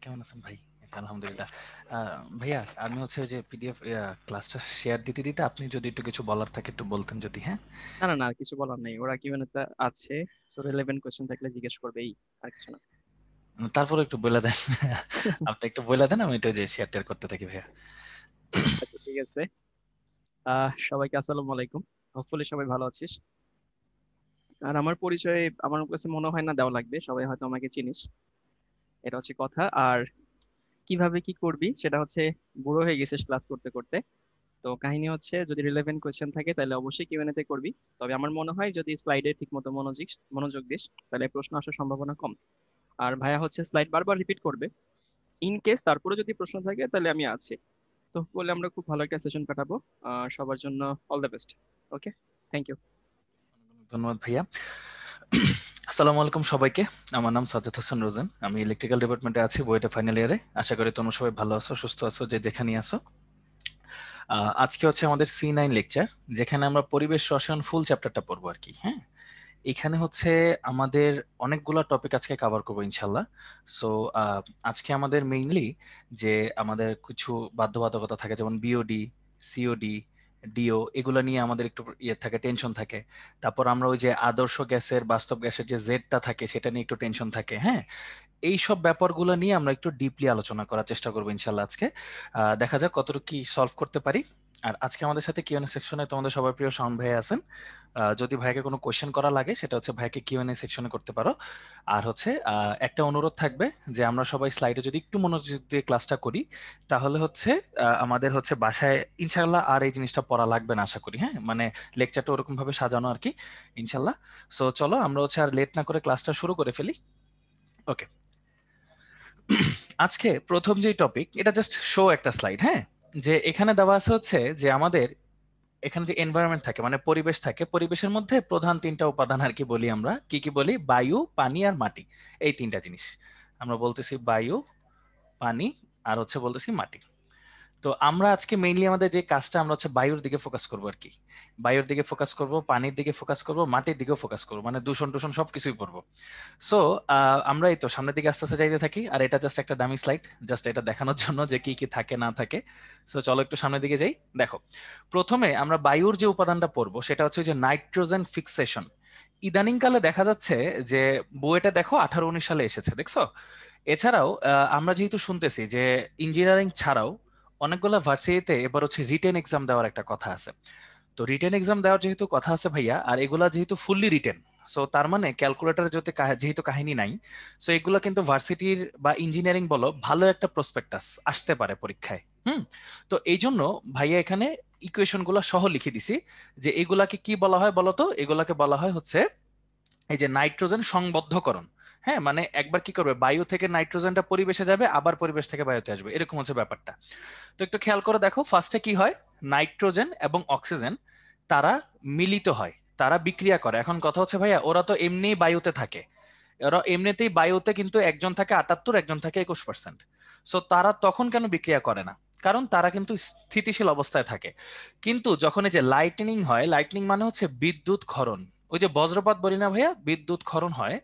কেমন আছেন ভাই? আলহামদুলিল্লাহ। ভাইয়া আমি হচ্ছে যে পিডিএফ ক্লাসটা শেয়ার দিতে দিতে আপনি যদি একটু কিছু বলার থাকে একটু বলতেন যদি, হ্যাঁ? না না না, আর কিছু বলার নেই। ওরা কিউএনএ তে আছে, সো রিলেভেন্ট কোশ্চেন থাকলে জিজ্ঞেস করবে, এই আর কিছু না। তারপরে একটু বলে দেন। আপনি একটু বলে দেন, আমি একটু যে শেয়ার টেয়ার করতে থাকি ভাইয়া। আচ্ছা, ঠিক আছে। সবাইকে আসসালামু আলাইকুম। হোপফুলি সবাই ভালো আছিস। আর আমার পরিচয় আমার কাছে মনে হয় না দেওয়া লাগবে, সবাই হয়তো আমাকে চিনিস। এটা হচ্ছে কথা। আর কিভাবে কি করবি সেটা হচ্ছে, বুড়ো হয়ে গেছিস ক্লাস করতে করতে। তো কাহিনী হচ্ছে, যদি রিলেভেন্ট কোয়েশ্চেন থাকে তাহলে অবশ্যই কিউএনএ তে করবি। তবে আমার মনে হয় যদি স্লাইডে ঠিক মতো মনোযোগ মনোযোগ দিস তাহলে প্রশ্ন আসার সম্ভাবনা কম। আর ভাইয়া হচ্ছে স্লাইড বারবার রিপিট করবে। ইন কেস তারপরে যদি প্রশ্ন থাকে তাহলে আমি আছি। তো বলে আমরা খুব ভালো একটা সেশন কাটাবো। সবার জন্য all the best. Okay, thank you. ধন্যবাদ ভাইয়া। আসসালামু আলাইকুম সবাইকে। আমার নাম সাজ্জাদ হোসেন রোজেন, আমি ইলেকট্রিক্যাল ডিপার্টমেন্টে আছি, বুয়েটে ফাইনাল ইয়ারে। আশা করি তোমরা সবাই ভালো আছো, সুস্থ আছো, যে যেখানে আছো। আজকে হচ্ছে আমাদের C9 লেকচার, যেখানে আমরা পরিবেশ রসায়ন ফুল চ্যাপ্টারটা পড়বো আর কি, হ্যাঁ। এখানে হচ্ছে আমাদের অনেকগুলো টপিক আজকে কভার করবো ইনশাল্লাহ। সো আজকে আমাদের মেইনলি যে আমাদের কিছু বাধ্যবাধকতা থাকে, যেমন বিওডি, সিওডি, ডিও, এগুলো নিয়ে আমাদের একটু ইয়ে থাকে, টেনশন থাকে। তারপর আমরা ওই যে আদর্শ গ্যাসের বাস্তব গ্যাসের যে জেডটা থাকে সেটা নিয়ে একটু টেনশন থাকে, হ্যাঁ। এই সব ব্যাপারগুলো নিয়ে আমরা একটু ডিপলি আলোচনা করার চেষ্টা করবো ইনশাল্লাহ আজকে। দেখা যাক কতটুকু কি সলভ করতে পারি। আর আজকে আমাদের সাথে কিউএনএ সেকশনে তোমাদের সবার প্রিয় শাওন ভাই আছেন। যদি ভাইকে কোনো কোয়েশ্চেন করা লাগে সেটা হচ্ছে ভাইকে কিউএনএ সেকশনে করতে পারো। আর হচ্ছে একটা অনুরোধ থাকবে, যে আমরা সবাই স্লাইডে যদি একটু মনোযোগ দিয়ে ক্লাসটা করি, তাহলে হচ্ছে আমাদের হচ্ছে বাসায় ইনশাল্লাহ আর এই জিনিসটা পড়া লাগবে না আশা করি, হ্যাঁ। মানে লেকচারটা ওরকম ভাবে সাজানো আর কি, ইনশাল্লাহ। সো চলো আমরা হচ্ছে আর লেট না করে ক্লাসটা শুরু করে ফেলি। ওকে, আজকে প্রথম যে টপিক, এটা জাস্ট শো একটা স্লাইড, হ্যাঁ। যে এখানে দেওয়া আছে হচ্ছে যে আমাদের এখানে যে এনভায়রনমেন্ট থাকে মানে পরিবেশ থাকে, পরিবেশের মধ্যে প্রধান তিনটা উপাদান আর কি বলি আমরা, কি কি বলি? বায়ু, পানি আর মাটি। এই তিনটা জিনিস আমরা বলতেছি, বায়ু, পানি আর হচ্ছে বলতেছি মাটি। তো আমরা আজকে মেইনলি আমাদের যে কাজটা, আমরা হচ্ছে বায়ুর দিকে ফোকাস করবো আর কি। বায়ুর দিকে ফোকাস করব, পানির দিকে ফোকাস করব, মাটির দিকেও ফোকাস করবো, মানে দূষণ টূষণ সবকিছুই পড়বো। সো আমরা এই তো সামনের দিকে আস্তে আস্তে যাইতে থাকি, আর এটা জাস্ট একটা ডামি স্লাইড, জাস্ট এটা দেখানোর জন্য যে কি কি থাকে না থাকে। সো চলো একটু সামনের দিকে যাই। দেখো, প্রথমে আমরা বায়ুর যে উপাদানটা পড়বো সেটা হচ্ছে যে নাইট্রোজেন ফিক্সেশন। ইদানিং কালে দেখা যাচ্ছে যে বুয়েটে দেখো 18-19 সালে এসেছে, দেখছো? এছাড়াও আমরা যেহেতু শুনতেছি যে ইঞ্জিনিয়ারিং ছাড়াও অনেকগুলো ভার্সিটিতে এবার হচ্ছে রিটেন এক্সাম দেওয়ার একটা কথা আছে। তো রিটেন এক্সাম দেওয়ার যেহেতু কথা আছে ভাইয়া, আর এগুলা যেহেতু ফুললি রিটেন, সো তার মানে ক্যালকুলেটর যেহেতু কাহিনী নাই, সো এগুলো কিন্তু ভার্সিটির বা ইঞ্জিনিয়ারিং বলো ভালো একটা প্রসপেক্টাস আসতে পারে পরীক্ষায়। তো এই জন্য ভাইয়া এখানে ইকুয়েশন গুলো সহ লিখে দিছি, যে এগুলাকে কি বলা হয় বলতো? এগুলাকে বলা হয় হচ্ছে এই যে নাইট্রোজেন সংবদ্ধকরণ। হ্যাঁ, মানে একবার কি করবে, বায়ু থেকে নাইট্রোজেনটা পরিবেশে যাবে, আবার পরিবেশ থেকে বায়ুতে আসবে, এরকম হচ্ছে ব্যাপারটা। তো একটু খেয়াল করে দেখো, ফার্স্টে কি হয়, নাইট্রোজেন এবং অক্সিজেন তারা মিলিত হয়, তারা বিক্রিয়া করে। এখন কথা হচ্ছে ভাইয়া, ওরা তো এমনি বায়ুতে থাকে, ওরা এমনিতেই বায়ুতে, কিন্তু একজন থাকে 78, একজন থাকে 21%। সো তারা তখন কেন বিক্রিয়া করে না? কারণ তারা কিন্তু স্থিতিশীল অবস্থায় থাকে। কিন্তু যখন এই যে লাইটনিং হয়, লাইটনিং মানে হচ্ছে বিদ্যুৎ ক্ষরণ, ওই যে বজ্রপাত বলি না ভাইয়া, বিদ্যুৎ ক্ষরণ হয়,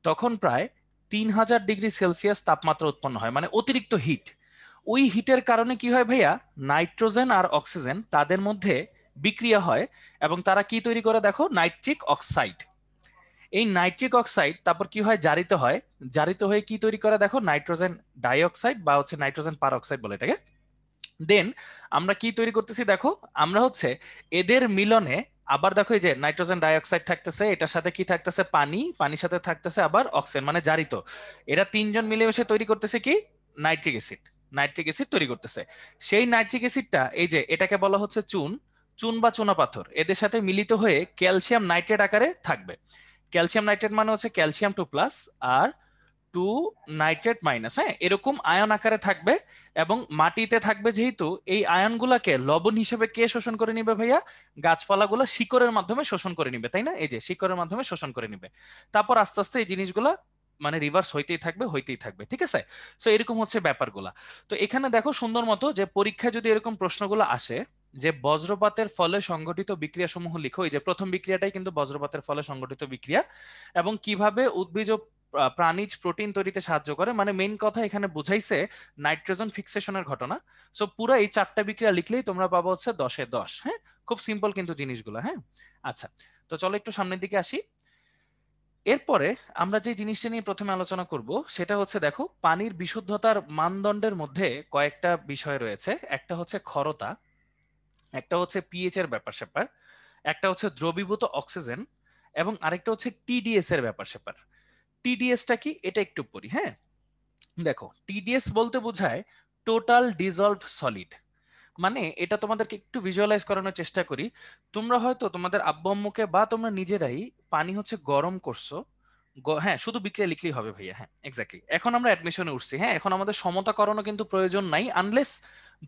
তখন প্রায় 3000 ডিগ্রি সেলসিয়াস তাপমাত্রা উৎপন্ন হয়, মানে অতিরিক্ত হিট। ওই হিটের কারণে কি হয় ভাইয়া, নাইট্রোজেন আর অক্সিজেন তাদের মধ্যে বিক্রিয়া হয়, এবং তারা কি তৈরি করে দেখো, নাইট্রিক অক্সাইড। এই নাইট্রিক অক্সাইড তারপর কি হয়, জারিত হয়। জারিত হয়ে কি তৈরি করে দেখো, নাইট্রোজেন ডাইঅক্সাইড বা হচ্ছে নাইট্রোজেন পারঅক্সাইড বলে এটাকে। দেন আমরা কি তৈরি করতেছি দেখো, আমরা হচ্ছে এদের মিলনে আবার দেখো, এই যে নাইট্রোজেন ডাইঅক্সাইড থাকতেছে, এটার সাথে কি থাকতেছে, পানি, পানির সাথে থাকতেছে আবার অক্সিজেন, মানে জারিত। এরা তিনজন মিলেমিশে তৈরি করতেছে কি, নাইট্রিক অ্যাসিড। নাইট্রিক অ্যাসিড তৈরি করতেছে। সেই নাইট্রিক অ্যাসিডটা, এই যে এটাকে বলা হচ্ছে চুন, চুন বা চুনাপাথর, এদের সাথে মিলিত হয়ে ক্যালসিয়াম নাইট্রেট আকারে থাকবে। ক্যালসিয়াম নাইট্রেট মানে হচ্ছে ক্যালসিয়াম 2+ আর 2 নাইট্রেট মাইনাস, হ্যাঁ, এরকম আয়ন আকারে থাকবে। এবং মাটিতে থাকবে যেহেতু, এই আয়নগুলাকে লবণ হিসেবে কে শোষণ করে নিবে ভাইয়া? গাছপালাগুলো শিকড়ের মাধ্যমে শোষণ করে নিবে, তাই না? এই যে শিকড়ের মাধ্যমে শোষণ করে নিবে। তারপর আস্তে আস্তে এই জিনিসগুলা মানে রিভার্স হইতেই থাকবে, হইতেই থাকবে, ঠিক আছে? সো এরকম হচ্ছে ব্যাপারগুলা। তো এখানে দেখো সুন্দর মতো, যে পরীক্ষায় যদি এরকম প্রশ্নগুলো আসে, যে বজ্রপাতের ফলে সংঘটিত বিক্রিয়া সমূহ লিখো, এই যে প্রথম বিক্রিয়াটাই কিন্তু বজ্রপাতের ফলে সংঘটিত বিক্রিয়া, এবং কিভাবে উদ্ভিজ প্রাণীজ প্রোটিন তৈরিতে সাহায্য করে, মানে মেইন কথা এখানে বুঝাইছে নাইট্রোজেন ফিক্সেশনের ঘটনা। সো পুরো এই 4টা বিক্রিয়া লিখলেই তোমরা পাবো হচ্ছে 10-এ 10। হ্যাঁ, খুব সিম্পল কিন্তু জিনিসগুলো। হ্যাঁ, আচ্ছা, তো চলো একটু সামনের দিকে আসি। এরপরে আমরা যে জিনিসটা নিয়ে প্রথমে আলোচনা করব সেটা হচ্ছে, দেখো, পানির বিশুদ্ধতার মানদণ্ডের মধ্যে কয়েকটা বিষয় রয়েছে। একটা হচ্ছে ক্ষরতা, একটা হচ্ছে পিএইচ এর ব্যাপার স্যাপার, একটা হচ্ছে দ্রবীভূত অক্সিজেন, এবং আরেকটা হচ্ছে টিডিএস এর ব্যাপার স্যাপার। টিডিএসটা কি এটা একটু পড়ি। হ্যাঁ, দেখো, টিডিএস বলতে বোঝায় টোটাল ডিজলভ সলিড। মানে এটা তোমাদেরকে একটু ভিজুয়ালাইজ করানোর চেষ্টা করি। তোমরা হয়তো তোমাদের আব্বু আম্মুকে বা তোমরা নিজেরাই পানি হচ্ছে গরম করছো। হ্যাঁ, শুধু বিক্রিয়া লিখলেই হবে ভাইয়া। হ্যাঁ, এক্স্যাক্টলি। এখন আমরা অ্যাডমিশনে উঠছি। হ্যাঁ, এখন আমাদের সমতাকরণও কিন্তু প্রয়োজন নাই, আনলেস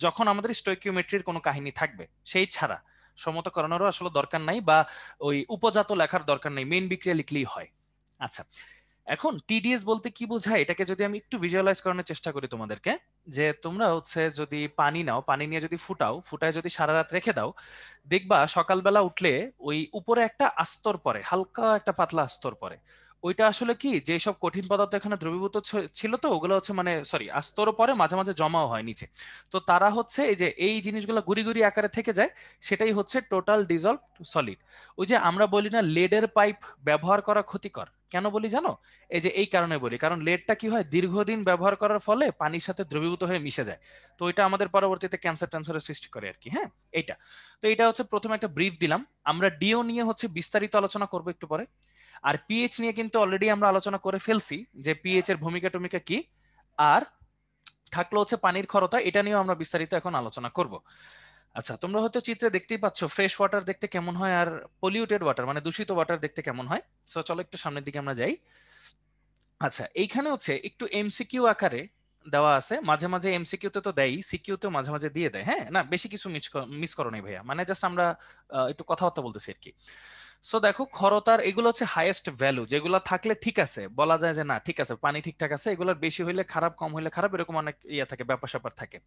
যখন আমাদের স্টোইকিওমেট্রির কোনো কাহিনী থাকবে, সেই ছাড়া সমতাকরণেরও আসলে দরকার নাই, বা ওই উপজাত লেখার দরকার নাই, মেইন বিক্রিয়া লিখলেই হয়। আচ্ছা, এখন টিডিএস বলতে কি বোঝায় এটাকে যদি আমি একটু ভিজুয়ালাইজ করানোর চেষ্টা করি তোমাদেরকে, যে তোমরা হচ্ছে যদি পানি নাও, পানি নিয়ে যদি ফুটায় যদি সারা রাত রেখে দাও, দেখবা সকালবেলা উঠলে ওই উপরে একটা আস্তর পড়ে, হালকা একটা পাতলা আস্তর পড়ে। ওইটা আসলে কি, যে সব কঠিন পদার্থ এখানে দ্রবীভূত ছিল, তো ওগুলো হচ্ছে মানে সরি আস্তরও পরে, মাঝে মাঝে জমাও হয় নিচে। তো তারা হচ্ছে এই যে এই জিনিসগুলো গুড়ি গুড়ি আকারে থেকে যায়, সেটাই হচ্ছে টোটাল ডিজলভ সলিড। ওই যে আমরা বলি না লেডের পাইপ ব্যবহার করা ক্ষতিকর, কেন বলি জানো? এই যে এই কারণে বলি, কারণ লেডটা কি হয়, দীর্ঘদিন ব্যবহার করার ফলে পানির সাথে দ্রবীভূত হয়ে মিশে যায়। তো এটা আমাদের পরবর্তীতে ক্যান্সার ট্যান্সারের সৃষ্টি করে আর কি। হ্যাঁ, এইটা। তো এটা হচ্ছে প্রথমে একটা ব্রিফ দিলাম। আমরা ডিও নিয়ে হচ্ছে বিস্তারিত আলোচনা করবো একটু পরে। আর পিএইচ নিয়ে কিন্তু অলরেডি আমরা আলোচনা করে ফেলছি, যে পিএইচ এর ভূমিকা টমিকা কি। আর থাকলো হচ্ছে পানির ক্ষরতা, এটা নিয়েও আমরা বিস্তারিত এখন আলোচনা করব। আচ্ছা, তোমরা হয়তো চিত্রে দেখতেই পাচ্ছ ফ্রেশ ওয়াটার দেখতে কেমন হয়, আর পলিউটেড ওয়াটার মানে দূষিত ওয়াটার দেখতে কেমন হয়। সো চলো একটু সামনের দিকে আমরা যাই। আচ্ছা, এইখানে হচ্ছে একটু এমসিকিউ আকারে দেওয়া আছে। মাঝে মাঝে এমসিকিউ তে তো দেয়, সিকিউ তে মাঝে মাঝে দিয়ে দেয়। হ্যাঁ, না বেশি কিছু মিস করো নাই ভাইয়া, মানে জাস্ট আমরা একটু কথাবার্তা বলতেছি আর কি। সো দেখো, ক্ষরতার এগুলো হচ্ছে হাইয়েস্ট ভ্যালু, যেগুলো থাকলে ঠিক আছে, বলা যায় যে না ঠিক আছে পানি ঠিকঠাক আছে। এগুলোর বেশি হইলে খারাপ, কম হইলে খারাপ, এরকম অনেক ইয়ে থাকে, ব্যাপার স্যাপার থাকে।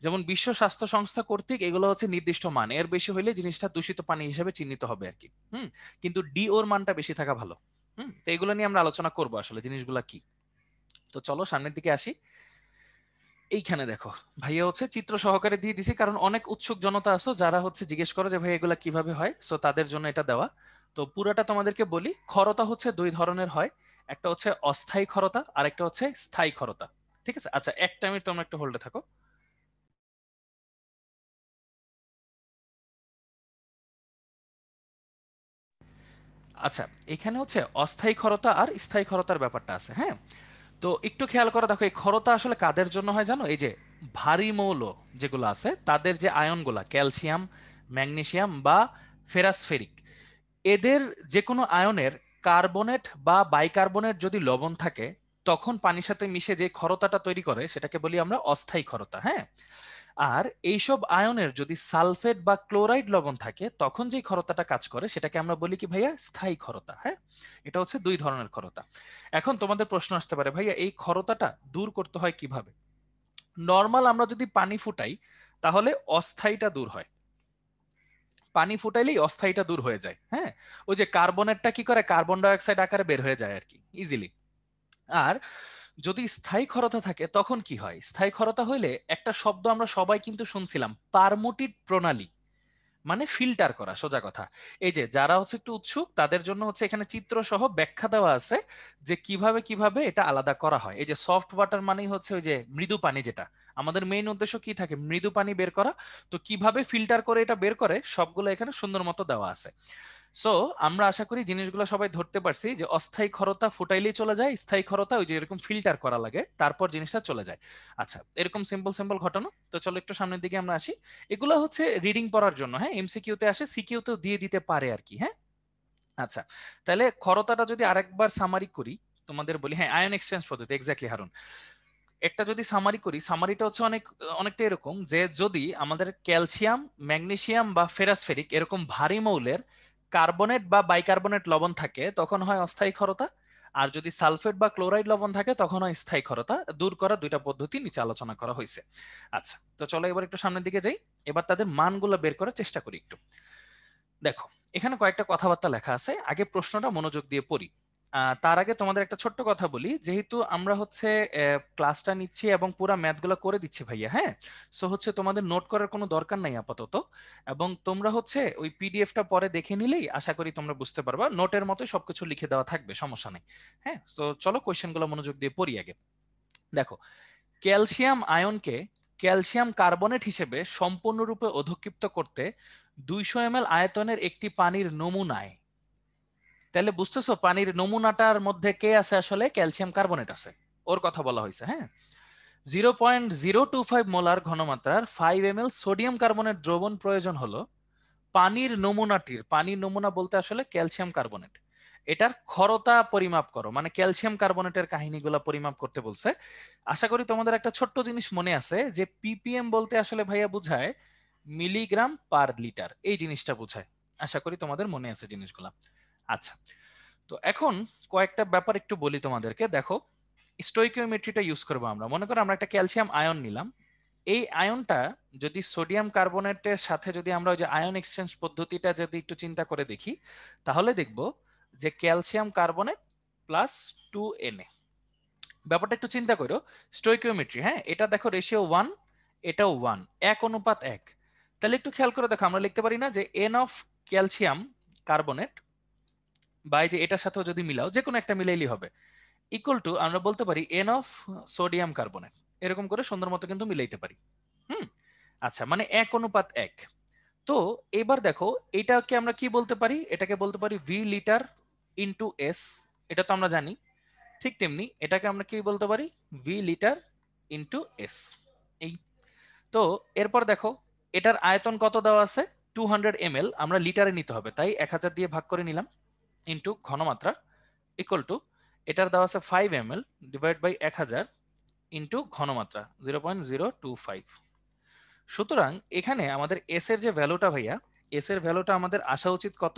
যেমন বিশ্ব স্বাস্থ্য সংস্থা কর্তৃক এগুলো হচ্ছে নির্দিষ্ট মান, এর বেশি হইলে জিনিসটা দূষিত পানি হিসেবে চিহ্নিত হবে আর কি। কিন্তু ডিওর মানটা বেশি থাকা ভালো। তো এগুলো নিয়ে আমরা আলোচনা করবো আসলে জিনিসগুলা কি। তো চলো সামনের দিকে আসি। এইখানে দেখো ভাইয়া হচ্ছে চিত্র সহকারে দিয়ে দিছি, কারণ অনেক উৎসুক জনতা আছো যারা হচ্ছে জিজ্ঞেস করো যে ভাই এগুলা কিভাবে হয়, সো তাদের জন্য এটা দেওয়া। তো পুরাটা তোমাদেরকে বলি। ক্ষরতা হচ্ছে দুই ধরনের হয়, একটা হচ্ছে অস্থায়ী ক্ষরতা আর একটা হচ্ছে স্থায়ী ক্ষরতা। ঠিক আছে, আচ্ছা একটা মিনিট তোমরা একটু হোল্ডে থাকো। আচ্ছা, এখানে হচ্ছে অস্থায়ী ক্ষরতা আর স্থায়ী ক্ষরতার ব্যাপারটা আছে। হ্যাঁ, তো একটু খেয়াল করে দেখো, এই ক্ষরতা আসলে কাদের জন্য হয় জানো? এই যে ভারী মৌল যেগুলো আছে তাদের যে আয়নগুলা, ক্যালসিয়াম, ম্যাগনেসিয়াম বা ফেরাসফেরিক, এদের যে কোনো আয়নের কার্বনেট বা বাইকার্বনেট যদি লবণ থাকে, তখন পানির সাথে মিশে যে ক্ষরতাটা তৈরি করে সেটাকে বলি আমরা অস্থায়ী ক্ষরতা। হ্যাঁ, আর এইসব আয়নের যদি সালফেট বা ক্লোরাইড লবণ থাকে, তখন যে ক্ষরতাটা কাজ করে সেটাকে আমরা বলি কি ভাইয়া, স্থায়ী ক্ষরতা। হ্যাঁ, এটা হচ্ছে দুই ধরনের ক্ষরতা। এখন তোমাদের প্রশ্ন আসতে পারে, ভাইয়া এই ক্ষরতাটা দূর করতে হয় কিভাবে? নর্মাল আমরা যদি পানি ফুটাই তাহলে অস্থায়ীটা দূর হয়, পানি ফুটাইলেই অস্থায়ীটা দূর হয়ে যায়। হ্যাঁ, ওই যে কার্বনেটটা কি করে, কার্বন ডাই অক্সাইড আকারে বের হয়ে যায় আর কি, ইজিলি। আর যদি স্থায়ী ক্ষরতা থাকে তখন কি হয়? স্থায়ী ক্ষরতা হইলে একটা শব্দ আমরা সবাই কিন্তু শুনছিলাম, পারমুটিড প্রণালী, মানে ফিল্টার করা, সোজা কথা। এই যে যারা হচ্ছে একটু উৎসুক তাদের জন্য হচ্ছে এখানে চিত্র সহ ব্যাখ্যা দেওয়া আছে যে কিভাবে কিভাবে এটা আলাদা করা হয়। এই যে সফট ওয়াটার মানেই হচ্ছে ওই যে মৃদু পানি, যেটা আমাদের মেইন উদ্দেশ্য কি থাকে, মৃদু পানি বের করা। তো কিভাবে ফিল্টার করে এটা বের করে সবগুলো এখানে সুন্দর মতো দেওয়া আছে। সো আমরা আশা করি জিনিসগুলো সবাই ধরতে পারছি, যে অস্থায়ী ক্ষরতা ফুটাইলেই চলে যায়, স্থায়ী ক্ষরতা ওই যে এরকম ফিল্টার করা লাগে, তারপর জিনিসটা চলে যায়। আচ্ছা, এরকম সিম্পল সিম্পল ঘটনা। তো চলো একটু সামনের দিকে আমরা আসি। এগুলো হচ্ছে রিডিং পড়ার জন্য। হ্যাঁ, এমসিকিউ তে আসে, সিকিউ তেও দিয়ে দিতে পারে আর কি। হ্যাঁ, আচ্ছা, তাহলে ক্ষরতাটা যদি আরেকবার সামারি করি, তোমাদের বলি। হ্যাঁ, আয়ন এক্সচেঞ্জ পদ্ধতি, এক্স্যাক্টলি হারুন। একটা যদি সামারি করি, সামারিটা হচ্ছে অনেকটা এরকম, যে যদি আমাদের ক্যালসিয়াম, ম্যাগনেসিয়াম বা ফেরাসফেরিক এরকম ভারী মৌলের কার্বনেট বা বাইকার্বনেট লবণ থাকে তখন হয় অস্থায়ী ক্ষরতা। আর যদি সালফেট বা ক্লোরাইড লবণ থাকে তখন হয় স্থায়ী ক্ষরতা। দূর করা দুইটা পদ্ধতি নিচে আলোচনা করা হয়েছে। আচ্ছা, তো চলো এবার একটু সামনের দিকে যাই। এবার তাদের মানগুলো বের করার চেষ্টা করি একটু। দেখো, এখানে কয়েকটা কথাবার্তা লেখা আছে, আগে প্রশ্নটা মনোযোগ দিয়ে পড়ি। তার আগে তোমাদের একটা ছোট্ট কথা বলি, যেহেতু আমরা হচ্ছে ক্লাসটা নিচ্ছি এবং পুরো ম্যাথগুলো করে দিচ্ছি ভাইয়া, হ্যাঁ, সো হচ্ছে তোমাদের নোট করার কোনো দরকার নাই আপাতত, এবং তোমরা হচ্ছে ওই পিডিএফটা পরে দেখে নিলেই আশা করি তোমরা বুঝতে পারবা, নোটের মতো সবকিছু লিখে দেওয়া থাকবে, সমস্যা নেই। হ্যাঁ, তো চলো কোয়েশ্চেনগুলো মনোযোগ দিয়ে পড়ি আগে। দেখো, ক্যালসিয়াম আয়নকে ক্যালসিয়াম কার্বনেট হিসেবে সম্পূর্ণরূপে অধঃক্ষিপ্ত করতে 200 ml আয়তনের একটি পানির নমুনায়, তাহলে বুঝতেছো পানির নমুনাটার মধ্যে কে আছে, আসলে ক্যালসিয়াম কার্বনেট আছে, ওর কথা বলা হয়েছে। হ্যাঁ, 0.025 মোলার ঘনমাত্রার 5 ml সোডিয়াম কার্বনেট দ্রবণ প্রয়োজন হলো পানির নমুনা বলতে আসলে ক্যালসিয়াম কার্বনেট, এটার ক্ষরতা পরিমাপ করো, মানে ক্যালসিয়াম কার্বনেটের কাহিনীগুলো পরিমাপ করতে বলছে। আশা করি তোমাদের একটা ছোট্ট জিনিস মনে আছে যে পিপিএম বলতে আসলে ভাইয়া বুঝায় মিলিগ্রাম পার লিটার, এই জিনিসটা বুঝায়। আশা করি তোমাদের মনে আছে জিনিসগুলা। আচ্ছা, তো এখন কয়েকটা ব্যাপার একটু বলি তোমাদেরকে। দেখো, স্টোইকিওমেট্রিটা ইউজ করবো আমরা। মনে করো আমরা একটা ক্যালসিয়াম আয়ন নিলাম, এই আয়নটা যদি সোডিয়াম কার্বনেটের সাথে যদি আমরা ওই যে আয়ন এক্সচেঞ্জ পদ্ধতিটা যদি একটু চিন্তা করে দেখি, তাহলে দেখব যে ক্যালসিয়াম কার্বনেট প্লাস 2Na, ব্যাপারটা একটু চিন্তা করো। স্টোইকিওমেট্রি, হ্যাঁ, এটা দেখো রেশিও 1, এটাও 1, 1:1। তাহলে একটু খেয়াল করে দেখো, আমরা লিখতে পারি না যে এন অফ ক্যালসিয়াম কার্বনেট বা এই যে এটার সাথেও যদি মিলাও, যে কোনো একটা মিলাইলেই হবে, ইকুয়াল টু আমরা বলতে পারি এন অফ সোডিয়াম কার্বনেট, এরকম করে সুন্দর মতো কিন্তু মিলাইতে পারি। হুম, আচ্ছা, মানে 1:1। তো এবার দেখো, এটাকে আমরা কি বলতে পারি, এটাকে বলতে পারি ভি লিটার ইন্টু এস, এটা তো আমরা জানি। ঠিক তেমনি এটাকে আমরা কি বলতে পারি, ভি লিটার ইন্টু এস। এই তো এরপর দেখো, এটার আয়তন কত দেওয়া আছে, 200 ml, আমরা লিটারে নিতে হবে, তাই 1000 দিয়ে ভাগ করে নিলাম, ইন্টু ঘনমাত্রা, ইকুয়াল টু এটার দেওয়া আছে 5 ml ডিভাইড বাই 1000 ইন্টু ঘনমাত্রা 0.025। সুতরাং এখানে আমাদের এস এর যে ভ্যালুটা ভাইয়া, এস এর ভ্যালুটা আমাদের আসা উচিত কত,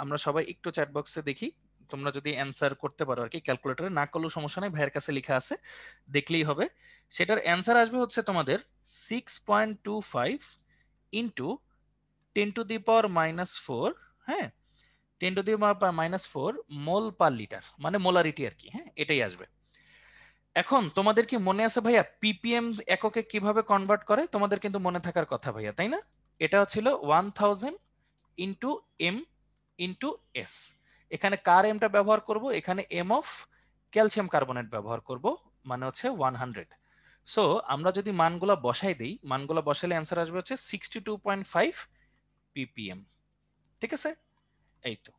আমরা সবাই একটু চ্যাট বক্সে দেখি, তোমরা যদি অ্যান্সার করতে পারো আর কি, ক্যালকুলেটরে না করলেও সমস্যা নেই, ভাইয়ের কাছে লেখা আছে, দেখলেই হবে। সেটার অ্যান্সার আসবে হচ্ছে তোমাদের 6.25 ইন্টু 10⁻⁻⁴, হ্যাঁ, 10⁻⁻⁴ মোল পার লিটার, মানে মোলারিটি আর কি। হ্যাঁ, এটাই আসবে। এখন তোমাদের কি মনে আছে ভাইয়া পিপিএম এককে কিভাবে কনভার্ট করে, তোমাদের কিন্তু মনে থাকার কথা ভাইয়া, তাই না? এটা ছিল 1000 ইন্টু এম ইন্টু এস। এখানে কার এমটা ব্যবহার করব, এখানে এম অফ ক্যালসিয়াম কার্বনেট ব্যবহার করব, মানে হচ্ছে 100। সো আমরা যদি মানগুলো বসাই দিই, মানগুলো বসালে অ্যান্সার আসবে হচ্ছে 62.5 ppm। ঠিক আছে, এই তো।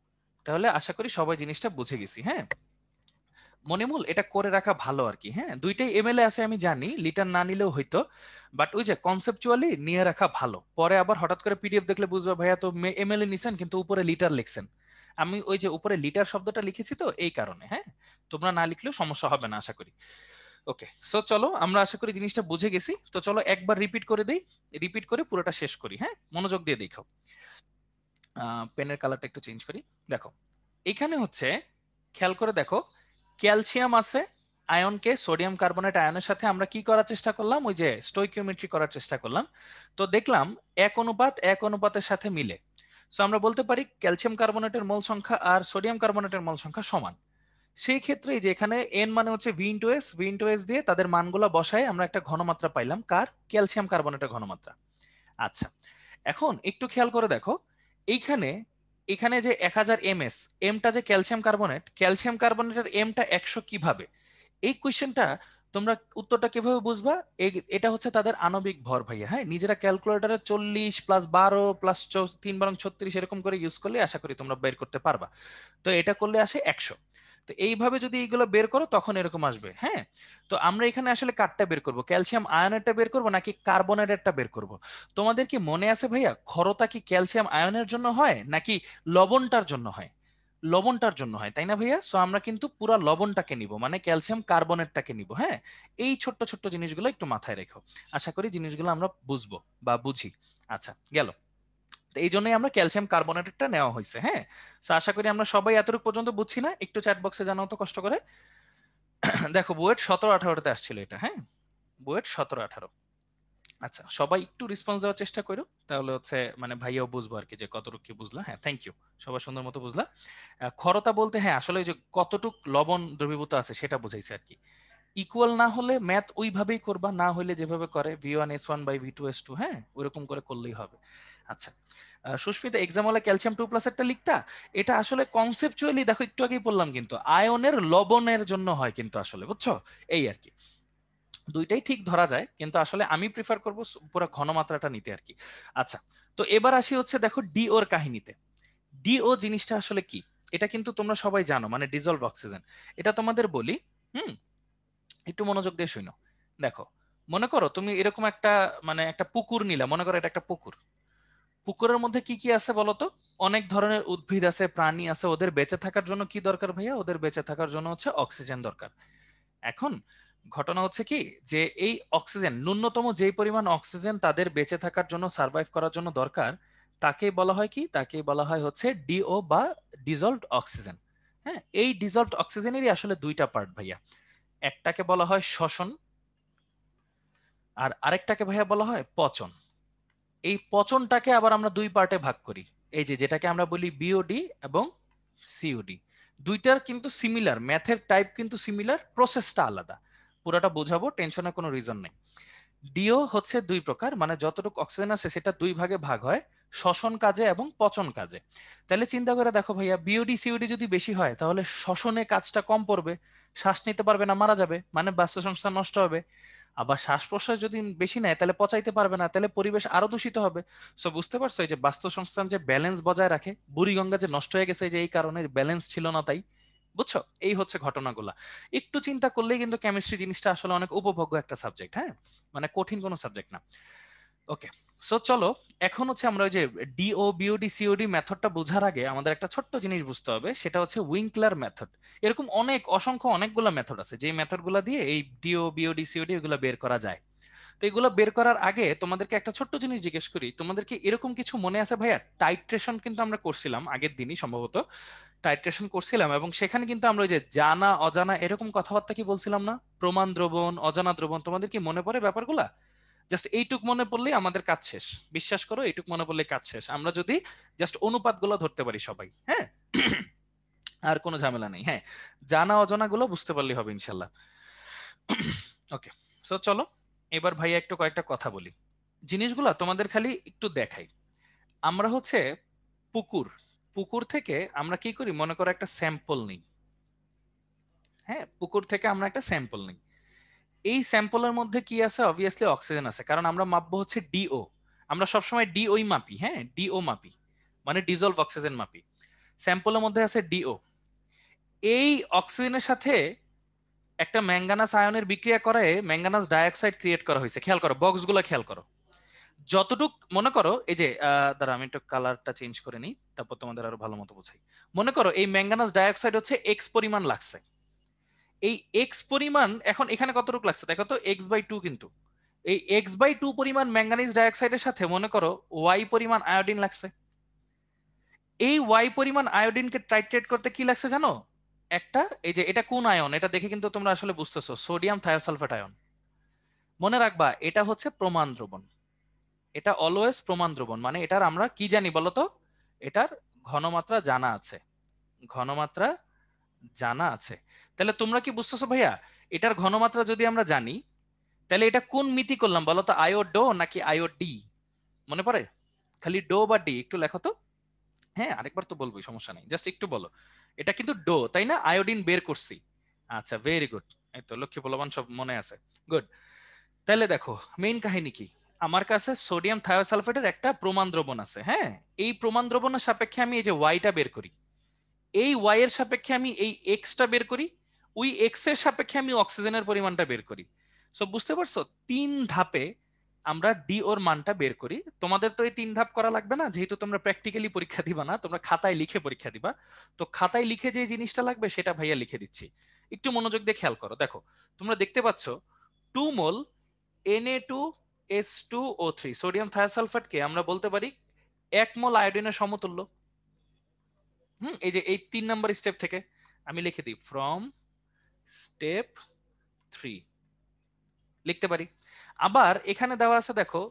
তাহলে আশা করি সবাই জিনিসটা বুঝে গেছি। হ্যাঁ, মনিমুল এটা করে রাখা ভালো আর কি। হ্যাঁ, দুইটাই এমএলএ আছে আমি জানি, লিটার না নিলেও হইতো, বাট ওই যে কনসেপচুয়ালি নিয়ে রাখা ভালো, পরে আবার হঠাৎ করে পিডিএফ দেখলে বুঝবে ভাইয়া তো এমএলএ নিছেন কিন্তু উপরে লিটার লিখছেন। আমি ওই যে উপরে লিটার শব্দটা লিখেছি তো এই কারণে। হ্যাঁ, তোমরা না লিখলেও সমস্যা হবে না আশা করি। ওকে, সো চলো আমরা আশা করি জিনিসটা বুঝে গেছি, তো চলো একবার রিপিট করে দেই, রিপিট করে পুরোটা শেষ করি। হ্যাঁ, মনোযোগ দিয়ে দেখো, পেনের কালারটা একটু চেঞ্জ করি। দেখো, এখানে হচ্ছে খেয়াল করে দেখো, ক্যালসিয়াম আছে আয়নকে সোডিয়াম কার্বনেট আয়নের সাথে আমরা কি করার চেষ্টা করলাম, ওই যে স্টোইকিওমেট্রি করার চেষ্টা করলাম, তো দেখলাম 1:1 সাথে মিলে। সো আমরা বলতে পারি ক্যালসিয়াম কার্বনেটের মোল সংখ্যা আর সোডিয়াম কার্বনেটের মোল সংখ্যা সমান। সেই ক্ষেত্রে যে এখানে এন মানে হচ্ছে V into S, V into S দিয়ে তাদের মানগুলো বসায় আমরা একটা ঘনমাত্রা পাইলাম, কার, ক্যালসিয়াম কার্বনেটের ঘনমাত্রা। আচ্ছা, এখন একটু খেয়াল করে দেখো, এইখানে এখানে যে 1000 ms, এমটা যে ক্যালসিয়াম কার্বনেটের এমটা 100 কিভাবে, এই কোয়েশ্চেনটা তোমরা উত্তরটা কিভাবে বুঝবা, এটা হচ্ছে তাদের আণবিক ভর ভাইয়া। হ্যাঁ, নিজেরা ক্যালকুলেটরে 40 প্লাস 12 প্লাস 3 × 36 এরকম করে ইউজ করলে আশা করি তোমরা বের করতে পারবা। তো এটা করলে আসে 100। তো এইভাবে যদি এইগুলো বের করো তখন এরকম আসবে। হ্যাঁ, তো আমরা এখানে আসলে কারটা বের করব, ক্যালসিয়াম আয়নেরটা বের করব নাকি কার্বনেটেরটা বের করব? তোমাদের কি মনে আছে ভাইয়া, ক্ষরতা কি ক্যালসিয়াম আয়নের জন্য হয় নাকি লবণটার জন্য হয়? লবণটার জন্য হয়, তাই না ভাইয়া? সো আমরা কিন্তু পুরো লবণটাকে নিব, মানে ক্যালসিয়াম কার্বনেটটাকে নিব। হ্যাঁ, এই ছোট্ট ছোট্ট জিনিসগুলো একটু মাথায় রেখো, আশা করি জিনিসগুলো আমরা বুঝবো বা বুঝি। আচ্ছা, গেল। তো এই জন্যই আমরা ক্যালসিয়াম কার্বনেটটা নেওয়া হয়েছে। হ্যাঁ, তো আশা করি আমরা সবাই এতটুকু পর্যন্ত বুঝছি না, একটু চ্যাট বক্সে জানাও তো কষ্ট করে। দেখো বুয়েট 17-18-তে আসছিল এটা। হ্যাঁ, বুয়েট 17-18। আচ্ছা, সবাই একটু রেসপন্স দেওয়ার চেষ্টা করো, তাহলে হচ্ছে মানে ভাইয়াও বুঝবো আর কি যে কতটুকু কি বুঝলা। হ্যাঁ, থ্যাংক ইউ, সবাই সুন্দর মতো বুঝলা। খরতা বলতে হ্যাঁ আসলে ওই যে কতটুক লবণ দ্রবীভূত আছে সেটা বুঝাইছে আর কি। ইকুয়াল না হলে ম্যাথ ওইভাবেই করবা, না হলে যেভাবে করে V1S1/V2S2, হ্যাঁ ওইরকম করে করলেই হবে। আচ্ছা, সুস্মিতা এক্সাম হলে ক্যালসিয়াম 2+টা লিখতা। এটা আসলে কনসেপচুয়ালি দেখো একটু আগেই বললাম, কিন্তু আয়নের লবণের জন্য হয় কিন্তু আসলে, বুঝছো? এই আর কি, দুইটাই ঠিক ধরা যায়, কিন্তু আসলে আমি প্রিফার করব পুরো ঘনমাত্রাটা নিতে আর কি। আচ্ছা, তো এবার আসি হচ্ছে দেখো ডিওর কাহিনীতে। ডিও জিনিসটা আসলে কি, এটা কিন্তু তোমরা সবাই জানো, মানে ডিজলভ অক্সিজেন। এটা তোমাদের বলি, হুম, একটু মনোযোগ দিয়ে শুনো। দেখো, মনে করো তুমি এরকম একটা মানে একটা পুকুর নিলা, মনে করো এটা একটা পুকুর। পুকুরের মধ্যে কি কি আছে বলো তো? অনেক ধরনের উদ্ভিদ আছে, প্রাণী আছে, ওদের বেঁচে থাকার জন্য কি দরকার ভাইয়া? ওদের বেঁচে থাকার জন্য হচ্ছে অক্সিজেন দরকার। এখন ঘটনা হচ্ছে কি, যে এই অক্সিজেন, ন্যূনতম যেই পরিমাণ অক্সিজেন তাদের বেঁচে থাকার জন্য, সার্ভাইভ করার জন্য দরকার, তাকে বলা হয় কি, তাকে বলা হয় হচ্ছে ডিও বা ডিজলভড অক্সিজেন। হ্যাঁ, এই ডিজলভড অক্সিজেনেরই আসলে দুইটা পার্ট ভাইয়া। একটাকে বলা হয় শ্বসন, আর আরেকটাকে ভাইয়া বলা হয় পচন। এই পচনটাকে আবার আমরা দুই পার্টে ভাগ করি, এই যে যেটাকে আমরা বলি বিওডি এবং সিওডি। দুইটার কিন্তু সিমিলার, ম্যাথের টাইপ কিন্তু সিমিলার, প্রসেসটা আলাদা। পুরোটা বোঝাবো, টেনশনের কোনো রিজন নেই। ডিও হচ্ছে দুই প্রকার, মানে যতটুকু অক্সিজেন আছে সেটা দুই ভাগে ভাগ হয়, শ্বসন কাজে এবং পচন কাজে। তাহলে চিন্তা করে দেখো ভাইয়া, বিওডি সিওডি যদি বেশি হয় তাহলে শ্বসনে কাজটা কম পড়বে, শ্বাস নিতে পারবে না, মারা যাবে, মানে বাস্তু সংস্থা নষ্ট হবে। আবার শ্বাস প্রশ্বাস যদি বেশি নেয় তাহলে পচাইতে পারবে না, তাহলে পরিবেশ আরো দূষিত হবে। সো বুঝতে পারছো, এই যে বাস্তু সংস্থান যে ব্যালেন্স বজায় রাখে, বুড়িগঙ্গা যে নষ্ট হয়ে গেছে, এই যে এই কারণে ব্যালেন্স ছিল না তাই। বুঝছো, এই হচ্ছে ঘটনাগুলা। একটু চিন্তা করলেই কিন্তু কেমিস্ট্রি জিনিসটা আসলে অনেক উপভোগ্য একটা সাবজেক্ট, হ্যাঁ, মানে কঠিন কোনো সাবজেক্ট না। ওকে, সো চলো, এখন হচ্ছে আমরা ওই যে ডিও বিওডি সিওডি মেথডটা বোঝার আগে আমাদের একটা ছোট্ট জিনিস বুঝতে হবে, সেটা হচ্ছে উইঙ্কলার মেথড। এরকম অনেক অসংখ্য অনেকগুলো মেথড আছে, যে মেথডগুলো দিয়ে এই ডিও বিওডি সিওডি এগুলো বের করা যায়। তো এগুলো বের করার আগে তোমাদেরকে একটা ছোট্ট জিনিস জিজ্ঞেস করি, তোমাদেরকে এরকম কিছু মনে আছে ভাইয়া? টাইট্রেশন কিন্তু আমরা করছিলাম আগের দিনই সম্ভবত, টাইট্রেশন করছিলাম, এবং সেখানে কিন্তু আমরা ওই যে জানা অজানা এরকম কথাবার্তা কি বলছিলাম না? প্রমাণ দ্রবণ, অজানা দ্রবণ, তোমাদের কি মনে পড়ে ব্যাপারগুলা? জাস্ট এইটুক মনে পড়লেই আমাদের কাজ শেষ। বিশ্বাস করো, এইটুক মনে পড়লেই কাজ শেষ, আমরা যদি জাস্ট অনুপাতগুলো ধরতে পারি সবাই, হ্যাঁ। আর কোনো ঝামেলা নেই, হ্যাঁ, জানা অজানা গুলো বুঝতে পারলেই হবে ইনশাল্লাহ। ওকে, সো চলো এবার ভাইয়া একটু কয়েকটা কথা বলি, জিনিসগুলা তোমাদের খালি একটু দেখাই। আমরা হচ্ছে পুকুর, পুকুর থেকে আমরা কি করি, মনে করো একটা স্যাম্পল নিই। হ্যাঁ, পুকুর থেকে আমরা একটা স্যাম্পল নিই। এই স্যাম্পলের মধ্যে কি আছে? অবভিয়াসলি অক্সিজেন আছে, কারণ আমরা মাপবো হচ্ছে ডিও। আমরা সবসময় ডিওই মাপি, হ্যাঁ, ডিও মাপি, মানে ডিজলভ অক্সিজেন মাপি। স্যাম্পলের মধ্যে আছে ডিও। এই অক্সিজেনের সাথে একটা ম্যাঙ্গানাস আয়নের বিক্রিয়া করে ম্যাঙ্গানাস ডাইঅক্সাইড ক্রিয়েট করা হয়েছে। খেয়াল করো বক্সগুলো, খেয়াল করো। যতটুক মনে করো, এই যে দাঁড়া আমি একটু কালারটা চেঞ্জ করে নিই, তারপর তোমাদের আরো ভালো মতো বোঝাই। মনে করো এই ম্যাঙ্গানাস ডাইঅক্সাইড হচ্ছে এক্স পরিমাণ লাগছে। এই এক্স পরিমাণ এখন এখানে কতটুকু লাগছে দেখো তো, X/2 কিন্তু। এই X/2 পরিমাণ ম্যাঙ্গানিজ ডাইঅক্সাইডের সাথে মনে করো ওয়াই পরিমাণ আয়োডিন লাগছে। এই ওয়াই পরিমাণ আয়োডিনকে টাইট্রেট করতে কি লাগছে জানো? একটা, এই যে এটা কোন আয়ন, এটা দেখে কিন্তু তোমরা আসলে বুঝতেছো, সোডিয়াম থায়োসালফেট আয়ন। মনে রাখবা এটা হচ্ছে প্রমাণ দ্রবণ, এটা অলওয়েজ প্রমাণ দ্রবণ, মানে এটার আমরা কি জানি বলতো? এটার ঘনমাত্রা জানা আছে, ঘনমাত্রা জানা আছে। তাহলে তোমরা কি বুঝতেছো ভাইয়া, এটার ঘনমাত্রা যদি আমরা জানি, তাহলে এটা কোন মিতি করলাম বলো তো? আইও ডো নাকি আইও ডি? মনে পড়ে? খালি ডো বা ডি একটু লেখো তো। হ্যাঁ, আরেকবার তো বলবোই, সমস্যা নেই, জাস্ট একটু বলো। এটা কিন্তু ডো, তাই না? আয়োডিন বের করছি। আচ্ছা, ভেরি গুড, এই তো লক্ষ্মী বলবান, সব মনে আছে, গুড। তাহলে দেখো মেইন কাহিনী কি, আমার কাছে সোডিয়াম থায়োসালফেটের একটা প্রমাণ দ্রবণ আছে, হ্যাঁ। এই প্রমাণ দ্রবণের সাপেক্ষে আমি এই যে ওয়াইটা বের করি, এই ওয়াই এর সাপেক্ষে আমি এই এক্সটা বের করি, ওই এক্স এর সাপেক্ষে আমি অক্সিজেনের পরিমাণটা বের করি। সো বুঝতে পারছো, 3 ধাপে আমরা ডি ওর মানটা বের করি। তোমাদের তো এই 3 ধাপ করা লাগবে না, যেহেতু তোমরা প্র্যাকটিক্যালি পরীক্ষা দিবা না, তোমরা খাতায় লিখে পরীক্ষা দিবা। তো খাতায় লিখে যে জিনিসটা লাগবে সেটা ভাইয়া লিখে দিচ্ছি, একটু মনোযোগ দিয়ে খেয়াল করো। দেখো, তোমরা দেখতে পাচ্ছ 2 মোল Na2S2O3 সোডিয়াম থায়োসালফেটকে আমরা বলতে পারি 1 মোল আয়োডিনের সমতুল্য। এই যে এই 3 নম্বর স্টেপ থেকে আমি লিখে দিই, ফ্রম স্টেপ 3, লিখতে পারি। আবার এখানে দেওয়া আছে দেখো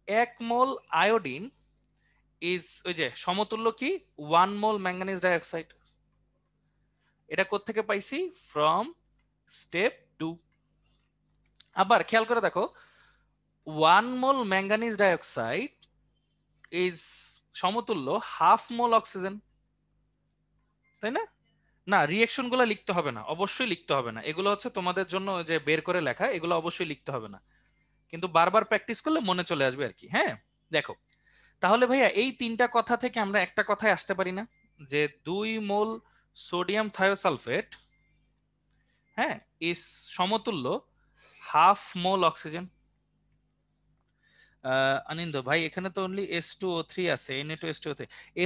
1 মোল আয়োডিন ইজ ওই যে সমতুল্য কি 1 মোল ম্যাঙ্গানিজ ডাইঅক্সাইড। এটা কোত্থেকে পাইছি? From step 2। আবার খেয়াল করে দেখো 1 মোল ম্যাঙ্গানিজ ডাইঅক্সাইড ইজ সমতুল্য হাফ মোল অক্সিজেন, তাই না? না, রিঅ্যাকশন গুলো লিখতে হবে না, অবশ্যই লিখতে হবে না, এগুলো হচ্ছে তোমাদের জন্য যে বের করে লেখা, এগুলো অবশ্যই লিখতে হবে না, কিন্তু বারবার প্র্যাকটিস করলে মনে চলে আসবে আর কি। হ্যাঁ, দেখো তাহলে ভাইয়া এই তিনটা কথা থেকে আমরা একটা কথায় আসতে পারি না, যে 2 মোল সোডিয়াম থায়োসালফেট, হ্যাঁ, ইজ সমতুল্য হাফ মোল অক্সিজেন। আনিন্দ ভাই এখানে তো অনলি H2O3 আছে, Na2H2O3,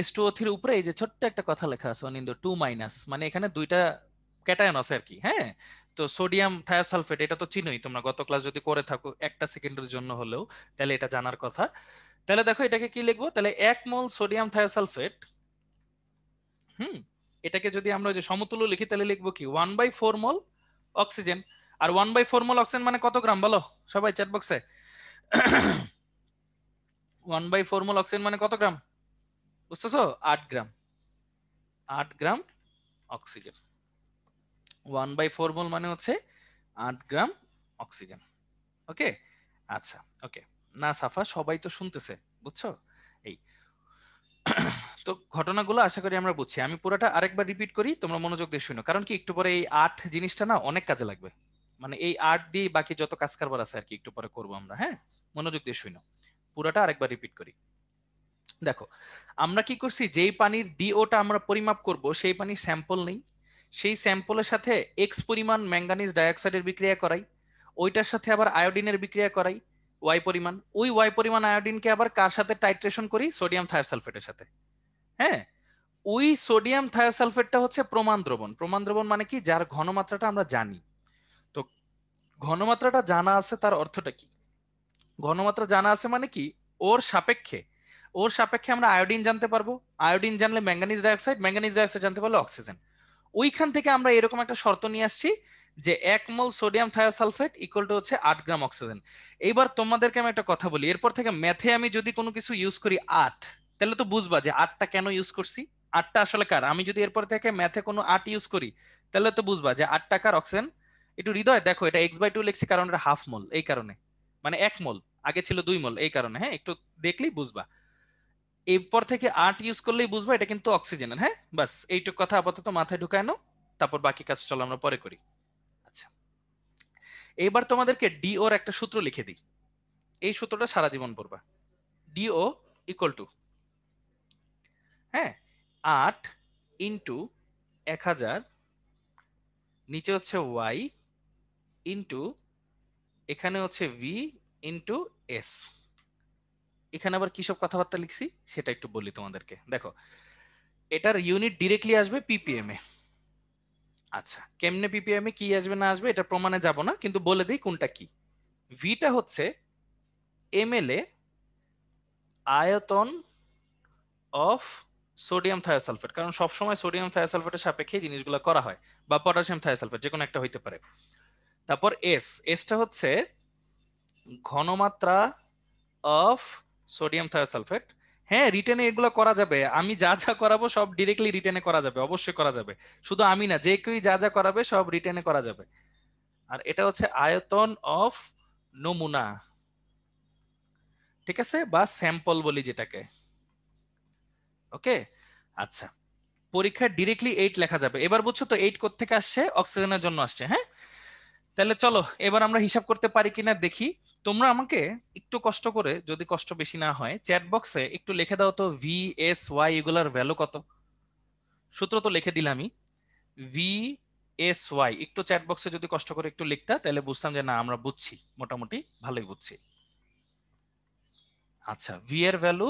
H2O3 এর উপরে এই যে ছোট্ট একটা কথা লেখা আছে অনিন্দ 2 মাইনাস, মানে এখানে দুইটা ক্যাটায়ন আছে আর কি। হ্যাঁ, তো সোডিয়াম থায়োসালফেট এটা তো চিনোই তোমরা, গত ক্লাস যদি করে থাকো একটা সেকেন্ডের জন্য হলেও, তাহলে এটা জানার কথা। তাহলে দেখো এটাকে কি লিখবো, তাহলে 1 মোল সোডিয়াম থায়োসালফেট, হুম, এটাকে যদি আমরা ওই যে সমতুল্য লিখি তাহলে লিখবো কি 1/4 মোল অক্সিজেন। আর 1/4 মোল অক্সিজেন মানে কত গ্রাম বলো সবাই চ্যাট বক্সে? 1/4 মোল অক্সিজেন মানে কত গ্রাম বুঝতেছো? 8 গ্রাম। 8 গ্রাম অক্সিজেন। 1/4 মোল মানে হচ্ছে 8 গ্রাম অক্সিজেন। ওকে, আচ্ছা, ওকে। না সাফা, সবাই তো শুনতেছে, বুঝছো? এই তো ঘটনাগুলো আশা করি আমরা বুঝছি। আমি পুরোটা আরেকবার রিপিট করি, তোমরা মনোযোগ দিয়ে শুনো, কারণ কি একটু পরে এই 8 জিনিসটা না অনেক কাজে লাগবে। মানে এই 8 দিয়ে বাকি যত কাজ কারবার আছে আর কি একটু পরে করবো আমরা। হ্যাঁ, মনোযোগ দিয়ে শুনো, পুরোটা আরেকবার রিপিট করি। দেখো আমরা কি করছি, যেই পানির ডিওটা আমরা পরিমাপ করব সেই পানির স্যাম্পল নেই, সেই স্যাম্পলের সাথে এক্স পরিমাণ ম্যাঙ্গানিজ ডাইঅক্সাইডের বিক্রিয়া করাই, ওইটার সাথে আবার আয়োডিনের বিক্রিয়া করাই ওয়াই পরিমাণ, ওই ওয়াই পরিমাণ আয়োডিনকে আবার কার সাথে টাইট্রেশন করি? সোডিয়াম থায়োসালফেটের সাথে। হ্যাঁ, ওই সোডিয়াম থায়োসালফেটটা হচ্ছে প্রমাণ দ্রবণ। প্রমাণ দ্রবণ মানে কি? যার ঘনমাত্রাটা আমরা জানি। তো ঘনমাত্রাটা জানা আছে তার অর্থটা কি? ঘনমাত্রা জানা আছে মানে কি, ওর সাপেক্ষে, ওর সাপেক্ষে আমরা আয়োডিন জানতে পারবো, আয়োডিন জানলে ম্যাঙ্গানিজ ডাইঅক্সাইড, ম্যাঙ্গানিজ ডাইঅক্সাইড জানতে পারলে অক্সিজেন। ওইখান থেকে আমরা এরকম একটা শর্ত নিয়ে আসছি যে 1 মোল সোডিয়াম থায়োসালফেট ইকুয়াল টু হচ্ছে 8 গ্রাম অক্সিজেন। এইবার তোমাদেরকে আমি একটা কথা বলি, এরপর থেকে ম্যাথে আমি যদি কোনো কিছু ইউজ করি 8, তাহলে তো বুঝবা যে 8টা কেন ইউজ করছি, 8টা আসলে কার। আমি যদি এরপর থেকে ম্যাথে কোনো 8 ইউজ করি তাহলে তো বুঝবা যে 8টা কার অক্সিজেন। একটু হৃদয় দেখো, এটা x/2 লিখছি কারণ এটা হাফ মোল, এই কারণে, মানে 1 মোল, আগে ছিল 2 মোল, এই কারণে। হ্যাঁ, একটু দেখলেই বুঝবা, এরপর থেকে 8 ইউজ করলেই বুঝবা এটা কিন্তু অক্সিজেনের। হ্যাঁ, বাস এইটুকু কথা আপাতত মাথায় ঢুকায় নাও, তারপর বাকি কাজ চলো আমরা পরে করি। আচ্ছা, এবার তোমাদেরকে ডিওর একটা সূত্র লিখে দিই, এই সূত্রটা সারা জীবন পড়বা। ডিও ইকুয়াল টু, হ্যাঁ, 8 ইন্টু 1000, নিচে হচ্ছে ওয়াই ইন্টু, এখানে হচ্ছে ভি ইন্টু এস। এখানে আবার কিসব কথাবার্তা লিখছি সেটা একটু বলি তোমাদেরকে। দেখো এটার ইউনিট ডিরেক্টলি আসবে পিপিএম এ। আচ্ছা, কেমনে পিপিএম এ কি আসবে না আসবে এটা প্রমাণে যাব না, কিন্তু বলে দিই কোনটা কি। ভিটা হচ্ছে এমএল এ আয়তন অফ সোডিয়াম থায়োসালফেট, কারণ সবসময় সোডিয়াম থায়োসালফেটের সাপেক্ষে জিনিসগুলো করা হয়, বা পটাশিয়াম থায়োসালফেট, যে কোনো একটা হইতে পারে। তারপর এসটা হচ্ছে ঘনমাত্রা অফ সোডিয়াম থায়োসালফেট। হ্যাঁ, রিটেনে এগুলো করা যাবে, আমি যা যা করাবো সব ডিরেক্টলি রিটেনে করা যাবে, অবশ্যই করা যাবে। শুধু আমি না, যে কেউই যা যা করাবে সব রিটেনে করা যাবে। আর এটা হচ্ছে আয়তন অফ নমুনা, ঠিক আছে, বা স্যাম্পল বলি যেটাকে। ওকে, আচ্ছা, পরীক্ষায় ডিরেক্টলি 8 লেখা যাবে। এবার বুঝছো তো 8 কোত্থেকে আসছে? অক্সিজেনের জন্য আসছে। হ্যাঁ, তাহলে চলো এবার আমরা হিসাব করতে পারি কিনা দেখি। তোমরা আমাকে একটু কষ্ট করে, যদি কষ্ট বেশি না হয়, চ্যাট বক্সে একটু লিখে দাও তো ভি এস ওয়াই এগুলার ভ্যালু কত। সূত্র তো লিখে দিলামই, ভি এস ওয়াই, একটু চ্যাট বক্সে যদি কষ্ট করে একটু লিখতা তাহলে বুঝতাম যে না আমরা বুঝছি, মোটামুটি ভালোই বুঝছি। আচ্ছা, ভি এর ভ্যালু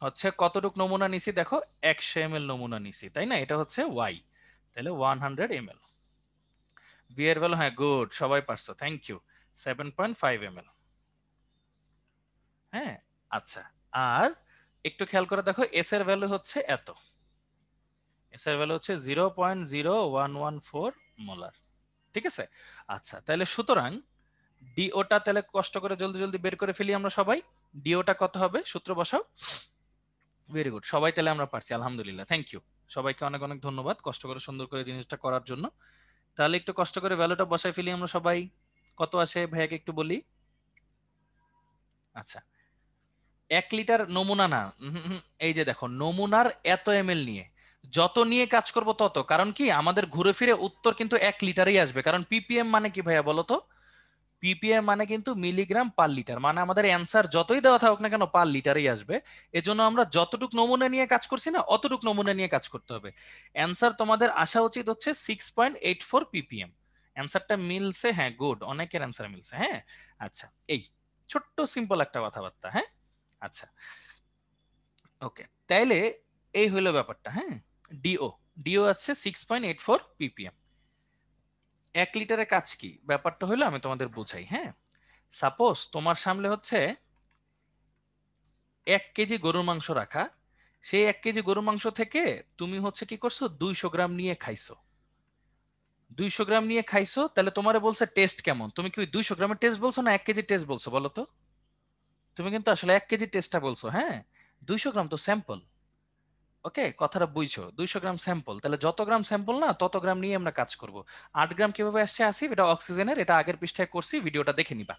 হচ্ছে কতটুক নমুনা নিছি দেখো, 100 ml নমুনা নিছি, তাই না? এটা হচ্ছে ওয়াই, তাহলে 100 ml। ভি এর ভ্যালু, হ্যাঁ গুড, সবাই পারছো, থ্যাংক ইউ, 7.5 ml। হ্যাঁ, আচ্ছা, আর একটু খেয়াল করে দেখো এস এর ভ্যালু হচ্ছে এত, এস এর ভ্যালু হচ্ছে 0.0114 মোলার, ঠিক আছে। আচ্ছা, তাহলে সুতরাং ডিওটা তাহলে কষ্ট করে জলদি জলদি বের করে ফেলি আমরা সবাই। ডিওটা কত হবে, সূত্র বসাও। ভেরি গুড, সবাই তাহলে আমরা পারছি, আলহামদুলিল্লাহ, থ্যাংক ইউ। সবাইকে অনেক অনেক ধন্যবাদ কষ্ট করে সুন্দর করে জিনিসটা করার জন্য। তাহলে একটু কষ্ট করে ভ্যালুটা বসাই ফেলি আমরা সবাই। কত আসে ভাইয়াকে একটু বলি। আচ্ছা, 1 লিটার নমুনা না, এই যে দেখো নমুনার এত এমএল নিয়ে, যত নিয়ে কাজ করব তত, কারণ কি আমাদের ঘুরে ফিরে উত্তর কিন্তু 1 লিটারই আসবে। কারণ পিপিএম মানে কি ভাইয়া বলো তো? পিপিএম মানে কিন্তু মিলিগ্রাম পার লিটার, মানে আমাদের অ্যান্সার যতই দেওয়া থাকুক না কেন পার লিটারই আসবে। এজন্য আমরা যতটুক নমুনা নিয়ে কাজ করছি না, অতটুক নমুনা নিয়ে কাজ করতে হবে। অ্যান্সার তোমাদের আসা উচিত হচ্ছে 6.84 পিপিএম। অ্যান্সারটা মিলছে? হ্যাঁ, গুড, অনেকের অ্যান্সার মিলছে। হ্যাঁ, আচ্ছা, এই ছোট্ট সিম্পল একটা কথাবার্তা। হ্যাঁ, আচ্ছা, ওকে, তাইলে এই হলো ব্যাপারটা। হ্যাঁ, ডিও ডিও আছে 6.84 পিপিএম। 1 লিটারের কাজ কি, ব্যাপারটা হলো আমি তোমাদের বুঝাই। হ্যাঁ, সাপোজ তোমার সামনে হচ্ছে 1 কেজি গরুর মাংস রাখা। সেই 1 কেজি গরুর মাংস থেকে তুমি হচ্ছে কি করছো, 200 গ্রাম নিয়ে খাইছো। 200 গ্রাম নিয়ে খাইছো, তাহলে তোমারে বলছে টেস্ট কেমন, তুমি কি ওই 200 গ্রামের টেস্ট বলছো না 1 কেজি টেস্ট বলছো বলো তো? তুমি কিন্তু আসলে 1 কেজি টেস্টটা বলছো। হ্যাঁ, 200 গ্রাম তো স্যাম্পল। ওকে, কথাটা বুঝছো, 200 গ্রাম স্যাম্পল, তাহলে যত গ্রাম স্যাম্পল না তত গ্রাম নিয়ে আমরা কাজ করব। 8 গ্রাম কিভাবে আসছে আসিফ, এটা অক্সিজেনের, এটা আগের পৃষ্ঠায় করছি, ভিডিওটা দেখে নিবা।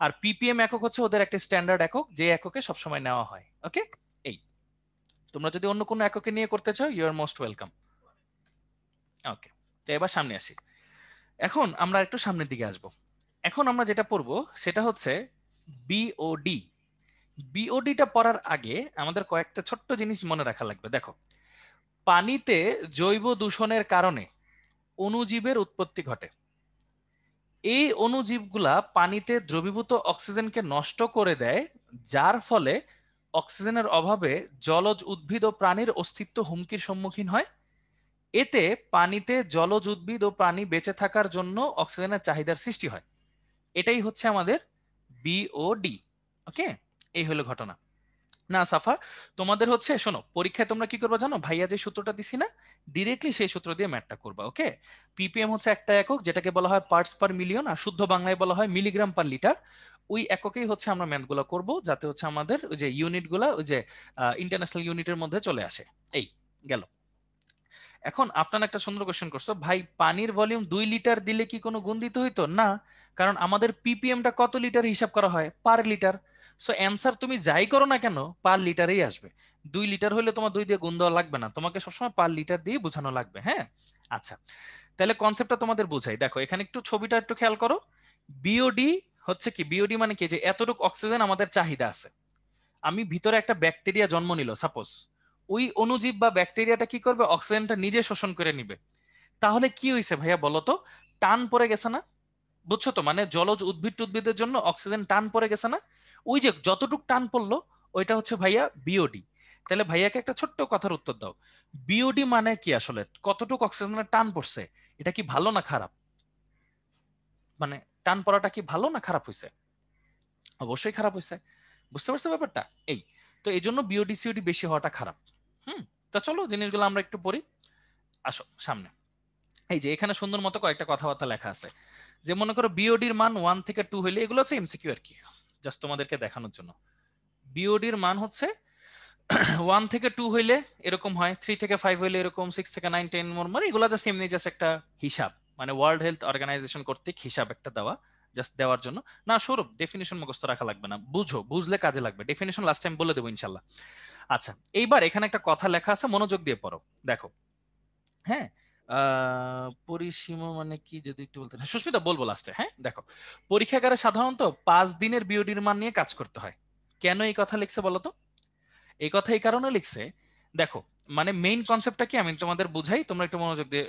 আর পিপিএম একক হচ্ছে ওদের একটা স্ট্যান্ডার্ড একক, যে এককে সবসময় নেওয়া হয়। ওকে, এই তোমরা যদি অন্য কোনো এককে নিয়ে করতে চাও, ইউ আর মোস্ট ওয়েলকাম। ওকে, তো এবার সামনে আসি। এখন আমরা একটু সামনের দিকে আসব। এখন আমরা যেটা পড়বো সেটা হচ্ছে বিওডি। বিওডিটা পড়ার আগে আমাদের কয়েকটা ছোট্ট জিনিস মনে রাখা লাগবে। দেখো, পানিতে জৈব দূষণের কারণে অণুজীবের উৎপত্তি ঘটে। এই অণুজীবগুলা পানিতে দ্রবীভূত অক্সিজেনকে নষ্ট করে দেয়, যার ফলে অক্সিজেনের অভাবে জলজ উদ্ভিদ ও প্রাণীর অস্তিত্ব হুমকির সম্মুখীন হয়। এতে পানিতে জলজ উদ্ভিদ ও প্রাণী বেঁচে থাকার জন্য অক্সিজেনের চাহিদার সৃষ্টি হয়। এটাই হচ্ছে আমাদের বিওডি। ওকে, এই হলো ঘটনা। না সাফা, তোমাদের হচ্ছে শোনো, পরীক্ষায় তোমরা কি করবা জানো, ভাইয়া যে সূত্রটা দিছি না, ডিরেক্টলি সেই সূত্র দিয়ে ম্যাথটা করবা। ওকে, পিপিএম হচ্ছে একটা একক যেটাকে বলা হয় পার্টস পার মিলিয়ন, আর শুদ্ধ বাংলায় বলা হয় মিলিগ্রাম পার লিটার। ওই এককেই হচ্ছে আমরা ম্যাথগুলো করব, যাতে হচ্ছে আমাদের ওই যে ইউনিটগুলো ওই যে ইন্টারন্যাশনাল ইউনিটের মধ্যে চলে আসে। এই গেল। এখন আপনার একটা সুন্দর কোশ্চেন করছো, ভাই পানির ভলিউম 2 লিটার দিলে কি কোনো গুণ দিতে হইতো না? কারণ আমাদের পিপিএমটা কত লিটার হিসাব করা হয়, পার লিটার। সো অ্যান্সার তুমি যাই করো না কেন পার লিটারেই আসবে। 2 লিটার হলে তোমার 2 দিয়ে গুণ দেওয়া লাগবে না, তোমাকে সবসময় পার লিটার দিয়ে বোঝানো লাগবে। হ্যাঁ, আচ্ছা, তাহলে কনসেপ্টটা তোমাদের বুঝাই। দেখো এখানে একটু ছবিটা একটু খেয়াল করো। বিওডি হচ্ছে কি, বিওডি মানে কি, যে এতটুকু অক্সিজেন আমাদের চাহিদা আছে। আমি ভিতরে একটা ব্যাকটেরিয়া জন্ম নিল সাপোজ, ওই অণুজীব বা ব্যাকটেরিয়াটা কি করবে, অক্সিজেনটা নিজে শোষণ করে নিবে। তাহলে কি হয়েছে ভাইয়া বলো তো, টান পড়ে গেছে না? বুঝছো তো, মানে জলজ উদ্ভিদ টুদ্ভিদের জন্য অক্সিজেন টান পড়ে গেছে না? ওই যে যতটুক টান পড়লো ওইটা হচ্ছে ভাইয়া বিওডি। তাহলে ভাইয়াকে একটা ছোট্ট কথার উত্তর দাও, বিওডি মানে কি আসলে, কতটুকু অক্সিজেনের টান পড়ছে, এটা কি ভালো না খারাপ? মানে টান পড়াটা কি ভালো না খারাপ হয়েছে? অবশ্যই খারাপ হয়েছে। বুঝতে পারছো ব্যাপারটা? এই তো এই জন্য বিওডি সিওডি বেশি হওয়াটা খারাপ। হুম, তা চলো জিনিসগুলো আমরা একটু পড়ি। আসো সামনে। এই যে এখানে সুন্দর মতো কয়েকটা কথাবার্তা লেখা আছে, যে মনে করো বিওডির মান 1 থেকে 2 হইলে, এগুলো হচ্ছে এমসিকিউ আর কি, জাস্ট তোমাদেরকে দেখানোর জন্য। বিওডির মান হচ্ছে 1 থেকে 2 হইলে এরকম হয়, 3 থেকে 5 হইলে এরকম, 6 থেকে 9 10 মানে এগুলো জাস্ট এমনি জাস্ট একটা হিসাব, মানে ওয়ার্ল্ড হেলথ অর্গানাইজেশন কর্তৃক হিসাব একটা দেওয়া, জাস্ট দেওয়ার জন্য। না স্বরূপ ডেফিনিশন মুখস্থ রাখা লাগবে না, বুঝো, বুঝলে কাজে লাগবে, ডেফিনিশন লাস্ট টাইম বলে দেবো ইনশাল্লাহ। আচ্ছা, এইবার এখানে একটা কথা লেখা আছে, মনোযোগ দিয়ে পড়ো। দেখো, হ্যাঁ, পরিসীমা মানে কি যদি একটু বলতেন, হ্যাঁ সুস্মিতা বলবো লাস্টে। হ্যাঁ, দেখো, পরীক্ষাগারে সাধারণত 5 দিনের বিওডির মান নিয়ে কাজ করতে হয়। কেন এই কথা লিখছে বলতো? এই কথা এই কারণে লিখছে, দেখো, মানে মেইন কনসেপ্টটা কি আমি তোমাদের বুঝাই, তোমরা একটু মনোযোগ দিয়ে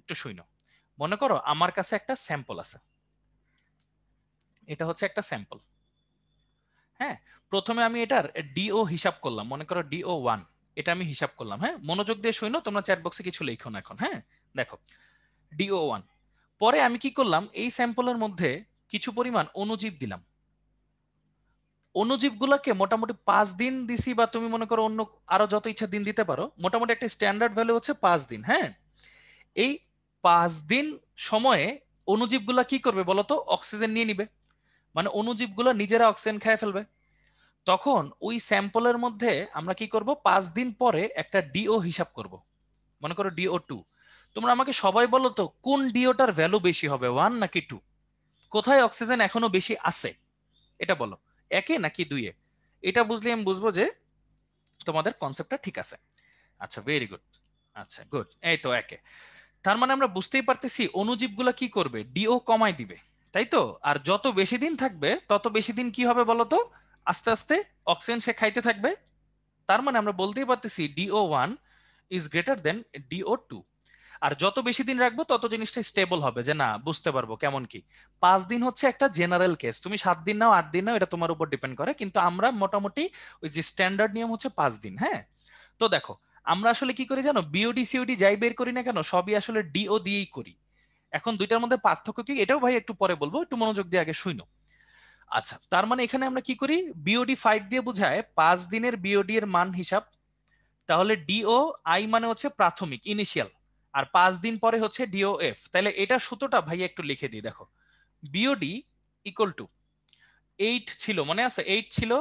একটু শুনো। মনে করো আমার কাছে একটা স্যাম্পল আছে, এটা হচ্ছে একটা স্যাম্পল। হ্যাঁ, প্রথমে আমি এটার ডিও হিসাব করলাম, মনে করো DO1, এটা আমি হিসাব করলাম। হ্যাঁ, মনোযোগ দিয়ে শুনো, তোমরা চ্যাট বক্সে কিছু লিখো না এখন। হ্যাঁ, দেখো DO1, পরে আমি কি করলাম, এই স্যাম্পলের মধ্যে কিছু পরিমাণ অণুজীব দিলাম। অণুজীবগুলোকে মোটামুটি 5 দিন দিছি, বা তুমি মনে করো অন্য আরো যত ইচ্ছা দিন দিতে পারো, মোটামুটি একটা স্ট্যান্ডার্ড ভ্যালু হচ্ছে 5 দিন। হ্যাঁ, এই 5 দিন সময়ে অণুজীবগুলা কি করবে বলতো, অক্সিজেন নিয়ে নিবে। মানে অণুজীবগুলো নিজেরা অক্সিজেন খেয়ে ফেলবে। তখন ওই স্যাম্পলের মধ্যে আমরা কি করব, 5 দিন পরে একটা ডিও হিসাব করব। মনে করো DO2। তোমরা আমাকে সবাই বলো তো কোন ডিওটার ভ্যালু বেশি হবে, 1 নাকি 2? কোথায় অক্সিজেন এখনো বেশি আছে এটা বলো, একে নাকি 2-এ? এটা বুঝলে আমি বুঝবো যে তোমাদের কনসেপ্টটা ঠিক আছে। আচ্ছা, ভেরি গুড। আচ্ছা, গুড, এই তো একে। তার মানে আমরা বুঝতেই পারতেছি অণুজীবগুলো কি করবে, ডিও কমাই দিবে, তাই তো? আর যত বেশি দিন থাকবে তত বেশি দিন কি হবে বলো তো, আস্তে আস্তে অক্সিজেন সে খাইতে থাকবে। তার মানে আমরা বলতেই পারতেছি DO1 is greater than DO2। আর যত বেশি দিন রাখবো তত জিনিসটা স্টেবল হবে, যে না বুঝতে পারবো কেমন কি। 5 দিন হচ্ছে একটা জেনারেল কেস, তুমি 7 দিন নাও 8 দিন নাও এটা তোমার উপর ডিপেন্ড করে, কিন্তু আমরা মোটামুটি ওই যে স্ট্যান্ডার্ড নিয়ম হচ্ছে 5 দিন। হ্যাঁ, তো দেখো আমরা আসলে কি করি জানো, বিওডি সিওডি যাই বের করি না কেন সবই আসলে ডিও দিয়েই করি। এখন দুইটার মধ্যে পার্থক্য কি এটাও ভাই একটু পরে বলবো, একটু মনোযোগ দিয়ে আগে শুনো। আচ্ছা, তার মানে এখানে আমরা কি করি, বিওডি 5 দিয়ে বোঝায় 5 দিনের বিওডি এর মান হিসাব। তাহলে ডিও আই মানে হচ্ছে প্রাথমিক ইনিশিয়াল, আর 5 দিন পরে হচ্ছে DOF। তাহলে এটা সূত্রটা ভাই একটু লিখে দিই, দেখো বিওডি ইকুয়াল টু 8 ছিল, মনে আছে 8 ছিল,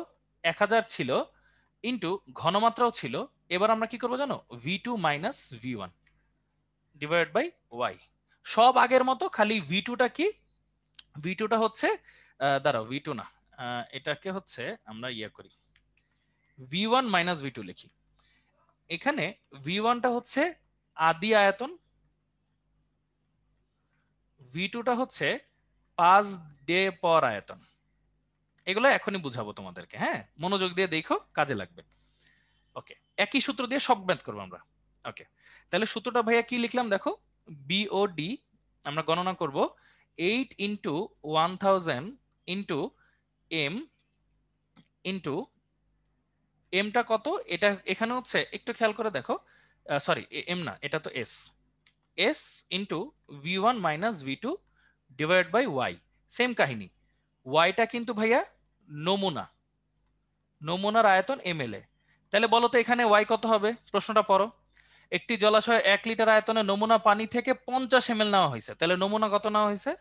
1000 ছিল, ইন্টু ঘনমাত্রাও ছিল। এবার আমরা কি করবো জানো, V2 minus V1 divide by Y. সব আগের মতো, খালি V2টা কি, V2টা হচ্ছে দাঁড়াও V2 না, এটাকে হচ্ছে আমরা ইয়ে করি, V1 মাইনাস V2 লিখি। এখানে V1টা হচ্ছে আদি আয়তন, V2টা হচ্ছে 5 ডে পর আয়তন। এগুলো এখনই বুঝাবো তোমাদেরকে, হ্যাঁ মনোযোগ দিয়ে দেখো, কাজে লাগবে। ওকে, একই সূত্র দিয়ে সব ম্যাথ করবো আমরা। ওকে, তাহলে সূত্রটা ভাইয়া কি লিখলাম দেখো, বিওডি আমরা গণনা করব 8 ইন্টু 1000 ইন্টু এম ইন্টু এমটা কত, এটা এখানে হচ্ছে একটু খেয়াল করে দেখো, সরি এম না, এটা তো S, S into V1 minus V2 divide by Y. Same কাহিনী, ওয়াইটা কিন্তু ভাইয়া নমুনা, নমুনার আয়তন ML-এ। তাহলে বলো তো এখানে ওয়াই কত হবে, প্রশ্নটা পড়ো। একটি জলাশয়ে 1 লিটার আয়তনে নমুনা পানি থেকে 50 ml নেওয়া হয়েছে, তাহলে নমুনা কত নেওয়া হয়েছে,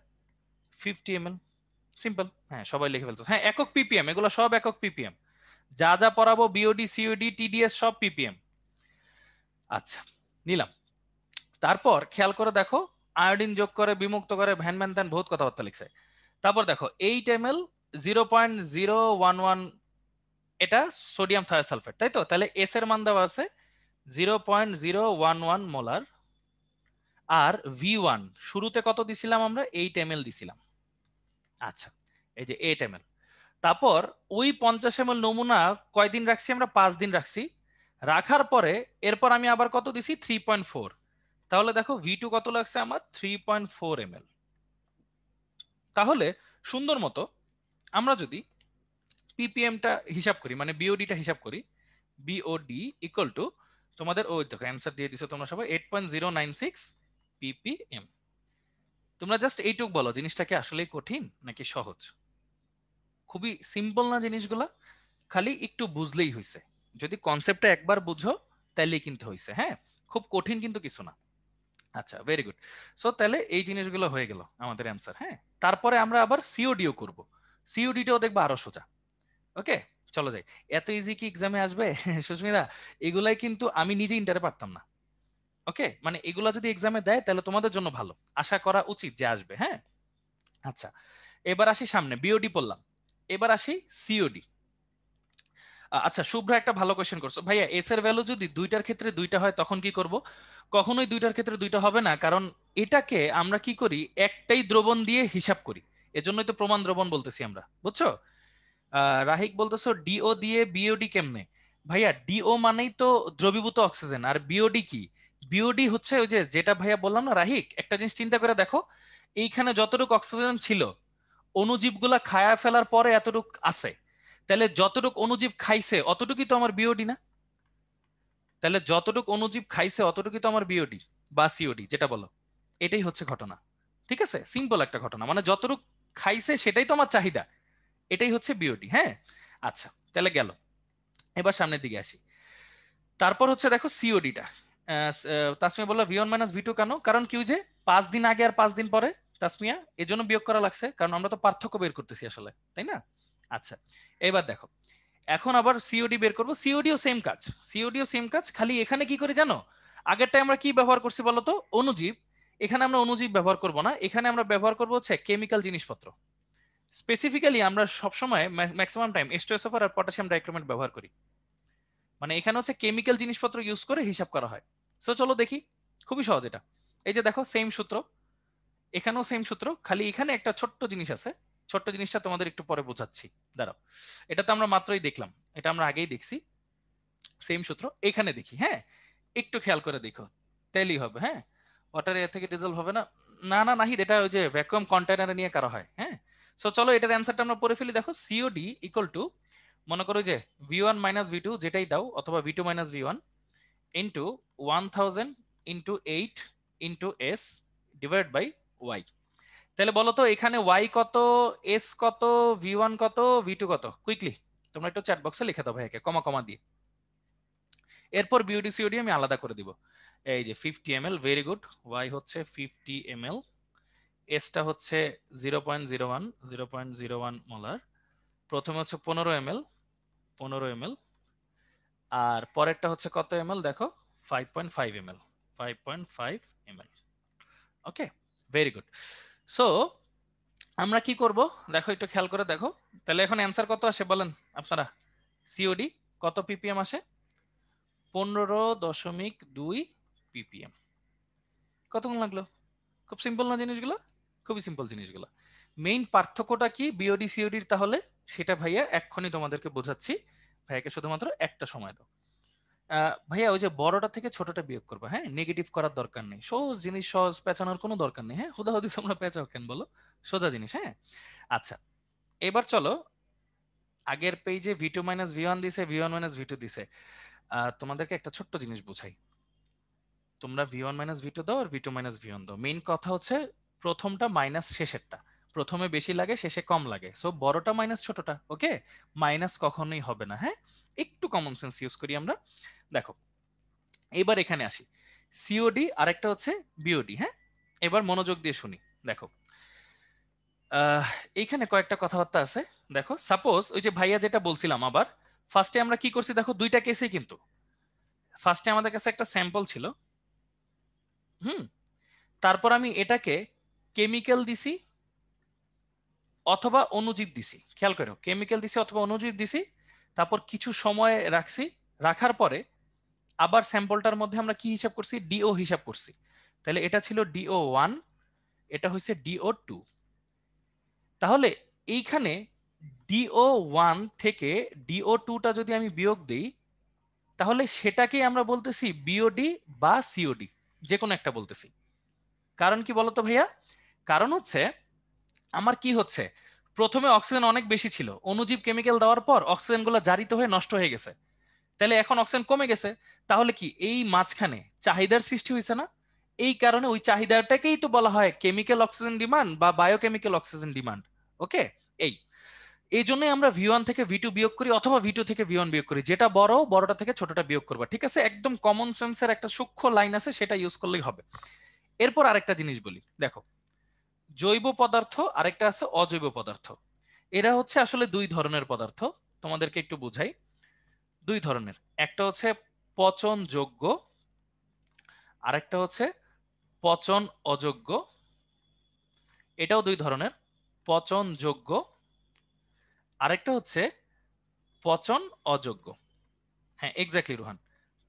50 ml। সিম্পল, হ্যাঁ সবাই লিখে ফেলছো, হ্যাঁ একক PPM, এগুলো সব একক PPM, যা যা পড়াবো বিওডি সিওডি TDS সব PPM। আচ্ছা, নিলাম। তারপর খেয়াল করে দেখো, আয়োডিন যোগ করে বিমুক্ত করে ভ্যান ম্যান ত্যান বহুত কথাবার্তা লিখছে। তারপর দেখো 8 ml 0.011, এটা সোডিয়াম থায়োসালফেট, তাই তো? তাহলে এস এর মান দেওয়া আছে 0.011 মোলার। আর V1 শুরুতে কত দিছিলাম আমরা, 8 ml দিছিলাম। আচ্ছা, এই যে 8 ml। তারপর ওই 50 ml নমুনা কয়দিন রাখছি আমরা, 5 দিন রাখছি। রাখার পরে এরপর আমি আবার কত দিছি, 3.4। তাহলে দেখো V2 কত লাগছে আমার, 3.4 ml। তাহলে সুন্দর মতো আমরা যদি পিপিএমটা হিসাব করি, মানে বিওডিটা হিসাব করি, বিওডি ইকুয়াল টু তোমাদের ওই দেখো অ্যান্সার দিয়ে দিছো তোমরা সবাই 8.096 ppm। তোমরা জাস্ট এইটুক বলো, জিনিসটা কি আসলেই কঠিন নাকি সহজ? খুবই সিম্পল না জিনিসগুলা, খালি একটু বুঝলেই হয়েছে। যদি কনসেপ্টটা একবার বুঝো তাইলেই কিন্তু হয়েছে, হ্যাঁ খুব কঠিন কিন্তু কিছু না। আচ্ছা, ভেরি গুড। সো তাহলে এই জিনিসগুলো হয়ে গেল আমাদের অ্যান্সার। হ্যাঁ, তারপরে আমরা আবার সিওডিও করব, সিওডিটাও দেখবো আরো সোজা। ওকে, চলো যাই। এত ইজি কি এক্সামে আসবে সুস্মিতা? এগুলাই কিন্তু আমি নিজে ইন্টারে পারতাম না। ওকে, মানে এগুলা যদি এক্সামে দেয় তাহলে তোমাদের জন্য ভালো, আশা করা উচিত যে আসবে। হ্যাঁ, আচ্ছা এবার আসি সামনে, বিওডি পড়লাম, এবার আসি সিওডি। আচ্ছা, শুভ্র একটা ভালো কোয়েশ্চেন করছো, ভাইয়া এস এর ভ্যালু যদি দুইটার ক্ষেত্রে দুইটা হয় তখন কি করব? কখনোই দুইটার ক্ষেত্রে দুইটা হবে না, কারণ এটাকে আমরা কি করি, একটাই দ্রবণ দিয়ে হিসাব করি। এজন্যই তো প্রমাণ দ্রবণ বলতেছি আমরা, বুঝছো? রাহিক বলতেছো ডিও দিয়ে বিওডি কেমনে? ভাইয়া ডিও মানেই তো দ্রবীভূত অক্সিজেন, আর বিওডি কি, বিওডি হচ্ছে ওই যে যেটা ভাইয়া বললাম না। রাহিক একটা জিনিস চিন্তা করে দেখো, এইখানে যতটুকু অক্সিজেন ছিল অণুজীবগুলা খায়া ফেলার পরে এতটুক আছে, তাহলে যতটুক অণুজীব খাইছে অতটুকুই তো আমার বিওডি না? তাহলে যতটুক অণুজীব খাইছে অতটুকুই তো আমার বিওডি বা সিওডি, যেটা বলো। এটাই হচ্ছে ঘটনা, ঠিক আছে? সিম্পল একটা ঘটনা, মানে যতটুক খাইছে সেটাই তো আমার চাহিদা, এটাই হচ্ছে বিওডি। হ্যাঁ, আচ্ছা তাহলে গেল। এবার সামনের দিকে আসি। তারপর হচ্ছে দেখো সিওডিটা, তাসমিয়া বললো V1 মাইনাস V2 কেন, কারণ কি, ওই যে 5 দিন আগে আর 5 দিন পরে, তাসমিয়া, এই জন্য বিয়োগ করা লাগছে, কারণ আমরা তো পার্থক্য বের করতেছি আসলে, তাই না? আচ্ছা, এবার দেখো, এখন আবার সিওডি বের করবো। সিওডিও সেম কাজ, সিওডিও সেম কাজ, খালি এখানে কি করে জানো, আগেরটায় আমরা কি ব্যবহার করছি বলতো, অণুজীব। এখানে আমরা অণুজীব ব্যবহার করব না, এখানে আমরা ব্যবহার করবো হচ্ছে কেমিক্যাল জিনিসপত্র। স্পেসিফিক্যালি আমরা সবসময় ম্যাক্সিমাম টাইম H2SO4 আর পটাশিয়াম ডাইক্রোমেট ব্যবহার করি, মানে এখানে হচ্ছে কেমিক্যাল জিনিসপত্র ইউজ করে হিসাব করা হয়। সো চলো দেখি, খুবই সহজ এটা। এই যে দেখো সেম সূত্র, এখানেও সেম সূত্র, খালি এখানে একটা ছোট্ট জিনিস আছে, ছোট্ট জিনিসটা তোমাদের একটু পরে বোঝাচ্ছি, দাঁড়াও। এটা তো আমরা মাত্রই দেখলাম, এটা আমরা আগেই দেখছি, সেম সূত্র। এখানে দেখি, হ্যাঁ, একটু খেয়াল করে দেখো, তাইলেই হবে। হ্যাঁ, ওয়াটার এর থেকে ডিজলভ হবে না, না না নাহিদ, এটা ওই যে ভ্যাকুয়াম কন্টেনারে নিয়ে করা হয়। হ্যাঁ, সো চলো এটার অ্যান্সারটা আমরা পড়ে ফেলি। দেখো সিওডি ইকুয়াল টু, মনে করো যে V1 মাইনাস V2 যেটাই দাও, অথবা V2 minus V1 into 1000 into 8 into S divide by Y। তাহলে বলো তো এখানে Y কত, S কত, V1 কত, V2 কত, কুইকলি তোমরা একটু চ্যাট বক্সে লিখে দাও ভাইকে কমা কমা দিয়ে। এরপর বিওডি সিওডি আমি আলাদা করে দিব। এই যে 50 ml, ভেরি গুড। Y হচ্ছে 50 ml, S টা হচ্ছে 0.01 মোলার। প্রথমে হচ্ছে 15 ml, 15 ml, আর পরেরটা হচ্ছে কত ml দেখো, 5.5 ml, 5.5 ml। ওকে, ভেরি গুড। সো আমরা কি করব দেখো, একটু খেয়াল করে দেখো, তাহলে এখন অ্যান্সার কত আসে বলেন আপনারা, সিওডি কত ppm আসে, 15.2 ppm। কতক্ষণ লাগলো? খুব সিম্পল না জিনিসগুলো, খুবই সিম্পল জিনিসগুলো। মেইন পার্থক্যটা কি বিওডি সিওডির, তাহলে সেটা ভাইয়া এক্ষুনি তোমাদেরকে বোঝাচ্ছি। ভাইয়াকে শুধুমাত্র একটা সময় দাও। ভাইয়া ওই যে বড়টা থেকে ছোটটা বিয়োগ করবা, হ্যাঁ, নেগেটিভ করার দরকার নেই, সহজ জিনিস, সহজ, পেঁচানোর কোনো দরকার নেই। হ্যাঁ, হুদাহুদি তোমরা পেঁচাও কেন বলো, সোজা জিনিস। হ্যাঁ, আচ্ছা, এবার চলো, আগের পেজে V2 মাইনাস V1 দিছে, V1 মাইনাস V2 দিছে। তোমাদেরকে একটা ছোট্ট জিনিস বুঝাই, তোমরা V1 মাইনাস V2 দাও আর V2 মাইনাস V1 দাও। মেইন কথা হচ্ছে প্রথমটা মাইনাস শেষেরটা, প্রথমে বেশি লাগে শেষে কম লাগে, সো বড়টা মাইনাস ছোটটা। ওকে, মাইনাস কখনোই হবে না। হ্যাঁ, একটু কমন সেন্স ইউজ করি আমরা। দেখো এবার এখানে আসি, সিওডি আরেকটা হচ্ছে বিওডি। হ্যাঁ, এবার মনোযোগ দিয়ে শুনি। দেখো এইখানে কয়েকটা কথাবার্তা আছে। দেখো সাপোজ ওই যে ভাইয়া যেটা বলছিলাম, আবার ফার্স্টে আমরা কি করছি দেখো, দুইটা কেসেই কিন্তু ফার্স্টে আমাদের কাছে একটা স্যাম্পল ছিল। হুম, তারপর আমি এটাকে কেমিক্যাল দিছি অথবা অণুজীব দিছি, খেয়াল করো, কেমিক্যাল দিছি অথবা অণুজীব দিছি, তারপর কিছু সময় রাখছি, রাখার পরে আবার স্যাম্পলটার মধ্যে আমরা কি হিসাব করছি, ডিও হিসাব করছি। তাহলে এটা ছিল DO1, এটা হচ্ছে DO2। তাহলে এইখানে DO1 থেকে DO2টা যদি আমি বিয়োগ দিই, তাহলে সেটাকেই আমরা বলতেছি বিওডি বা সিওডি, যে কোনো একটা বলতেছি। কারণ কি বলতো ভাইয়া, কারণ হচ্ছে আমার কি হচ্ছে, প্রথমে অক্সিজেন অনেক বেশি ছিল, অণুজীব কেমিক্যাল দেওয়ার পর অক্সিজেন গুলো জারিত হয়ে নষ্ট হয়ে গেছে, তাহলে এখন অক্সিজেন কমে গেছে। তাহলে কি এই মাঝখানে চাহিদার সৃষ্টি হয়েছে না, এই কারণে ওই চাহিদাটাকেই তো বলা হয় কেমিক্যাল অক্সিজেন ডিমান্ড বা বায়োকেমিক্যাল অক্সিজেন ডিমান্ড। ওকে, এই এই জন্যই আমরা V1 থেকে V2 বিয়োগ করি অথবা V2 থেকে V1 বিয়োগ করি, যেটা বড় বড়টা থেকে ছোটটা বিয়োগ করবা। ঠিক আছে, একদম কমন সেন্সের একটা সূক্ষ্ম লাইন আছে, সেটা ইউজ করলেই হবে। এরপর আরেকটা জিনিস বলি, দেখো জৈব পদার্থ আরেকটা আছে অজৈব পদার্থ। এরা হচ্ছে আসলে দুই ধরনের পদার্থ, তোমাদেরকে একটু বুঝাই। দুই ধরনের, একটা হচ্ছে পচনযোগ্য, আরেকটা হচ্ছে পচন অযোগ্য। এটাও দুই ধরনের, পচনযোগ্য, আরেকটা হচ্ছে পচন অযোগ্য। হ্যাঁ এক্স্যাক্টলি রুহান,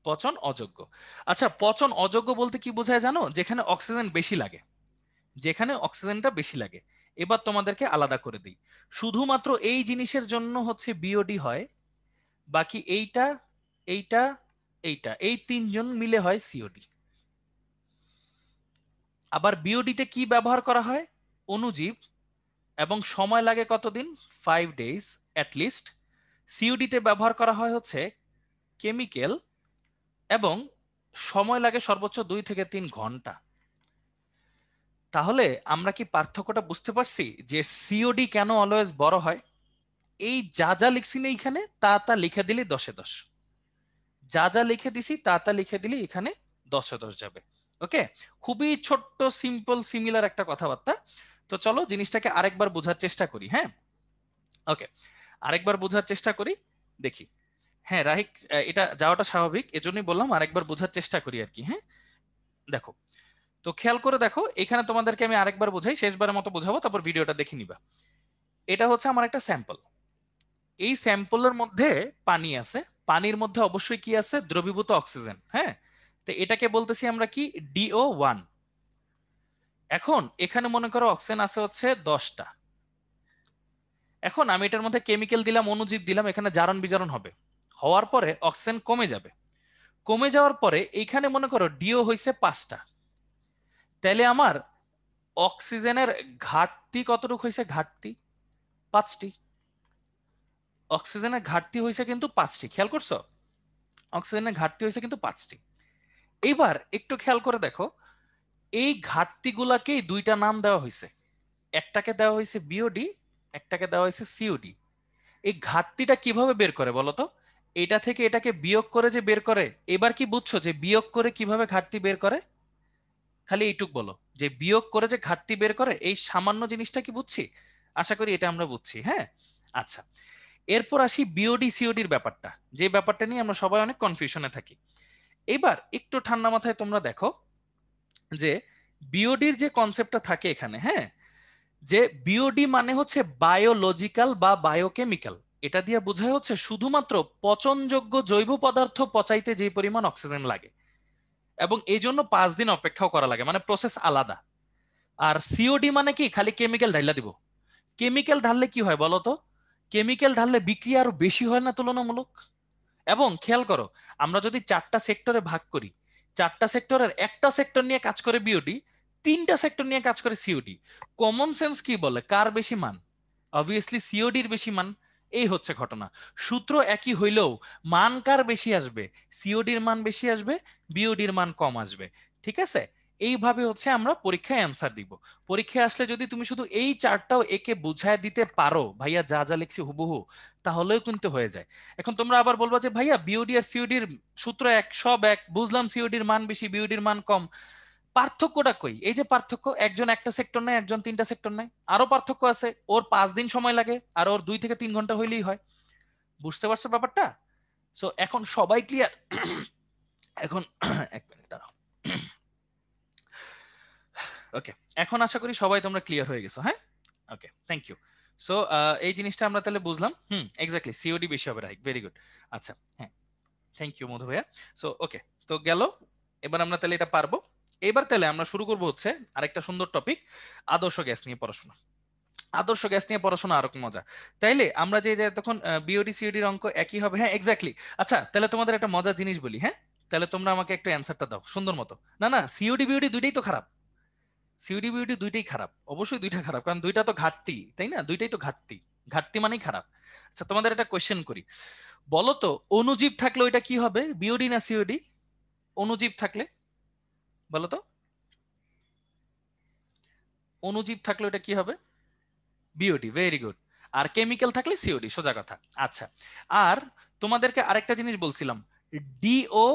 পচন অযোগ্য। আচ্ছা, পচন অযোগ্য বলতে কি বোঝায় জানো, যেখানে অক্সিজেন বেশি লাগে, যেখানে অক্সিজেনটা বেশি লাগে। এবার তোমাদেরকে আলাদা করে দিই, শুধুমাত্র এই জিনিসের জন্য হচ্ছে বিওডি হয়, বাকি এইটা, এইটা, এইটা, এই তিনজন মিলে হয় সিওডি। আবার বিওডিতে কি ব্যবহার করা হয়, অণুজীব, এবং সময় লাগে কতদিন, 5 days অ্যাটলিস্ট। সিওডিতে ব্যবহার করা হয় হচ্ছে কেমিক্যাল, এবং সময় লাগে সর্বোচ্চ 2 থেকে 3 ঘন্টা। তাহলে আমরা কি পার্থক্যটা বুঝতে পারছি যে সিওডি কেন অলওয়েজ বড় হয়? এই যা যা লিখছি না এখানে, তা তা লিখে দিলে 10-এ 10, যা যা লিখে দিছি তা তা লিখে দিলে এখানে 10-এ 10 যাবে। ওকে, খুবই ছোট্ট সিম্পল সিমিলার একটা কথাবার্তা। তো চলো জিনিসটাকে আরেকবার বোঝার চেষ্টা করি। হ্যাঁ, ওকে, আরেকবার বোঝার চেষ্টা করি, দেখি। হ্যাঁ রাহিক, এটা যাওয়াটা স্বাভাবিক, এজন্যই বললাম আরেকবার বোঝার চেষ্টা করি আর কি। হ্যাঁ, দেখো, তো খেয়াল করে দেখো, এখানে তোমাদেরকে আমি আরেকবার বোঝাই, শেষবারের মতো বোঝাবো, তারপর ভিডিওটা দেখে নিবা। এটা হচ্ছে আমার একটা স্যাম্পল। এই স্যাম্পলের মধ্যে পানি আছে, পানির মধ্যে অবশ্যই কি আছে, দ্রবীভূত অক্সিজেন। হ্যাঁ, তো এটাকে বলতেছি আমরা কি, DO1। এখন এখানে মনে করো অক্সিজেন আছে হচ্ছে 10টা। এখন আমি এটার মধ্যে কেমিক্যাল দিলাম, অণুজীব দিলাম, এখানে জারণ বিজারণ হবে, হওয়ার পরে অক্সিজেন কমে যাবে। কমে যাওয়ার পরে এইখানে মনে করো ডিও হয়েছে 5টা। তাহলে আমার অক্সিজেনের ঘাটতি কতটুকু হয়েছে, ঘাটতি 5টি। অক্সিজেনের ঘাটতি হয়েছে কিন্তু 5টি, খেয়াল করছো? অক্সিজেনের ঘাটতি হয়েছে কিন্তু 5টি। এইবার একটু খেয়াল করে দেখো, এই ঘাটতিগুলাকেই দুইটা নাম দেওয়া হয়েছে। একটাকে দেওয়া হয়েছে বিওডি, একটাকে দেওয়া হয়েছে সিওডি। এই ঘাটতিটা কিভাবে বের করে বলো তো? এটা থেকে এটাকে বিয়োগ করে যে বের করে। এবার কি বুঝছো যে বিয়োগ করে কিভাবে ঘাটতি বের করে? খালি এইটুক বলো, যে বিয়োগ করে যে ঘাটতি বের করে, এই সামান্য জিনিসটা কি বুঝছি? আশা করি এটা আমরা বুঝছি। হ্যাঁ, আচ্ছা, এরপর আসি বিওডি সিওডির ব্যাপারটা, যে ব্যাপারটা নিয়ে আমরা সবাই অনেক কনফিউশনে থাকি। এবার একটু ঠান্ডা মাথায় তোমরা দেখো যে বিওডির যে কনসেপ্টটা থাকে এখানে, হ্যাঁ, যে বিওডি মানে হচ্ছে বায়োলজিক্যাল বা বায়োকেমিক্যাল। এটা দিয়ে বোঝায় হচ্ছে শুধুমাত্র পচনযোগ্য জৈব পদার্থ পচাইতে যে পরিমাণ অক্সিজেন লাগে, এবং এই জন্য 5 দিন অপেক্ষাও করা লাগে, মানে প্রসেস আলাদা। আর সিওডি মানে কি, খালি কেমিক্যাল ঢাইলা দিব। কেমিক্যাল ঢাললে কি হয় বলো তো? কেমিক্যাল ঢাললে বিক্রিয়া আরো বেশি হয় না তুলনামূলক? এবং খেয়াল করো, আমরা যদি 4টা সেক্টরে ভাগ করি, 4টা সেক্টরের একটা সেক্টর নিয়ে কাজ করে বিওডি, 3টা সেক্টর নিয়ে কাজ করে সিওডি। কমন সেন্স কি বলে, কার বেশি মান? অবভিয়াসলি সিওডির বেশি মান। এই হচ্ছে ঘটনা। সূত্র একই হইলেও মান কার বেশি আসবে? সিওডির মান বেশি আসবে, বিওডির মান কম আসবে। ঠিক আছে, এইভাবে হচ্ছে আমরা পরীক্ষায় অ্যান্সার দিব। পরীক্ষায় আসলে যদি তুমি শুধু এই চারটাও একে বুঝায় দিতে পারো, ভাইয়া যা যা লিখছি হুবহু, তাহলেও কিন্তু হয়ে যায়। এখন তোমরা আবার বলবা যে ভাইয়া বিওডি আর সিওডির সূত্র এক, সব এক, বুঝলাম সিওডির মান বেশি বিওডির মান কম, পার্থক্যটা কই? এই যে পার্থক্য, একজন একটা সেক্টর নেয়, একজন 3টা সেক্টর নেয়। আরো পার্থক্য আছে, ওর 5 দিন সময় লাগে আর ওর 2 থেকে 3 ঘন্টা হইলেই হয়। বুঝতে পারছো ব্যাপারটা? সো এখন সবাই ক্লিয়ার? এখন এক মিনিট দাঁড়াও। ওকে, এখন আশা করি সবাই তোমরা ক্লিয়ার হয়ে গেছো। হ্যাঁ, ওকে, থ্যাংক ইউ। সো এই জিনিসটা আমরা তাহলে বুঝলাম। এক্স্যাক্টলি, সিওডি বেশি হবে, রাইট, ভেরি গুড। আচ্ছা, হ্যাঁ, থ্যাংক ইউ মধু ভাইয়া। সো ওকে, তো গেল। এবার আমরা তাহলে এটা পারবো। এবার তাহলে আমরা শুরু করবো হচ্ছে আরেকটা সুন্দর টপিক, আদর্শ গ্যাস নিয়ে পড়াশোনা। আদর্শ গ্যাস নিয়ে পড়াশোনা আরো মজা। তাইলে আমরা যে তখন বিওডি সিওডির অঙ্ক একই হবে। হ্যাঁ, এক্স্যাক্টলি। আচ্ছা, তাহলে তোমাদের একটা মজার জিনিস বলি। হ্যাঁ, তাহলে তোমরা আমাকে একটু অ্যান্সারটা দাও সুন্দর মতো। না না, সিওডি বিওডি দুইটাই তো খারাপ। সিওডি বিওডি দুইটাই খারাপ, অবশ্যই দুইটা খারাপ, কারণ দুইটা তো ঘাটতি, তাই না? দুইটাই তো ঘাটতি, ঘাটতি মানেই খারাপ। আচ্ছা, তোমাদের একটা কোয়েশ্চেন করি, বলো তো, অণুজীব থাকলে ওইটা কি হবে, বিওডি না সিওডি? অণুজীব থাকলে বলো তো, অণুজীব থাকলে ওইটা কি হবে? BOD, very good. আর কেমিক্যাল থাকলে সিওডি, সোজা কথা। আচ্ছা, আর তোমাদেরকে আরেকটা জিনিস বলছিলাম, ডিও,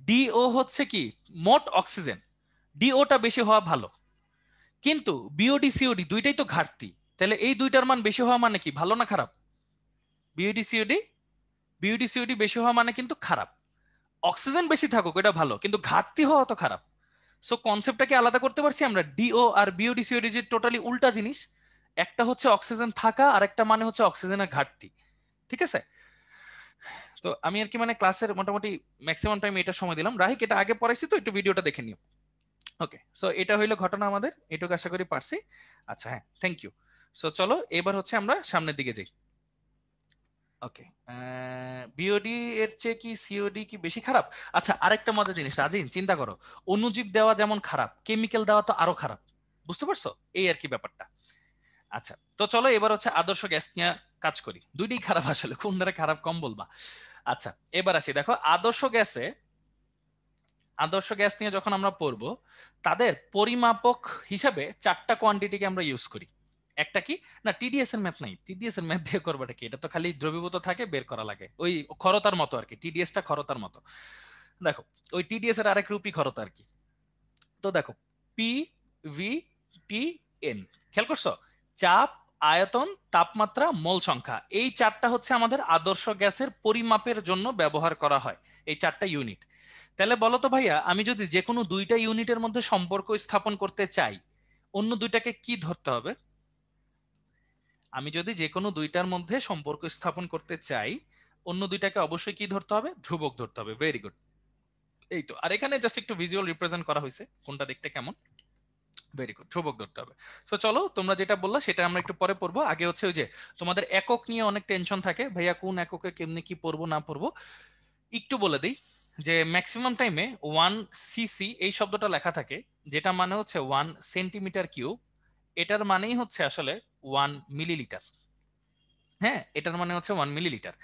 ডিও হচ্ছে কি, মোট অক্সিজেন, ডিওটা বেশি হওয়া ভালো। কিন্তু বিওডি সিওডি দুইটাই তো ঘাটতি, তাহলে এই দুইটার মান বেশি হওয়া মানে কি, ভালো না খারাপ? বিওডি সিওডি, বিওডি সিওডি বেশি হওয়া মানে কিন্তু খারাপ। অক্সিজেন বেশি থাকুক এটা ভালো, কিন্তু ঘাটতি হওয়া তো খারাপ। সো কনসেপ্টটাকে আলাদা করতে পারছি আমরা, ডিও আর বিওডি সিওডি যে টোটালি উল্টা জিনিস। একটা হচ্ছে অক্সিজেন থাকা, আর একটা মানে হচ্ছে অক্সিজেনের ঘাটতি। ঠিক আছে, তো আমি আর কি মানে ক্লাসের মোটামুটি ম্যাক্সিমাম টাইম এটা সময় দিলাম। রাহিক, এটা আগে পড়াইছি তো, একটু ভিডিওটা দেখে নিও। ওকে, সো এটা হইলো ঘটনা আমাদের, এটুকু আশা করি পারছি। আচ্ছা, হ্যাঁ, থ্যাংক ইউ। সো চলো এবার হচ্ছে আমরা সামনের দিকে যাই। ওকে, বিওডি এর চেয়ে কি সিওডি কি বেশি খারাপ? আচ্ছা, আরেকটা মজার জিনিস রাজিন, চিন্তা করো, অণুজীব দেওয়া যেমন খারাপ, কেমিক্যাল দেওয়া তো আরো খারাপ। বুঝতে পারছো এই আর কি ব্যাপারটা? আচ্ছা, তো চলো এবার হচ্ছে আদর্শ গ্যাস নিয়ে কাজ করি। দুইটাই খারাপ আসলে, কোনটা খারাপ কম বলবা। আচ্ছা, এবার আসি, দেখো আদর্শ গ্যাসে, আদর্শ গ্যাস নিয়ে যখন আমরা পড়বো, তাদের পরিমাপক হিসাবে 4টা কোয়ান্টিটিকে আমরা ইউজ করি। একটা কি, না টিডিএস এর ম্যাথ নাই, টিডিএস এর ম্যাথ দিয়ে করবাটা কি, এটা তো খালি দ্রবীভূত থাকে, বের করা লাগে, ওই খরতার মতো আর কি, টিডিএস টা খরতার মতো। দেখো, ওই টিডিএস এর আরেক রূপই খরতা আর কি। তো দেখো পি ভি টি এন, খেয়াল করছো? চাপ, আয়তন, তাপমাত্রা, মোল সংখ্যা, এই চারটা হচ্ছে আমাদের আদর্শ গ্যাসের পরিমাপের জন্য ব্যবহার করা হয়, এই চারটা ইউনিট। তাহলে বলো তো ভাইয়া, আমি যদি যে কোনো দুইটা ইউনিটের মধ্যে সম্পর্ক স্থাপন করতে চাই, অন্য দুইটাকে কি ধরতে হবে? আমি যদি যে কোনো দুইটার মধ্যে সম্পর্ক স্থাপন করতে চাই, অন্য দুইটাকে অবশ্যই কি ধরতে হবে? ধ্রুবক ধরতে হবে। Very good. এই তো, আর এখানে জাস্ট একটু ভিজুয়াল রিপ্রেজেন্ট করা হয়েছে কোনটা দেখতে কেমন। ভেরি গুড, ধ্রুবক ধরতে হবে। সো চলো, তোমরা যেটা বললা সেটা আমরা একটু পরে পড়বো। আগে হচ্ছে ওই যে তোমাদের একক নিয়ে অনেক টেনশন থাকে, ভাইয়া কোন এককে কেমনে কি পড়বো না পড়বো, একটু বলে দিই যে ম্যাক্সিমাম টাইমে 1 সিসি এই শব্দটা লেখা থাকে, যেটা মানে হচ্ছে 1 সেন্টিমিটার কিউব। এটার মানেই হচ্ছে আসলে 1 মিলিলিটার। হ্যাঁ, এটার মানে হচ্ছে 1 মিলিলিটার।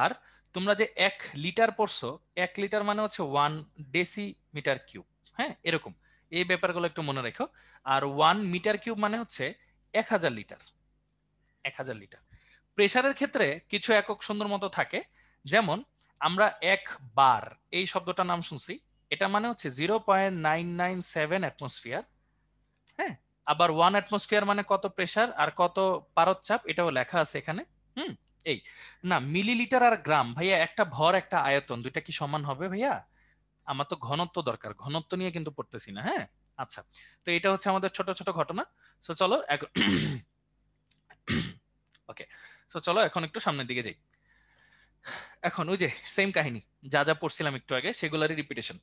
আর তোমরা যে 1 লিটার পড়ছো, 1 লিটার মানে হচ্ছে 1 ডেসিমিটার কিউব। হ্যাঁ, এরকম এই ব্যাপারগুলো একটু মনে রেখো। আর 1 মিটার কিউব মানে হচ্ছে 1000 লিটার। 1000 লিটার। প্রেসারের ক্ষেত্রে কিছু একক সুন্দর মতো থাকে, যেমন আমরা 1 বার এই শব্দটার নাম শুনছি, এটা মানে হচ্ছে 0.997 অ্যাটমসফিয়ার। হ্যাঁ, আবার 1 অ্যাটমসফিয়ার মানে কত প্রেসার আর কত পারদ চাপ, এটাও লেখা আছে এখানে। হুম। এই, না মিলিলিটার আর গ্রাম ভাইয়া, একটা ভর একটা আয়তন, দুইটা কি সমান হবে ভাইয়া? আমার তো ঘনত্ব দরকার, ঘনত্ব নিয়ে কিন্তু পড়তেছি না। হ্যাঁ, আচ্ছা। তো এটা হচ্ছে আমাদের ছোট ছোট ঘটনা। সো চলো ওকে, সো চলো এখন একটু সামনের দিকে যাই। এখন ওই যে সেম কাহিনী, যা যা পড়ছিলাম একটু আগে সেগুলারই রিপিটেশন।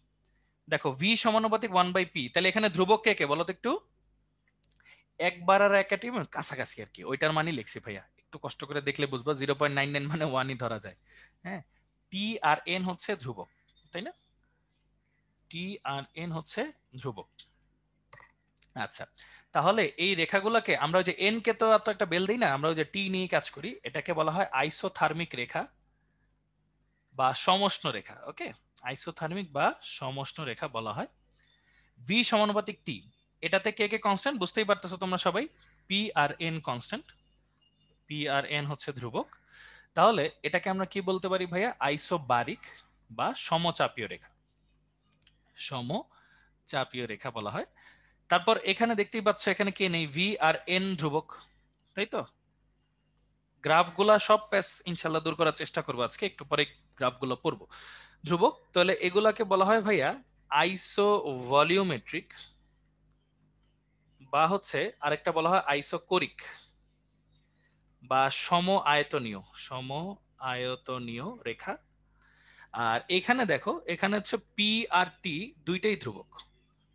দেখো ভি সমানুপাতিক 1/পি, তাহলে এখানে ধ্রুবক কে কে বলো তো একটু? 1 বার আর 1 কাছাকাছি আর কি, ওইটার মানে লিখছি ভাইয়া, একটু কষ্ট করে দেখলে বুঝবা 0.99 মানে 1ই ধরা যায়। হ্যাঁ, টি আর এন হচ্ছে ধ্রুবক, তাই না? টি আর এন হচ্ছে ধ্রুবক। আচ্ছা, তাহলে এই রেখাগুলোকে আমরা ওই যে এন কে তো এত একটা বেল দিই না, আমরা ওই যে টি নিয়ে কাজ করি, এটাকে বলা হয় আইসোথার্মিক রেখা বা সমষ্ণ রেখা। ওকে, আইসোথার্মিক বা সমষ্ণ রেখা বলা হয়। ভি সমানুপাতিক টি, এটাতে কে কে কনস্ট্যান্ট বুঝতেই পারতেছো তোমরা সবাই, P R N constant, P R N হচ্ছে ধ্রুবক। তাহলে এটাকে আমরা কি বলতে পারি ভাইয়া? আইসোবারিক বা সমচাপীয় রেখা, সমচাপীয় রেখা বলা হয়। তারপর এখানে দেখতেই পাচ্ছ এখানে কে নেই, ভি আর এন ধ্রুবক, তাই তো? গ্রাফগুলা সব প্যাচ ইনশাল্লাহ দূর করার চেষ্টা করবো আজকে, একটু পরে গ্রাফগুলো পড়বো। ধ্রুবক, তাহলে এগুলাকে বলা হয় ভাইয়া আইসো ভলিউমেট্রিক, বা হচ্ছে আরেকটা বলা হয় আইসোকোরিক বা সম আয়তনীয়, সম আয়তনীয় রেখা। আর এখানে দেখো, এখানে হচ্ছে পি আর টি দুইটাই ধ্রুবক।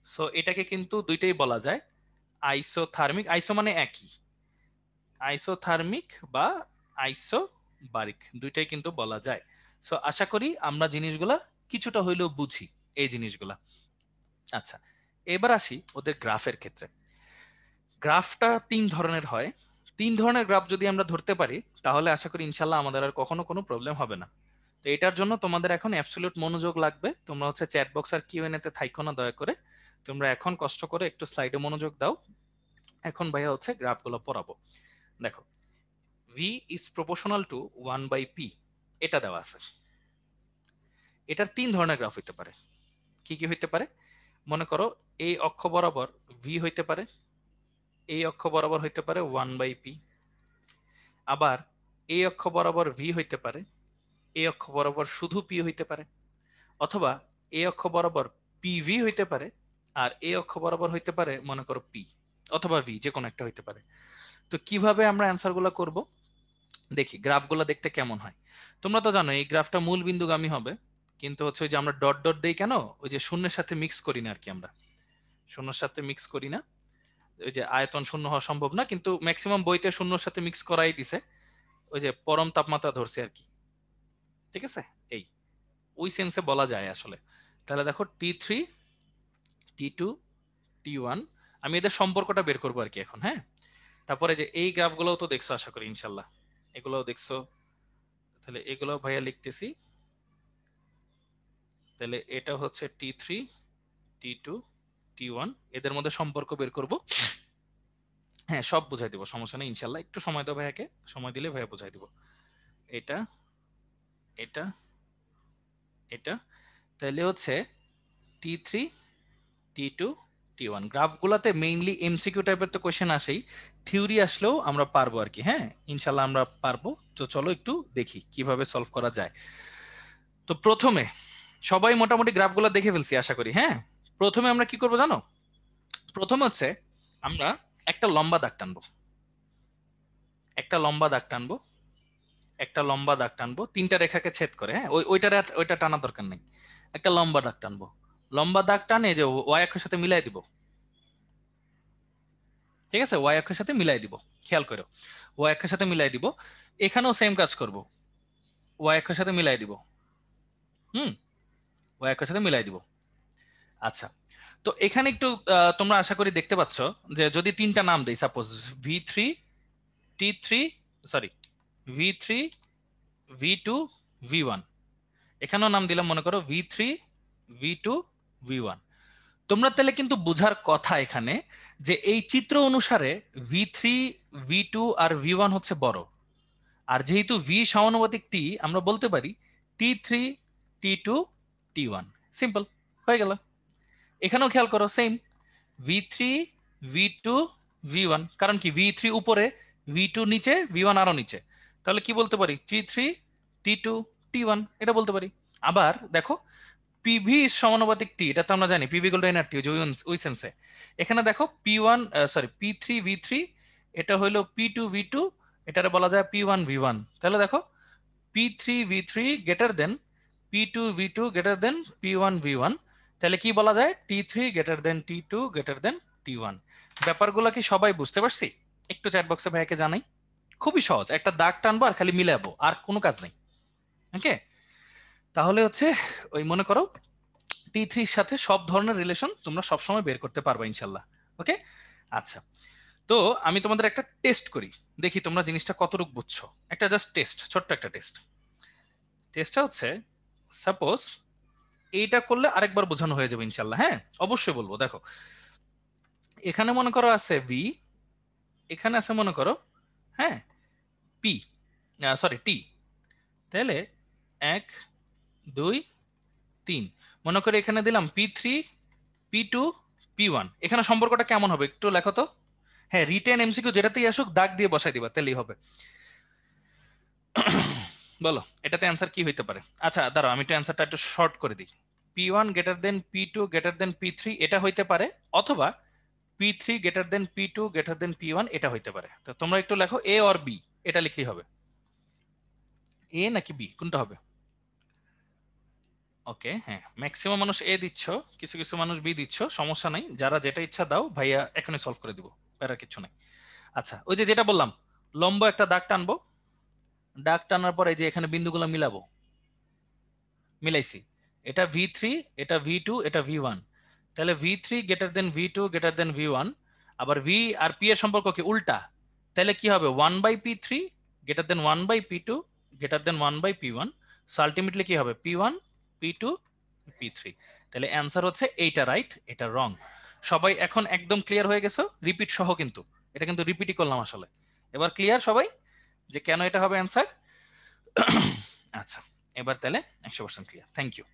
সো এটাকে কিন্তু দুইটাই বলা যায় আইসোথার্মিক, আইসো মানে একই, আইসোথার্মিক বা আইসোবারিক দুইটাই কিন্তু বলা যায়। সো আশা করি আমরা জিনিসগুলা কিছুটা হইলেও বুঝি, এই জিনিসগুলা। আচ্ছা, এবার আসি ওদের গ্রাফের ক্ষেত্রে। গ্রাফটা 3 ধরনের হয়। 3 ধরনের গ্রাফ যদি আমরা ধরতে পারি, তাহলে আশা করি ইনশাল্লাহ আমাদের আর কখনো কোনো প্রবলেম হবে না। তো এটার জন্য তোমাদের এখন অ্যাবসলিউট মনোযোগ লাগবে। তোমরা হচ্ছে চ্যাট বক্স আর কিউএনএ তে থাইকো না দয়া করে, তোমরা এখন কষ্ট করে একটু স্লাইডে মনোযোগ দাও। এখন ভাইয়া হচ্ছে গ্রাফগুলো পড়াবো। দেখো, ভি ইজ প্রপোর্শনাল টু 1/পি, এটা দেওয়া আছে। এটার 3 ধরনের গ্রাফ হইতে পারে। কি কি হইতে পারে? মনে করো এই অক্ষ বরাবর ভি হইতে পারে, এই অক্ষ বরাবর হইতে পারে 1/পি, আবার এই অক্ষ বরাবর ভি হইতে পারে, এই অক্ষ বরাবর শুধু পি হইতে পারে, অথবা এই অক্ষ বরাবর পিভি হইতে পারে, আর এই অক্ষ বরাবর হইতে পারে মনে করো পি অথবা ভি, যে কোনো একটা হইতে পারে। তো কিভাবে আমরা অ্যান্সার গুলো করবো, দেখি গ্রাফগুলো দেখতে কেমন হয়। তোমরা তো জানো এই গ্রাফটা মূল বিন্দুগামী হবে, কিন্তু হচ্ছে ওই যে আমরা ডট ডট দেই কেন, ওই যে শূন্যের সাথে মিক্স করি না আর কি, আমরা শূন্যের সাথে মিক্স করি না। ওই যে আয়তন শূন্য হওয়া সম্ভব না, কিন্তু ম্যাক্সিমাম বইতে শূন্যর সাথে মিক্স করাই দিছে, ওই যে পরম তাপমাত্রা ধরছে আর কি। ঠিক আছে, এই ওই সেন্সে বলা যায় আসলে। তাহলে দেখো T3, T2, T1, আমি এদের সম্পর্কটা বের করবো আর কি এখন। হ্যাঁ, তারপরে যে এই গ্রাফগুলোও তো দেখছো আশা করি ইনশাল্লাহ, এগুলোও দেখছো। তাহলে এগুলো ভাইয়া লিখতেছি। তাহলে এটা হচ্ছে T3, T2, T1, এদের মধ্যে সম্পর্ক বের করব। হ্যাঁ, সব বুঝাই দিব, সমস্যা নেই ইনশাল্লাহ। একটু সময় দাও ভাইয়াকে, সময় দিলে ভাইয়া বুঝাই দিব। এটা, এটা, এটা, তাহলে হচ্ছে T3, T2, T1। গ্রাফগুলোতে mainly MCQ টাইপের তো কোশ্চেন আসেই, থিওরি আসলেও আমরা পারবো আর কি। হ্যাঁ, ইনশাল্লাহ আমরা পারবো। তো চলো একটু দেখি কিভাবে সলভ করা যায়। তো প্রথমে সবাই মোটামুটি গ্রাফগুলো দেখে ফেলছি আশা করি। হ্যাঁ, প্রথমে আমরা কি করবো জানো? প্রথমে হচ্ছে আমরা একটা লম্বা দাগ টানবো, একটা লম্বা দাগ টানবো, একটা লম্বা দাগ টানবো, তিনটা রেখাকে ছেদ করে। হ্যাঁ, ওইটা টানার দরকার নেই। একটা লম্বা দাগ টানবো, লম্বা দাগ টানে যে ওয়াই অক্ষের সাথে মিলাই দিব। ঠিক আছে, ওয়াই অক্ষের সাথে মিলাই দিব, খেয়াল করো, ওয়াই অক্ষের সাথে মিলাই দিব। এখানেও সেম কাজ করব, ওয়াই অক্ষের সাথে মিলাই দিব। হুম, ওয়াই অক্ষের সাথে মিলাই দিব। আচ্ছা, তো এখানে একটু তোমরা আশা করি দেখতে পাচ্ছ যে যদি তিনটা নাম দেই, suppose V3 T3, sorry V3 V2 V1, এখানেও নাম দিলাম মনে করো V3 V2 V1। তোমরা তাহলে কিন্তু বুঝার কথা এখানে যে এই চিত্র অনুসারে V3 V2 আর V1 হচ্ছে বড়। আর যেহেতু V সমানুপাতিক T, আমরা বলতে পারি T3 T2 T1। সিম্পল হয়ে গেল। এখানেও খেয়াল করো সেম, V3 V2 V1, কারণ কি V3 উপরে, V2 নিচে, V1 আরো নিচে। তাহলে কি বলতে পারি? T3 T2 T1, এটা বলতে পারি। আবার দেখো পিভি সমানুপাতিক টি, এটা তো আমরা জানি পিভি ইকুয়াল টু এনআরটি ওই সেন্সে। এখানে দেখো P1 সরি P3 V3, এটা হলো P2 V2, এটারে বলা যায় P1 V1। তাহলে দেখো P3 V3 greater than P2 V2 greater than P1 V1। তাহলে কি বলা যায়? T3 greater than T2 greater than T1। ব্যাপারগুলো কি সবাই বুঝতে পারছি? একটু চ্যাট বক্সে ভাইকে জানাই। খুবই সহজ, একটা দাগ টানবো আর খালি মিলাবো, আর কোনো কাজ নেই। ওকে, তাহলে হচ্ছে ওই মনে করো T3 সাথে সব ধরনের রিলেশন তোমরা সবসময় বের করতে পারবে ইনশাল্লাহ। ওকে, আচ্ছা, তো আমি তোমাদের একটা টেস্ট করি, দেখি তোমরা জিনিসটা কতটুকু বুঝছো। একটা জাস্ট টেস্ট, ছোট্ট একটা টেস্ট। টেস্টটা হচ্ছে, সাপোজ এইটা করলে আরেকবার বোঝানো হয়ে যাবে ইনশাল্লাহ। হ্যাঁ, অবশ্যই বলবো। দেখো এখানে মনে করো আছে ভি, এখানে আছে মনে করো হ্যাঁ পি, সরি টি। তাহলে 1 2 3, মনে করে এখানে দিলাম P3 P2 P1। এখানে সম্পর্কটা কেমন হবে একটু লেখো তো। হ্যাঁ, রিটেন এমসিকিউ যেটাতেই আসুক দাগ দিয়ে বসাই দিবা, তাহলেই হবে। বলো এটাতে অ্যান্সার কি হইতে পারে? আচ্ছা দাঁড়াও, আমি একটু অ্যান্সারটা একটু শর্ট করে দিই। P1 greater than P2 greater than P3, এটা হইতে পারে, অথবা P3 greater than P2 greater than P1, এটা হইতে পারে। তো তোমরা একটু লেখো এ অর বি, এটা লিখলেই হবে। এ নাকি বি, কোনটা হবে? ওকে, হ্যাঁ, ম্যাক্সিমাম মানুষ এ দিচ্ছ, কিছু কিছু মানুষ বি দিচ্ছ, সমস্যা নাই, যারা যেটা ইচ্ছা দাও, ভাইয়া এখনই সলভ করে দিব, প্যারা কিছু নাই। আচ্ছা, ওই যে যেটা বললাম, লম্ব একটা দাগ টানবো, দাগ টানার পর এই যে এখানে বিন্দুগুলো মিলাবো, মিলাইছি। এটা V3, এটা V2, এটা V1। তাহলে V3 greater than V2 greater than V1। আবার V আর P এর সম্পর্ক কি উল্টা, তাহলে কি হবে? 1/P3 greater than 1/P2 greater than 1/P1। So ultimately কি হবে? P1 P2 P3। তাহলে অ্যান্সার হচ্ছে এইটা রাইট, এটা রং। সবাই এখন একদম ক্লিয়ার হয়ে গেছো? রিপিট সহ কিন্তু, এটা কিন্তু রিপিটই করলাম আসলে। এবার ক্লিয়ার সবাই যে কেন এটা হবে অ্যান্সার? আচ্ছা, এবার তাহলে 100% clear. Thank you,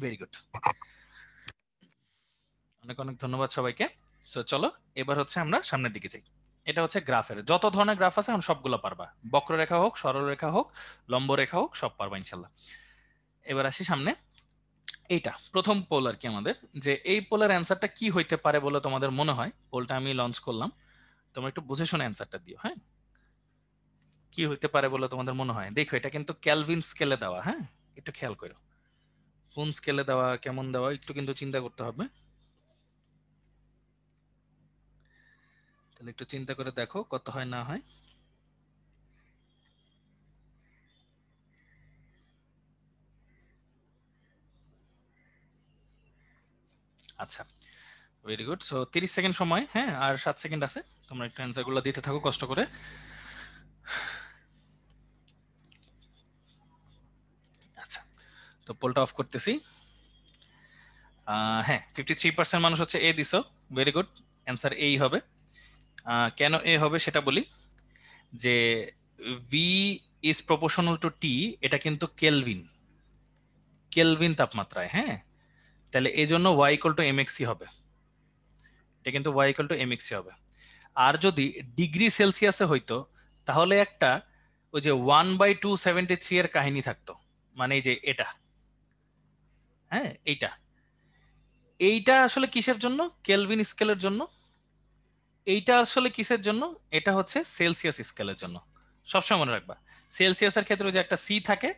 very good, অনেক অনেক ধন্যবাদ সবাইকে। সো চলো এবার হচ্ছে আমরা সামনের দিকে যাই। এটা হচ্ছে গ্রাফের, যত ধরনের গ্রাফ আছে এখন সবগুলো পারবা, বক্ররেখা হোক, সরলরেখা হোক, লম্ব রেখা হোক, সব পারবা ইনশাল্লাহ। এবার আসি সামনে। এইটা প্রথম পোল আর কি আমাদের, যে এই পোলের অ্যান্সারটা কি হইতে পারে বলে তোমাদের মনে হয়? পোলটা আমি লঞ্চ করলাম, তোমরা একটু বুঝে শুনে অ্যান্সারটা দিও। হ্যাঁ, কি হইতে পারে বলে তোমাদের মনে হয়? দেখো এটা কিন্তু ক্যালভিন স্কেলে দেওয়া, হ্যাঁ, একটু খেয়াল করো কোন স্কেলে দেওয়া, কেমন দেওয়া, একটু কিন্তু চিন্তা করতে হবে। তাহলে একটু চিন্তা করে দেখো কত হয় না হয়। আচ্ছা, ভেরি গুড। সো 30 সেকেন্ড সময়, হ্যাঁ, আর 7 সেকেন্ড আছে, তোমরা একটু অ্যান্সার গুলো দিতে থাকো কষ্ট করে। আচ্ছা, তো পোলটা অফ করতেছি। হ্যাঁ, 53% মানুষ হচ্ছে এ দিছো, ভেরি গুড, অ্যান্সার এই হবে। কেন এ হবে সেটা বলি, যে ভি ইজ প্রপোর্শনাল টু টি, এটা কিন্তু কেলভিন, কেলভিন তাপমাত্রায়। হ্যাঁ, তাহলে এই জন্য ওয়াই ইকুয়াল টু এম এক্সি হবে। এটা কিন্তু y ইকুয়াল টু mx হবে। আর যদি ডিগ্রি সেলসিয়াসে হইতো তাহলে একটা ওই যে 1/273 এর কাহিনী থাকতো, মানে এই যে এটা, হ্যাঁ এইটা, এইটা আসলে কিসের জন্য? কেলভিন স্কেলের জন্য। এইটা আসলে কিসের জন্য? এটা হচ্ছে সেলসিয়াস স্কেলের জন্য। সবসময় মনে রাখবা সেলসিয়াসের ক্ষেত্রে যে একটা সি থাকে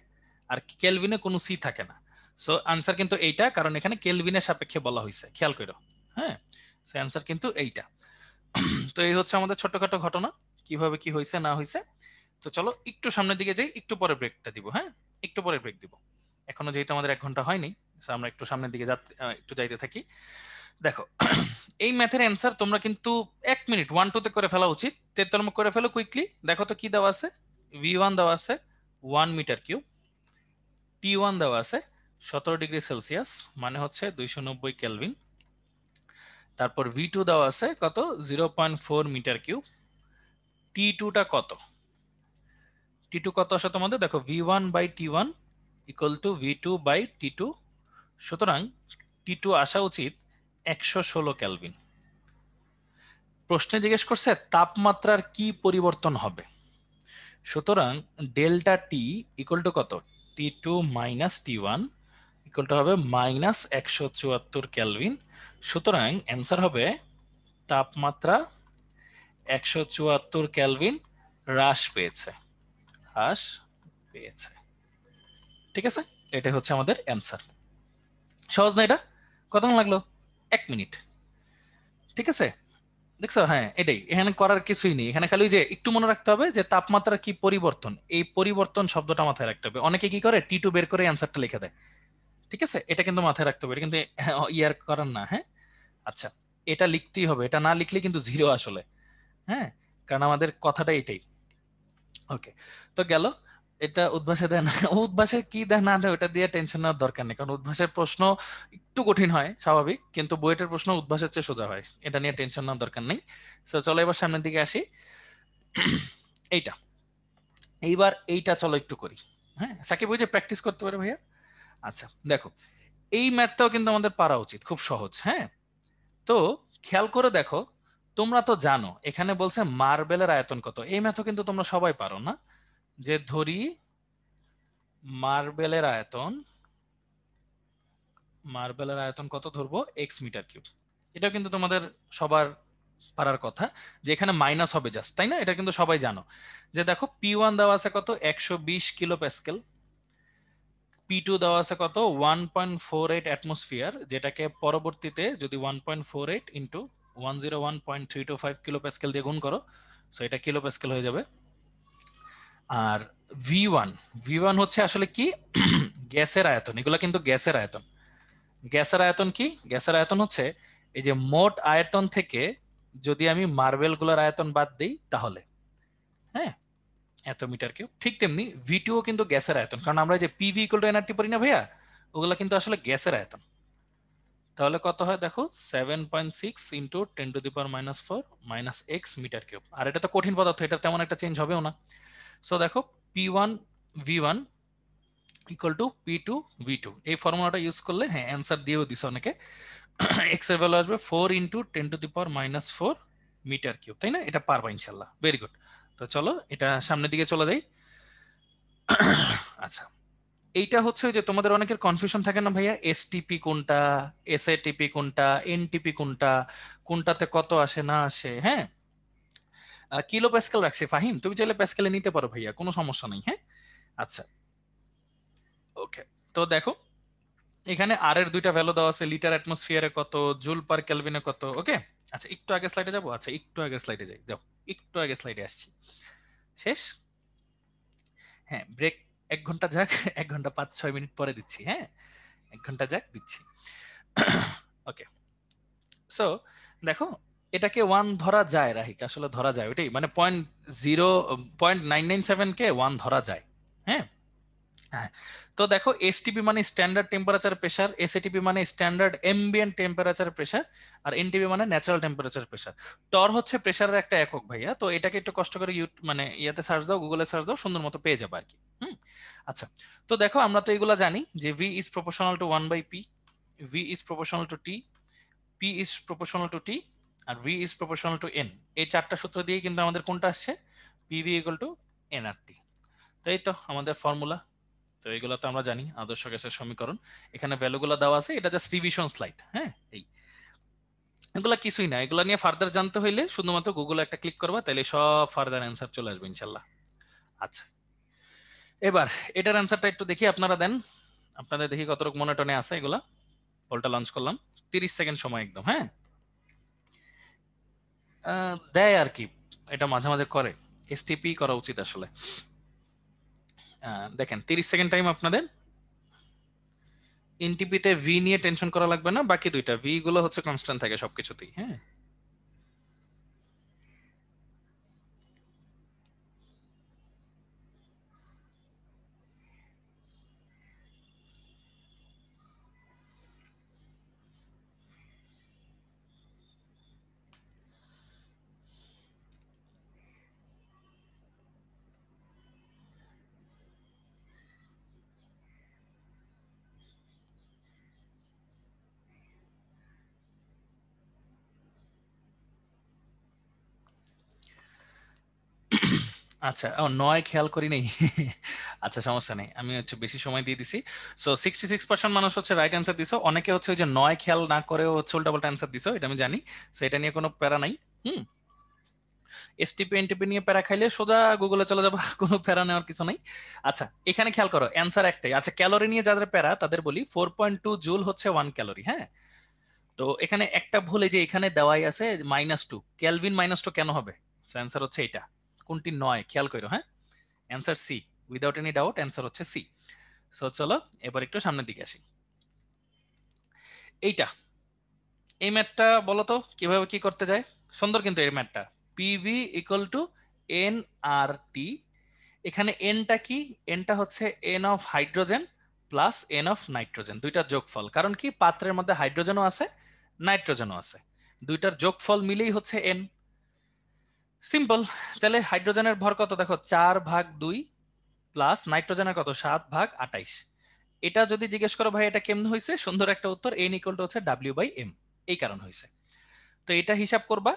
আর কেলভিনে কোনো সি থাকে না। সো আনসার কিন্তু এইটা, কারণ এখানে কেলভিনের সাপেক্ষে বলা হয়েছে, খেয়াল করো। হ্যাঁ, সো আনসার কিন্তু এইটা। তো এই হচ্ছে আমাদের ছোটখাটো ঘটনা, কিভাবে কি হয়েছে না হয়েছে। তো চলো একটু সামনের দিকে যাই, একটু পরে ব্রেকটা দিব। হ্যাঁ, একটু পরে ব্রেক দিব, এখনো যেহেতু আমাদের 1 ঘন্টা হয়নি। সো আমরা একটু সামনের দিকে একটু যাইতে থাকি। দেখো, এই ম্যাথের অ্যান্সার তোমরা কিন্তু 1 মিনিট 1-2 করে ফেলা উচিত। তোমরা করে ফেলো কুইকলি। দেখো তো কি দেওয়া আছে। V1 দেওয়া আছে 1 মিটার কিউব, T1 দেওয়া আছে 17 ডিগ্রি সেলসিয়াস, মানে হচ্ছে 290 কেলভিন। তারপর V2 দেওয়া আছে কত, 0.4 মিটার কিউব। T2টা কত? T2 কত আসে তোমাদের? দেখো V1/T1 ইকুয়াল টু V2/T2। সুতরাং T2 আসা উচিত 116 কেলভিন। প্রশ্নে জিজ্ঞেস করছে তাপমাত্রার কি পরিবর্তন হবে। সুতরাং ডেল্টা টি ইকুয়াল টু কত? T2 minus T1 equal to হবে -174 কেলভিন। সুতরাং অ্যান্সার হবে তাপমাত্রা 174 কেলভিন হ্রাস পেয়েছে, হ্রাস পেয়েছে। ঠিক আছে, এটা হচ্ছে আমাদের অ্যান্সার। সহজ না এটা? কতক্ষণ লাগলো? 1 মিনিট। ঠিক আছে, দেখছো? হ্যাঁ, এটাই, এখানে করার কিছুই নেই। এখানে খালি যে একটু মনে রাখতে হবে যে তাপমাত্রার কি পরিবর্তন, এই পরিবর্তন শব্দটা মাথায় রাখতে হবে। অনেকে কি করে, T2 বের করে অ্যান্সারটা লিখে দেয়। ঠিক আছে, এটা কিন্তু মাথায় রাখতে হবে, এটা কিন্তু ইয়ার করার না। হ্যাঁ, আচ্ছা, এটা লিখতেই হবে, এটা না লিখলে কিন্তু জিরো আসলে। হ্যাঁ, কারণ আমাদের কথাটা এটাই। ওকে, তো গেল। এটা উদ্ভাসে দেয় না, উদ্ভাসে কি দেয় না দেয় ওটা দিয়ে টেনশন নেওয়ার দরকার নেই, কারণ উদ্ভাসের প্রশ্ন একটু কঠিন হয় স্বাভাবিক, কিন্তু বুয়েটের প্রশ্ন উদ্ভাসের চেয়ে সোজা হয়, এটা নিয়ে টেনশন নেওয়ার দরকার নেই। তো চলো এবার সামনের দিকে আসি। এইটা, এইবার এইটা চলো একটু করি। হ্যাঁ, সাকিব ওই যে প্র্যাকটিস করতে পারে ভাইয়া। আচ্ছা দেখো, এই ম্যাথটাও কিন্তু আমাদের পারা উচিত, খুব সহজ। হ্যাঁ, তো খেয়াল করে দেখো, তোমরা তো জানো এখানে বলছে মার্বেলের আয়তন কত। এই ম্যাথও কিন্তু তোমরা সবাই পারো না? যে ধরি মার্বেলের আয়তন, মার্বেলের আয়তন কত ধরবো? x metre cube. এটা কিন্তু তোমাদের সবার পারার কথা, যে এখানে মাইনাস হবে জাস্ট, তাই না? এটা কিন্তু সবাই জানো। যে দেখো P1 দেওয়া আছে কত, 120 কিলো প্যাসকেল। P2 দেওয়া আছে কত, 1.48 অ্যাটমসফিয়ার, যেটাকে পরবর্তীতে যদি 1.48 ইন্টু 101.325 কিলো প্যাসকেল দিয়ে গুণ করো, সো এটা কিলো প্যাসকেল হয়ে যাবে। আর V1, V1 হচ্ছে আসলে কি, গ্যাসের আয়তন। এগুলো কিন্তু গ্যাসের আয়তন। গ্যাসের আয়তন কি? গ্যাসের আয়তন হচ্ছে এই যে মোট আয়তন থেকে যদি আমি মার্বেল গুলার আয়তন বাদ দিই তাহলে, হ্যাঁ, এত মিটার কিউব। ঠিক তেমনি V2 ও কিন্তু গ্যাসের আয়তন, কারণ আমরা যে PV ইকুয়াল টু এনআরটি পড়ি না ভাইয়া, ওগুলা কিন্তু আসলে গ্যাসের আয়তন। তাহলে কত হয় দেখো, 7.6 into 10⁻⁻⁴ minus x metre cube. আর এটা তো কঠিন পদার্থ, এটা তেমন একটা চেঞ্জ হবেও না। সো দেখো P1 V1 equal to P2 V2, এই ফর্মুলাটা ইউজ করলে, হ্যাঁ অ্যান্সার দিয়েও দিছে অনেকে, এক্স এর ভ্যালু আসবে 4 × 10⁻⁴ মিটার কিউব, তাই না? এটা পারবা ইনশাল্লাহ, ভেরি গুড। তো চলো এটা সামনের দিকে চলে যাই। আচ্ছা, এইটা হচ্ছে যে তোমাদের অনেকের কনফিউশন থাকে না ভাইয়া, এসটিপি কোনটা, এসএটিপি কোনটা, এনটিপি কোনটা, কোনটাতে কত আসে না আসে। হ্যাঁ, কিলো প্যাসকেল রাখছে ফাহিম, তুমি চাইলে প্যাসকেলে নিতে পারো ভাইয়া, কোনো সমস্যা নেই। হ্যাঁ, আচ্ছা ওকে, তো দেখো এখানে আর এর দুইটা ভ্যালু দেওয়া আছে, লিটার অ্যাটমসফিয়ারে কত, জুল পার কেলভিনে কত। ওকে, আচ্ছা একটু আগে স্লাইডে যাবো। আচ্ছা একটু আগে স্লাইডে যাই, যাও একটু আগে স্লাইডে আসছি। শেষ? হ্যাঁ, ব্রেক 1 ঘন্টা যাক, 1 ঘন্টা 5-6 মিনিট পরে দিচ্ছি। হ্যাঁ, 1 ঘন্টা যাক দিচ্ছি। ওকে, সো দেখো এটাকে 1 ধরা যায় রাহিক, আসলে ধরা যায় ওইটাই, মানে 0.997 কে 1 ধরা যায়। হ্যাঁ, হ্যাঁ, তো দেখো এসটিপি মানে স্ট্যান্ডার্ড টেম্পারেচার প্রেসার, এসএটিপি মানে স্ট্যান্ডার্ড এম্বিয়েন্ট টেম্পারেচার প্রেসার, আর এনটিপি মানে ন্যাচারাল টেম্পারেচার প্রেসার। টর হচ্ছে প্রেসারের একটা একক ভাইয়া, তো এটাকে একটু কষ্ট করে মানে ইয়াতে সার্চ দাও, গুগলে সার্চ দাও, সুন্দর মতো পেয়ে যাবে আর কি। হুম, আচ্ছা, তো দেখো আমরা তো এগুলা জানি যে V is proportional to 1/P, V is proportional to T, P is proportional to T, আর V is proportional to N. এই চারটা সূত্র দিয়ে কিন্তু আমাদের কোনটা আসছে, পিভি ইকুয়াল টু এনআরটি। তো এই তো আমাদের ফর্মুলা। তো এগুলো তো আমরা জানি, আদর্শ গ্যাসের সমীকরণ। এখানে ভ্যালুগুলো দেওয়া আছে, এটা জাস্ট রিভিশন স্লাইড। হ্যাঁ, এই এগুলা কিছুই না, এগুলা নিয়ে ফার্দার জানতে হইলে শুধুমাত্র গুগলে একটা ক্লিক করবা, তাহলে সব ফার্দার অ্যান্সার চলে আসবে ইনশাল্লাহ। আচ্ছা, এবার এটার অ্যান্সারটা একটু দেখি, আপনারা দেন, আপনাদের দেখি কতটুকু মনে টনে আছে। এগুলা পোলটা লঞ্চ করলাম, 30 সেকেন্ড সময় একদম। হ্যাঁ, দেয় আর কি, এটা মাঝে মাঝে করে, এসটিপি করা উচিত আসলে। দেখেন 30 সেকেন্ড টাইম আপনাদের। এনটিপিতে ভি নিয়ে টেনশন করা লাগবে না, বাকি দুইটা ভি গুলো হচ্ছে কনস্ট্যান্ট থাকে সবকিছুতেই। হ্যাঁ, আচ্ছা, ও 9 খেয়াল করি নেই। আচ্ছা, সমস্যা নেই, আমি হচ্ছে বেশি সময় দিয়ে দিছি। সো 66% মানুষ হচ্ছে রাইট অ্যান্সার দিছো। অনেকে হচ্ছে ওই যে 9 খেয়াল না করেও হচ্ছে উল্টাপাল্টা অ্যান্সার দিছো, এটা আমি জানি। সো এটা নিয়ে কোনো প্যারা নাই। হুম, এসটিপি এনটিপি নিয়ে প্যারা খাইলে সোজা গুগলে চলে যাবো, কোনো প্যারা নেওয়ার কিছু নাই। আচ্ছা, এখানে খেয়াল করো, অ্যান্সার একটাই। আচ্ছা, ক্যালোরি নিয়ে যাদের প্যারা তাদের বলি 4.2 জুল হচ্ছে 1 ক্যালোরি। হ্যাঁ, তো এখানে একটা ভুল, এই যে এখানে দেওয়াই আছে -2 কেলভিন, -2 কেন হবে? সো অ্যান্সার হচ্ছে এটা, কোনটি নয় খেয়াল করো। হ্যাঁ, answer C, without any doubt answer হচ্ছে সি। সো চলো এবার একটু সামনের দিকে আসি। এইটা, এই ম্যাথটা বলো তো কিভাবে কি করতে যায়। সুন্দর কিন্তু এই ম্যাথটা, PV equal to n R টি। এখানে এনটা কি, এনটা হচ্ছে N of hydrogen plus N of nitrogen, দুইটার যোগফল। কারণ কি, পাত্রের মধ্যে হাইড্রোজেনও আছে নাইট্রোজেনও আছে, দুইটার যোগফল মিলেই হচ্ছে এন। সিম্পল। তাহলে হাইড্রোজেনের ভর কত দেখো, 4/2 প্লাস নাইট্রোজেনের কত, 7/28। এটা যদি জিজ্ঞেস করো ভাই এটা কেমন হয়েছে, সুন্দর একটা উত্তর, এন ইকুয়াল টু হচ্ছে ডাব্লিউ বাই এম, এই কারণ হয়েছে। তো এটা হিসাব করবা,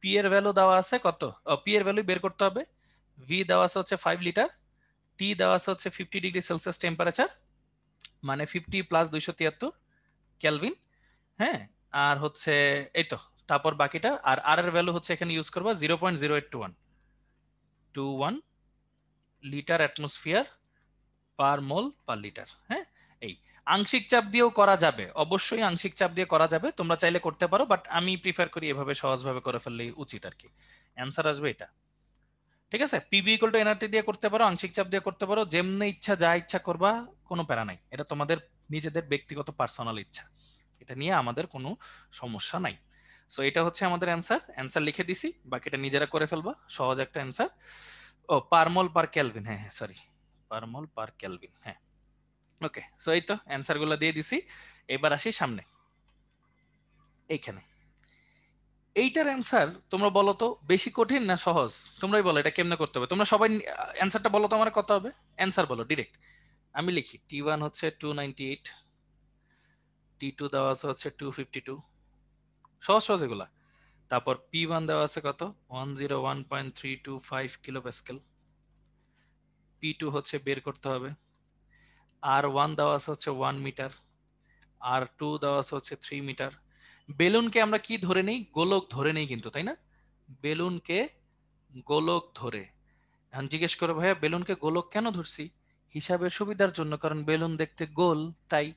পি এর ভ্যালু দেওয়া আছে কত, পি এর ভ্যালু বের করতে হবে। ভি দেওয়া আছে হচ্ছে 5 লিটার, টি দেওয়া আছে হচ্ছে 50 ডিগ্রি সেলসিয়াস টেম্পারেচার, মানে 50 প্লাস 273 কেলভিন। হ্যাঁ, আর হচ্ছে এই তো, তারপর বাকিটা। আর আর এর ভ্যালু হচ্ছে এখানে ইউজ করবা 0.0821 লিটার অ্যাটমসফিয়ার পার মোল পার লিটার। হ্যাঁ, এই আংশিক চাপ দিয়েও করা যাবে, অবশ্যই আংশিক চাপ দিয়ে করা যাবে, তোমরা চাইলে করতে পারো, বাট আমি প্রিফার করি এভাবে সহজভাবে করে ফেললেই উচিত আর কি। অ্যান্সার আসবে এটা। ঠিক আছে, পিভি ইকুয়াল টু এনআরটি দিয়ে করতে পারো, আংশিক চাপ দিয়ে করতে পারো, যেমনি ইচ্ছা যা ইচ্ছা করবা, কোনো প্যারা নাই। এটা তোমাদের নিজেদের ব্যক্তিগত পার্সোনাল ইচ্ছা, এটা নিয়ে আমাদের কোনো সমস্যা নাই। সো এটা হচ্ছে আমাদের অ্যান্সার। অ্যান্সার লিখে দিছি, বাকিটা নিজেরা করে ফেলবা, সহজ একটা অ্যান্সার। ও পার মোল পার কেলভিন, হ্যাঁ হ্যাঁ সরি, পার মোল পার কেলভিন। হ্যাঁ, ওকে। সো এই তো অ্যান্সার গুলো দিয়ে দিছি। এবার আসি সামনে, এইখানে এইটার অ্যান্সার তোমরা বলো তো, বেশি কঠিন না সহজ? তোমরাই বলো এটা কেমনে করতে হবে। তোমরা সবাই অ্যান্সারটা বলো তো আমার, কত হবে অ্যান্সার বলো ডিরেক্ট। আমি লিখি টি1 হচ্ছে 298, টি2 দেওয়া আছে হচ্ছে 252, সহজ সহজ এগুলা। তারপর পি1 দেওয়া আছে কত, 101.325 কিলো প্যাসকেল। পি2 হচ্ছে বের করতে হবে। আর1 দেওয়া আছে হচ্ছে 1 মিটার, আর2 দেওয়া আছে হচ্ছে 3 মিটার। বেলুনকে আমরা কি ধরে নেই, গোলক ধরে নেই কিন্তু, তাই না? বেলুনকে গোলক ধরে। এখন জিজ্ঞেস করো ভাইয়া বেলুনকে গোলক কেন ধরছি, হিসাবের সুবিধার জন্য, কারণ বেলুন দেখতে গোল তাই।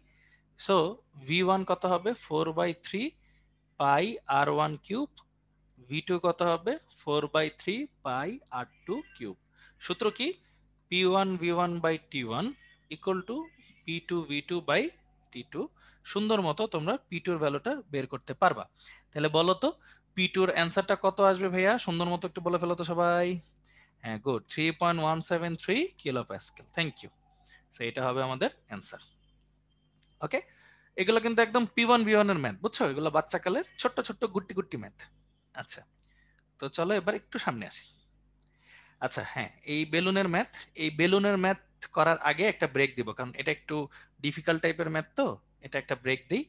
সো ভি1 কত হবে, 4/3 পাই আর1 কিউব। ভি2 কত হবে, 4/3 পাই আর2 কিউব। সূত্র কি, P1V1/T1 ইকুয়াল টু P2V2/T2। সুন্দর মতো তোমরা P2 এর ভ্যালুটা বের করতে পারবা। তাহলে বলো তো P2 এর অ্যান্সারটা কত আসবে ভাইয়া, সুন্দর মতো একটু বলে ফেলো তো সবাই। হ্যাঁ, good, 3.173 kilo pascal. Thank you. So এটা হবে আমাদের অ্যান্সার। ওকে, এগুলো কিন্তু একদম P1V1 এর ম্যাথ, বুঝছো? এগুলো বাচ্চাকালের ছোট্ট ছোট্ট গুটি গুটি ম্যাথ। আচ্ছা, তো চলো এবার একটু সামনে আসি। আচ্ছা হ্যাঁ, এই বেলুনের ম্যাথ, এই বেলুনের ম্যাথ করার আগে একটা ব্রেক দিব, কারণ এটা একটু ডিফিকাল্ট টাইপের ম্যাথ, তো এটা একটা ব্রেক দিই।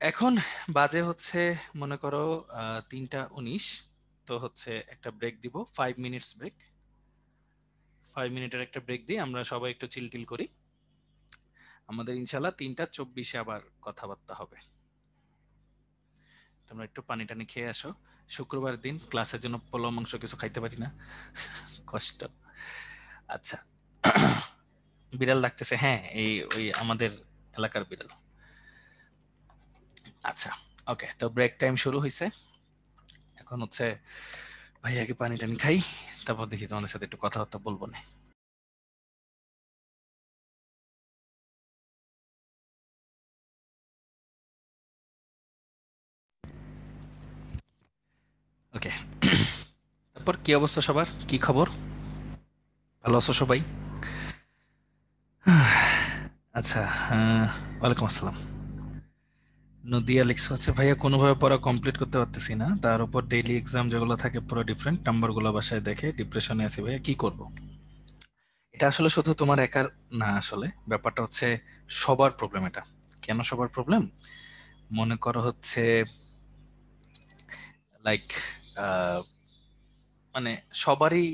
এখন বাজে হচ্ছে মনে করো 3টা 19। তো হচ্ছে একটা ব্রেক দিব, 5 মিনিটস ব্রেক। 5 মিনিটের একটা ব্রেক দিয়ে আমরা সবাই একটু চিল করি। আমাদের ইনশাল্লাহ 3টা 24-এ আবার কথাবার্তা হবে। তোমরা একটু পানি টানি খেয়ে আসো। শুক্রবার দিন ক্লাসের জন্য পোলাও মাংস কিছু খাইতে পারি না, কষ্ট। আচ্ছা, বিড়াল ডাকতেছে, হ্যাঁ এই ওই আমাদের এলাকার বিড়াল। আচ্ছা, ওকে, তো ব্রেক টাইম শুরু হয়েছে। এখন হচ্ছে ভাইয়াকে পানি টানি খাই, তারপর দেখি তোমাদের সাথে একটু কথাবার্তা বলবো না। ওকে, তারপর কি অবস্থা সবার, কি খবর, ভালো আছো সবাই? আচ্ছা, ওয়ালাইকুম আসসালাম। নদিয়া লিখছে হচ্ছে, ভাইয়া কোনোভাবে পড়া কমপ্লিট করতে পারতেছি না, তার উপর ডেইলি এক্সাম যেগুলো থাকে পুরো ডিফারেন্ট, নাম্বারগুলো বাসায় দেখে ডিপ্রেশনে আছি ভাইয়া, কি করব? এটা আসলে শুধু তোমার একার না, আসলে ব্যাপারটা হচ্ছে সবার প্রবলেম এটা। কেন সবার প্রবলেম? মনে করো হচ্ছে লাইক মানে সবারই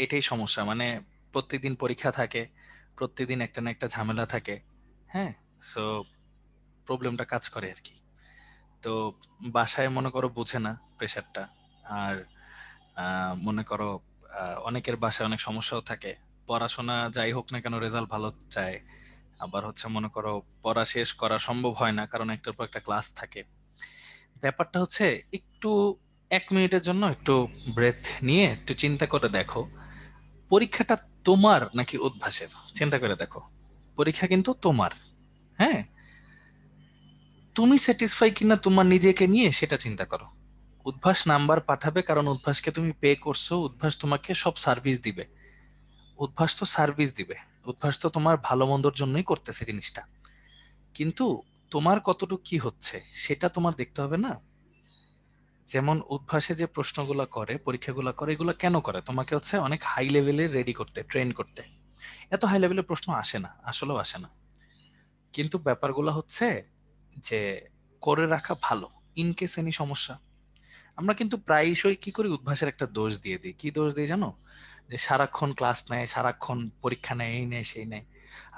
এটাই সমস্যা, মানে প্রত্যেকদিন পরীক্ষা থাকে, প্রত্যেকদিন একটা না একটা ঝামেলা থাকে। হ্যাঁ, সো প্রবলেমটা কাজ করে আর কি। তো বাসায় মনে করো বুঝে না প্রেশারটা। আর মনে করো অনেকের বাসায় অনেক সমস্যাও থাকে। পড়াশোনা যাই হোক না কেন, রেজাল্ট ভালো চায়। আবার হচ্ছে মনে করো পড়া শেষ করা সম্ভব হয় না, কারণ একটার পর একটা ক্লাস থাকে। ব্যাপারটা হচ্ছে একটু 1 মিনিটের জন্য একটু ব্রেথ নিয়ে একটু চিন্তা করে দেখো, পরীক্ষাটা তোমার নাকি অভ্যাসের? চিন্তা করে দেখো, পরীক্ষা কিন্তু তোমার। হ্যাঁ, তুমি স্যাটিসফাই কিনা তোমার নিজেকে নিয়ে সেটা চিন্তা করো। উদ্ভাস নাম্বার পাঠাবে কারণ উদ্ভাসকে তুমি পে করছো, উদ্ভাস তোমাকে সব সার্ভিস দিবে। উদ্ভাস তো সার্ভিস দিবে, উদ্ভাস তো তোমার ভালো মন্দর জন্যই করতেছে জিনিসটা। কিন্তু তোমার কতটুকু কি হচ্ছে সেটা তোমার দেখতে হবে না? যেমন উদ্ভাসে যে প্রশ্নগুলো করে, পরীক্ষাগুলো করে, এগুলো কেন করে? তোমাকে হচ্ছে অনেক হাই লেভেলে রেডি করতে, ট্রেন করতে। এত হাই লেভেলের প্রশ্ন আসে না, আসলেও আসে না। কিন্তু ব্যাপারগুলো হচ্ছে যে করে রাখা ভালো, ইন কেস এনি সমস্যা। আমরা কিন্তু প্রায়শই কি করি, উদ্ভাসের একটা দোষ দিয়ে দিই। কি দোষ দিই জানো? যে সারাক্ষণ ক্লাস নেয়, সারাক্ষণ পরীক্ষা নেয়, এই নেয় সেই নেয়।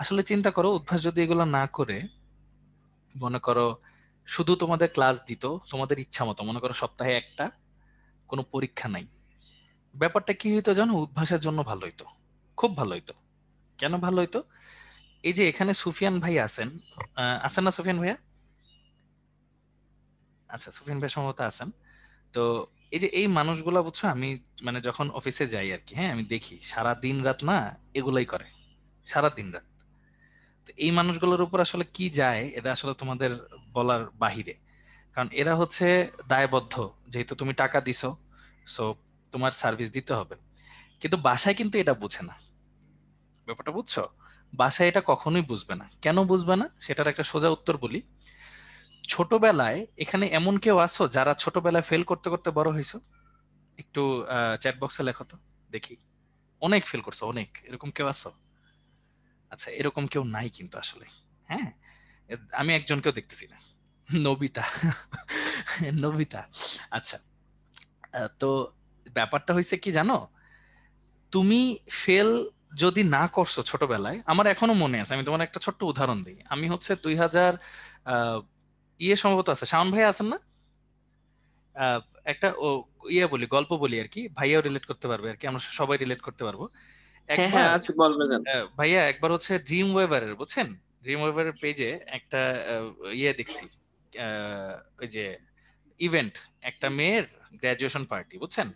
আসলে চিন্তা করো, উদ্ভাস যদি এগুলো না করে, মনে করো শুধু তোমাদের ক্লাস দিত তোমাদের ইচ্ছা মতো, মনে করো সপ্তাহে একটা, কোনো পরীক্ষা নাই, ব্যাপারটা কি হইতো জানো? উদ্ভাসের জন্য ভালো হইতো, খুব ভালো হইতো। কেন ভালো হইতো? এই যে এখানে সুফিয়ান ভাই আছেন, আছেন না সুফিয়ান ভাইয়া? আচ্ছা, সুফিয়ান ভাই সম্ভবত আছেন। তো এই যে এই মানুষগুলা বুঝছো, আমি মানে যখন অফিসে যাই আর কি, হ্যাঁ, আমি দেখি সারা দিন রাত না এগুলাই করে, সারা দিন রাত। তো এই মানুষগুলোর উপর আসলে কি যায় এটা আসলে তোমাদের বলার বাহিরে। কারণ এরা হচ্ছে দায়বদ্ধ, যেহেতু তুমি টাকা দিছো, সো তোমার সার্ভিস দিতে হবে। কিন্তু বাসায় কিন্তু এটা বুঝে না, ব্যাপারটা বুঝছো? বাসায় এটা কখনোই বুঝবে না। কেন বুঝবে না সেটার একটা সোজা উত্তর বলি। ছোটবেলায় এখানে এমন কেউ আছো যারা ছোটবেলায় ফেল করতে করতে বড় হয়েছো? একটু চ্যাট বক্সে লেখো তো দেখি। অনেক ফেল করছো, অনেক, এরকম কেউ আছো? আচ্ছা, এরকম কেউ নাই কিন্তু আসলে। হ্যাঁ, আমি একজনকেও দেখতেছি না। Nobita, Nobita. আচ্ছা, তো ব্যাপারটা হয়েছে কি জানো, তুমি ফেল যদি না করছো ছোটবেলায়, আমার এখনো মনে আছে, আমি তোমার একটা ছোট্ট উদাহরণ দিই। আমি হচ্ছে 2000 আহ, সম্ভবত আছে, শাওন ভাই আছেন না? আহ, একটা বলি, গল্প বলি আর কি, ভাইয়াও রিলেট করতে পারবে আর কি, আমরা সবাই রিলেট করতে পারবো। হ্যাঁ হ্যাঁ, একবার আছি, বলবেন। ভাইয়া একবার হচ্ছে ড্রিম ওয়েভারের, বুঝছেন, ড্রিম ওয়েভারের পেজে একটা দেখছি, আহ, ওই যে ইভেন্ট, একটা মেয়ের গ্রাজুয়েশন পার্টি, বুঝছেন।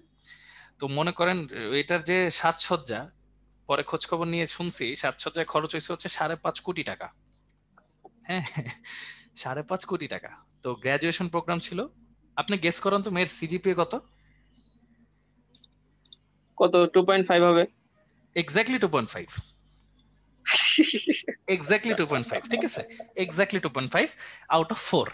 তো মনে করেন এটার যে সাজসজ্জা, পরে খোঁজ খবর নিয়ে শুনছি সাজসজ্জায় খরচ হয়েছে হচ্ছে 5.5 কোটি টাকা। হ্যাঁ, 5.5 কোটি টাকা। তো গ্রাজুয়েশন প্রোগ্রাম ছিল। আপনি গেস করেন তো মেয়ের সিজিপিএ কত? কত? 2.5 হবে? এক্স্যাক্টলি 2.5। এক্স্যাক্টলি 2.5, ঠিক আছে, এক্স্যাক্টলি 2.5 আউট অফ 4।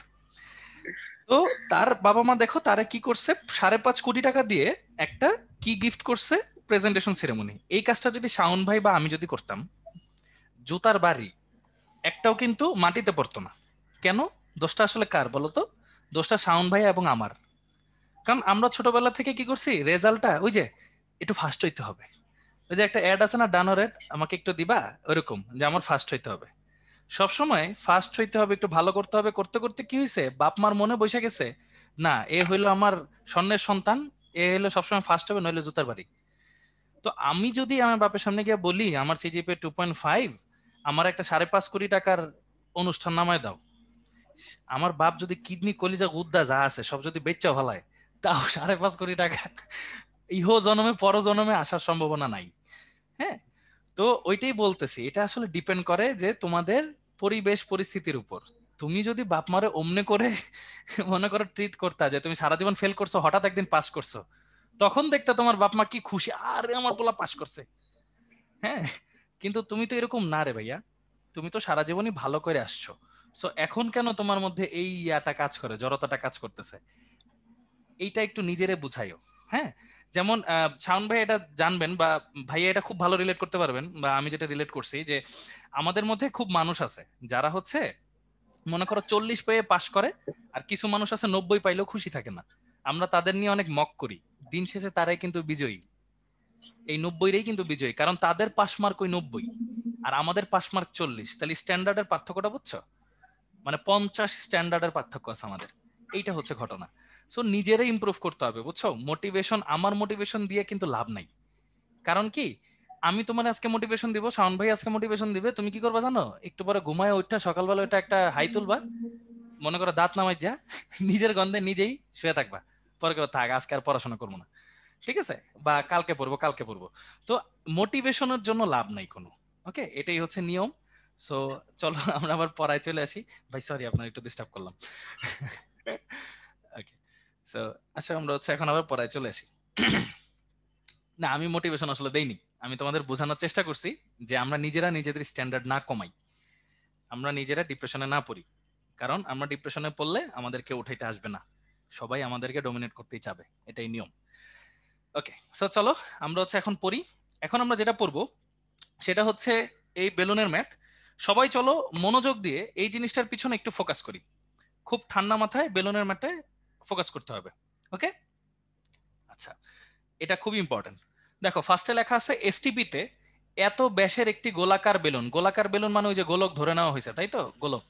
তো তার বাবা মা দেখো তারা কি করছে, 5.5 কোটি টাকা দিয়ে একটা কি গিফট করছে, প্রেজেন্টেশন সেরেমনি। এই কাজটা যদি শাওন ভাই বা আমি যদি করতাম, জুতার বাড়ি একটাও কিন্তু মাটিতে পড়তো না। কেন? দোষটা আসলে কার বলো তো? দোষটা শাওন ভাই এবং আমার। কারণ আমরা ছোটবেলা থেকে কি করছি, রেজাল্টটা ওই যে একটু ফার্স্ট হইতে হবে, ওই যে একটা অ্যাড আছে না, ডানোরের আমাকে একটু দিবা, ওরকম যে আমার ফার্স্ট হইতে হবে, সবসময় ফার্স্ট হইতে হবে, একটু ভালো করতে হবে। করতে করতে কি হয়েছে, বাপ মার মনে বসে গেছে, না এ হইলো আমার স্বর্ণের সন্তান, এ হইলো সবসময় ফার্স্ট হবে, নইলে জুতার বাড়ি। তো আমি যদি আমার বাপের সামনে গিয়ে বলি আমার সিজিপিএ 2.5, আমার একটা 5.5 কোটি টাকার অনুষ্ঠান নামায় দাও, আমার বাপ যদি কিডনি কলিজা গুদ্দা যা আছে সব যদি বেচা ফেলায়, তাও 5.5 কোটি টাকা ইহো জন্মে পর জন্মে আসার সম্ভাবনা নাই। হ্যাঁ, তো ওইটাই বলতেছি, এটা আসলে ডিপেন্ড করে যে তোমাদের পরিবেশ পরিস্থিতির উপর। তুমি যদি বাপ মারে অমনে করে মনে করো ট্রিট করতা যে তুমি সারা জীবন ফেল করছো, হঠাৎ একদিন পাস করছো, তখন দেখতে তোমার বাপ মা কি খুশি, আরে আমার পোলা পাস করছে। হ্যাঁ, কিন্তু তুমি তো এরকম না রে ভাইয়া, তুমি তো সারা জীবনই ভালো করে আসছো। সো এখন কেন তোমার মধ্যে এই ইয়াটা কাজ করে, জড়তাটা কাজ করতেছে, এইটা একটু নিজেরে বুঝাইও। হ্যাঁ, যেমন শাওন ভাই এটা জানবেন, বা ভাইয়া এটা খুব ভালো রিলেট করতে পারবেন, বা আমি যেটা রিলেট করছি যে আমাদের মধ্যে খুব মানুষ আছে যারা হচ্ছে মনে করো 40 পেয়ে পাশ করে, আর কিছু মানুষ আছে 90 পাইলেও খুশি থাকে না। আমরা তাদের নিয়ে অনেক মক করি, দিন শেষে তারাই কিন্তু বিজয়ী। এই 90-রাই কিন্তু বিজয়ী, কারণ তাদের পাস মার্ক ওই 90 আর আমাদের পাস মার্ক 40। তাহলে স্ট্যান্ডার্ডের পার্থক্যটা বুঝছো, মানে 50 স্ট্যান্ডার্ডের পার্থক্য আছে আমাদের। এইটা হচ্ছে ঘটনা। সো নিজেরাই ইমপ্রুভ করতে হবে, বুঝছো? মোটিভেশন, আমার মোটিভেশন দিয়ে কিন্তু লাভ নাই। কারণ কি, আমি তোমার আজকে মোটিভেশন দিব, শাওন ভাই আজকে মোটিভেশন দিবে, তুমি কি করবা জানো? একটু পরে ঘুমায় ওইটা সকালবেলা ওইটা একটা হাই তুলবা, মনে করো দাঁত নামাই যা, নিজের গন্ধে নিজেই শুয়ে থাকবা। পরে কেউ থাক আজকে আর পড়াশোনা করবো না, ঠিক আছে, বা কালকে পড়বো কালকে পড়বো। তো মোটিভেশনের জন্য লাভ নাই কোনো। ওকে, এটাই হচ্ছে নিয়ম। সো চলো আমরা আবার পড়ায় চলে আসি। ভাই সরি, আপনার একটু ডিস্টার্ব করলাম। ওকে, সো আচ্ছা আমরা হচ্ছে এখন আবার পড়ায় চলে আসি। না, আমি মোটিভেশন আসলে দেইনি, আমি তোমাদের বোঝানোর চেষ্টা করছি যে আমরা নিজেরা নিজেদের স্ট্যান্ডার্ড না কমাই, আমরা নিজেরা ডিপ্রেশনে না পড়ি। কারণ আমরা ডিপ্রেশনে পড়লে আমাদের কেউ উঠাইতে আসবে না, সবাই আমাদেরকে ডমিনেট করতেই চাবে, এটাই নিয়ম। ওকে, সো চলো আমরা হচ্ছে এখন পড়ি। এখন আমরা যেটা পড়বো সেটা হচ্ছে এই বেলুনের ম্যাথ। সবাই চলো মনোযোগ দিয়ে এই জিনিসটার পিছনে একটু ফোকাস করি, খুব ঠান্ডা মাথায় বেলুনের ম্যাথে ফোকাস করতে হবে। ওকে, আচ্ছা, এটা খুব ইম্পর্টেন্ট। দেখো ফার্স্টে লেখা আছে এসটিপি তে এত ব্যাসের একটি গোলাকার বেলুন, গোলাকার বেলুন মানে ওই যে গোলক ধরে নেওয়া হয়েছে, তাই তো, গোলক।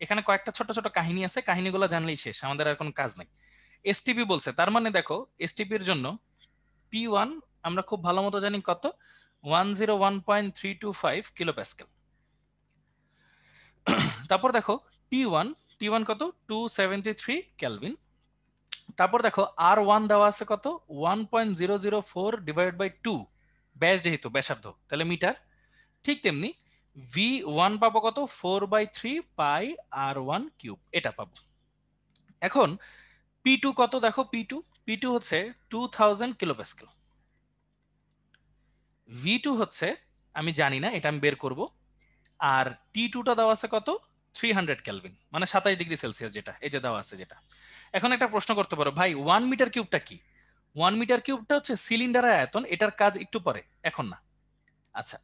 এখানে কয়েকটা ছোট ছোট কাহিনী আছে, কাহিনীগুলো জানলেই শেষ, আমাদের আর কোনো কাজ নাই। এসটিপি বলছে, তার মানে দেখো এসটিপির জন্য P1 আমরা খুব ভালো মতো জানি কত, 101.325 কিলো প্যাসকেল। তারপর দেখো T1, T1 কত, 273 কেলভিন। তারপর দেখো R1 দেওয়া আছে কত, 1.004 ডিভাইডেড বাই 2, ব্যাস যেহেতু ব্যাসার্ধ তাহলে মিটার। ঠিক তেমনি V1 পাবো কত, 4/3 পাই R1 কিউব, এটা পাবো। এখন P2 কত দেখো, P2 হচ্ছে 2000 কিলো প্যাসকেল। V2 হচ্ছে আমি জানি না, এটা আমি বের করব। আর T2টা দেওয়া আছে কত, 300 কেলভিন, মানে 27 ডিগ্রি সেলসিয়াস, যেটা এই যে দেওয়া আছে যেটা। এখন একটা প্রশ্ন করতে পারো, ভাই 1 মিটার কিউবটা কি? 1 মিটার কিউবটা হচ্ছে সিলিন্ডারের আয়তন, এটার কাজ একটু পরে, এখন না। আচ্ছা,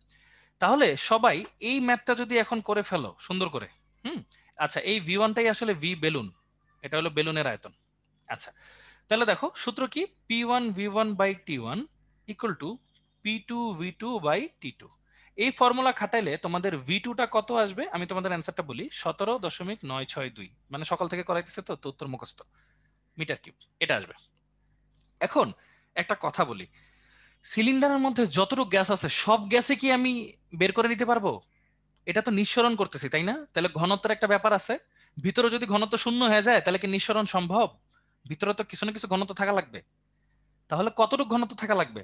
তাহলে সবাই এই ম্যাথটা যদি এখন করে ফেলো সুন্দর করে। হুম, আচ্ছা, এই V1টাই আসলে ভি বেলুন, এটা হলো বেলুনের আয়তন। আচ্ছা, তাহলে দেখো সূত্র কি, P1V1/T1 ইকুয়াল টু P2V2/T2। এই ফর্মুলা খাটাইলে তোমাদের V2টা কত আসবে, আমি তোমাদের অ্যান্সারটা বলি, 17.962, মানে সকাল থেকে করাইতেছে তো উত্তর মুখস্থ, মিটার কিউব এটা আসবে। এখন একটা কথা বলি, সিলিন্ডারের মধ্যে যতটুকু গ্যাস আছে সব গ্যাসে কি আমি বের করে নিতে পারবো? এটা তো নিঃসরণ করতেছি, তাই না? তাহলে ঘনত্বের একটা ব্যাপার আছে, ভিতরে যদি ঘনত্ব শূন্য হয়ে যায় তাহলে কি নিঃসরণ সম্ভব? ভিতরে তো কিছু না কিছু ঘনত্ব থাকা লাগবে। তাহলে কতটুকু ঘনত্ব থাকা লাগবে?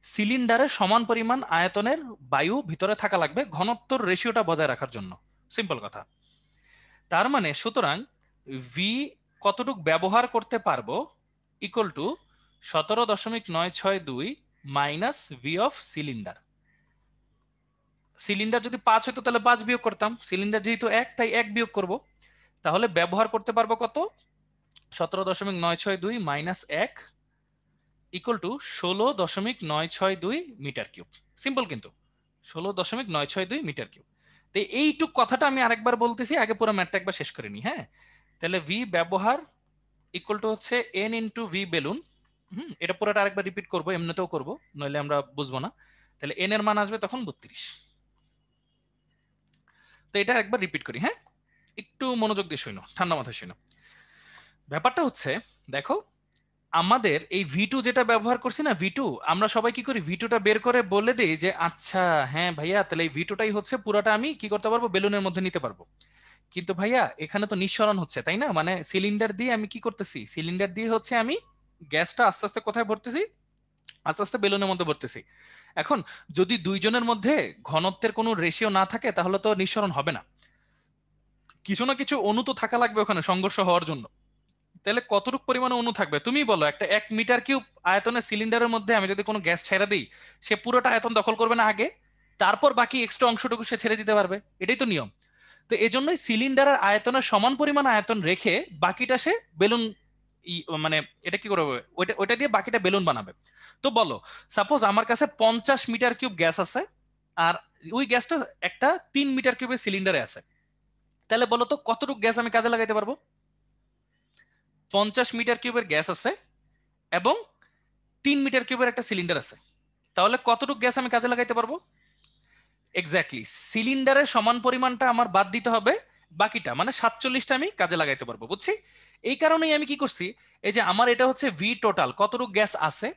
সিলিন্ডারে সমান পরিমাণ আয়তনের বায়ু ভিতরে থাকা লাগবে ঘনত্বর রেশিওটা বজায় রাখার জন্য, সিম্পল কথা। তার মানে সুতরাং ভি কতটুক ব্যবহার করতে পারবো equal to 17.962 minus V of cylinder. Cylinder যদি 5 হতো তাহলে 5 বিয়োগ করতাম, সিলিন্ডার যেহেতু 1 তাই 1 বিয়োগ করব। তাহলে ব্যবহার করতে পারবো কত, 17.962 minus 1 equal to 16.962 metre cube. Simple কিন্তু, 16.962 মিটার কিউব। তো এইটুক কথাটা আমি আরেকবার বলতেছি, আগে পুরো ম্যাথটা একবার শেষ করে নি। হ্যাঁ, তাহলে ভি ব্যবহার ইকুয়াল টু হচ্ছে এন ইন্টু ভি বেলুন। এটা পুরোটা আরেকবার রিপিট করবো, এমনিতেও করবো, নইলে আমরা বুঝবো না। তাহলে এন এর মান আসবে তখন 32। তো এটা একবার রিপিট করি। হ্যাঁ, একটু মনোযোগ দিয়ে শুনো, ঠান্ডা মাথায় শুনো। ব্যাপারটা হচ্ছে দেখো, আমাদের এই ভি2 যেটা ব্যবহার করছি না, ভি2, আমরা সবাই কি করি, ভি2টা বের করে বলে দিই যে আচ্ছা হ্যাঁ ভাইয়া, তাহলে এই ভি2টাই হচ্ছে পুরাটা আমি কি করতে পারবো, বেলুনের মধ্যে নিতে পারবো। কিন্তু ভাইয়া এখানে তো নিঃসরণ হচ্ছে, তাই না? মানে সিলিন্ডার দিয়ে আমি কি করতেছি, সিলিন্ডার দিয়ে হচ্ছে আমি গ্যাসটা আস্তে আস্তে কোথায় ভরতেছি, আস্তে আস্তে বেলুনের মধ্যে ভরতেছি। এখন যদি দুইজনের মধ্যে ঘনত্বের কোনো রেশিও না থাকে তাহলে তো নিঃসরণ হবে না, কিছু না কিছু অণু তো থাকা লাগবে ওখানে সংঘর্ষ হওয়ার জন্য। তাহলে কতটুকু পরিমাণে অণু থাকবে তুমি বলো? একটা 1 মিটার কিউব আয়তনের সিলিন্ডারের মধ্যে আমি যদি কোনো গ্যাস ছেড়ে দিই, সে পুরোটা আয়তন দখল করবে না আগে, তারপর বাকি এক্সট্রা অংশটুকু সে ছেড়ে দিতে পারবে, এটাই তো নিয়ম। তো এই জন্যই সিলিন্ডারের আয়তনের সমান পরিমাণ আয়তন রেখে বাকিটা সে বেলুন মানে এটা কি করবে, ওইটা ওইটা দিয়ে বাকিটা বেলুন বানাবে। তো বলো, সাপোজ আমার কাছে 50 মিটার কিউব গ্যাস আছে, আর ওই গ্যাসটা একটা 3 মিটার কিউবের সিলিন্ডারে আছে, তাহলে বলো তো কতটুকু গ্যাস আমি কাজে লাগাইতে পারবো? 50 মিটার কিউবের গ্যাস আছে এবং 3 মিটার কিউবের একটা সিলিন্ডার আছে, তাহলে কতটুকু গ্যাস আমি কাজে লাগাইতে পারবো? এক্স্যাক্টলি, সিলিন্ডারের সমান পরিমাণটা আমার বাদ দিতে হবে, বাকিটা মানে 47টা আমি কাজে লাগাইতে পারবো, বুঝছি? এই কারণেই আমি কি করছি, এই যে আমার এটা হচ্ছে ভি টোটাল কতটুকু গ্যাস আছে,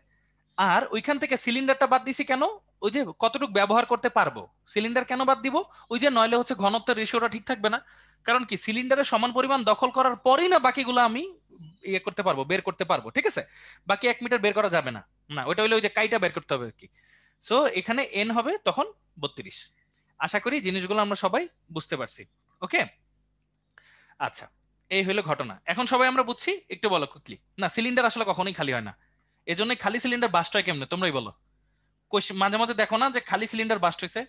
আর ওইখান থেকে সিলিন্ডারটা বাদ দিছি কেন, ওই যে কতটুকু ব্যবহার করতে পারবো, সিলিন্ডার কেন বাদ দিব, ওই যে নইলে হচ্ছে ঘনত্বের রেশিওটা ঠিক থাকবে না। কারণ কি, সিলিন্ডারের সমান পরিমাণ দখল করার পরেই না বাকিগুলো আমি ইয়ে করতে পারবো, বের করতে পারবো, ঠিক আছে? বাকি 1 মিটার বের করা যাবে না, না ওইটা হইলে ওই যে কাইটা বের করতে হবে আর কি। সো এখানে এন হবে তখন 32। আশা করি জিনিসগুলো আমরা সবাই বুঝতে পারছি। ওকে, আচ্ছা, এই হলো ঘটনা। এখন সবাই আমরা বুঝছি, একটু বলো কুইকলি। না, সিলিন্ডার আসলে কখনোই খালি হয় না, এজন্যই খালি সিলিন্ডার বাস্ট হয় কেমনে তোমরাই বলো। মাঝে মাঝে দেখো না যে খালি সিলিন্ডার বাস্ট হয়েছে,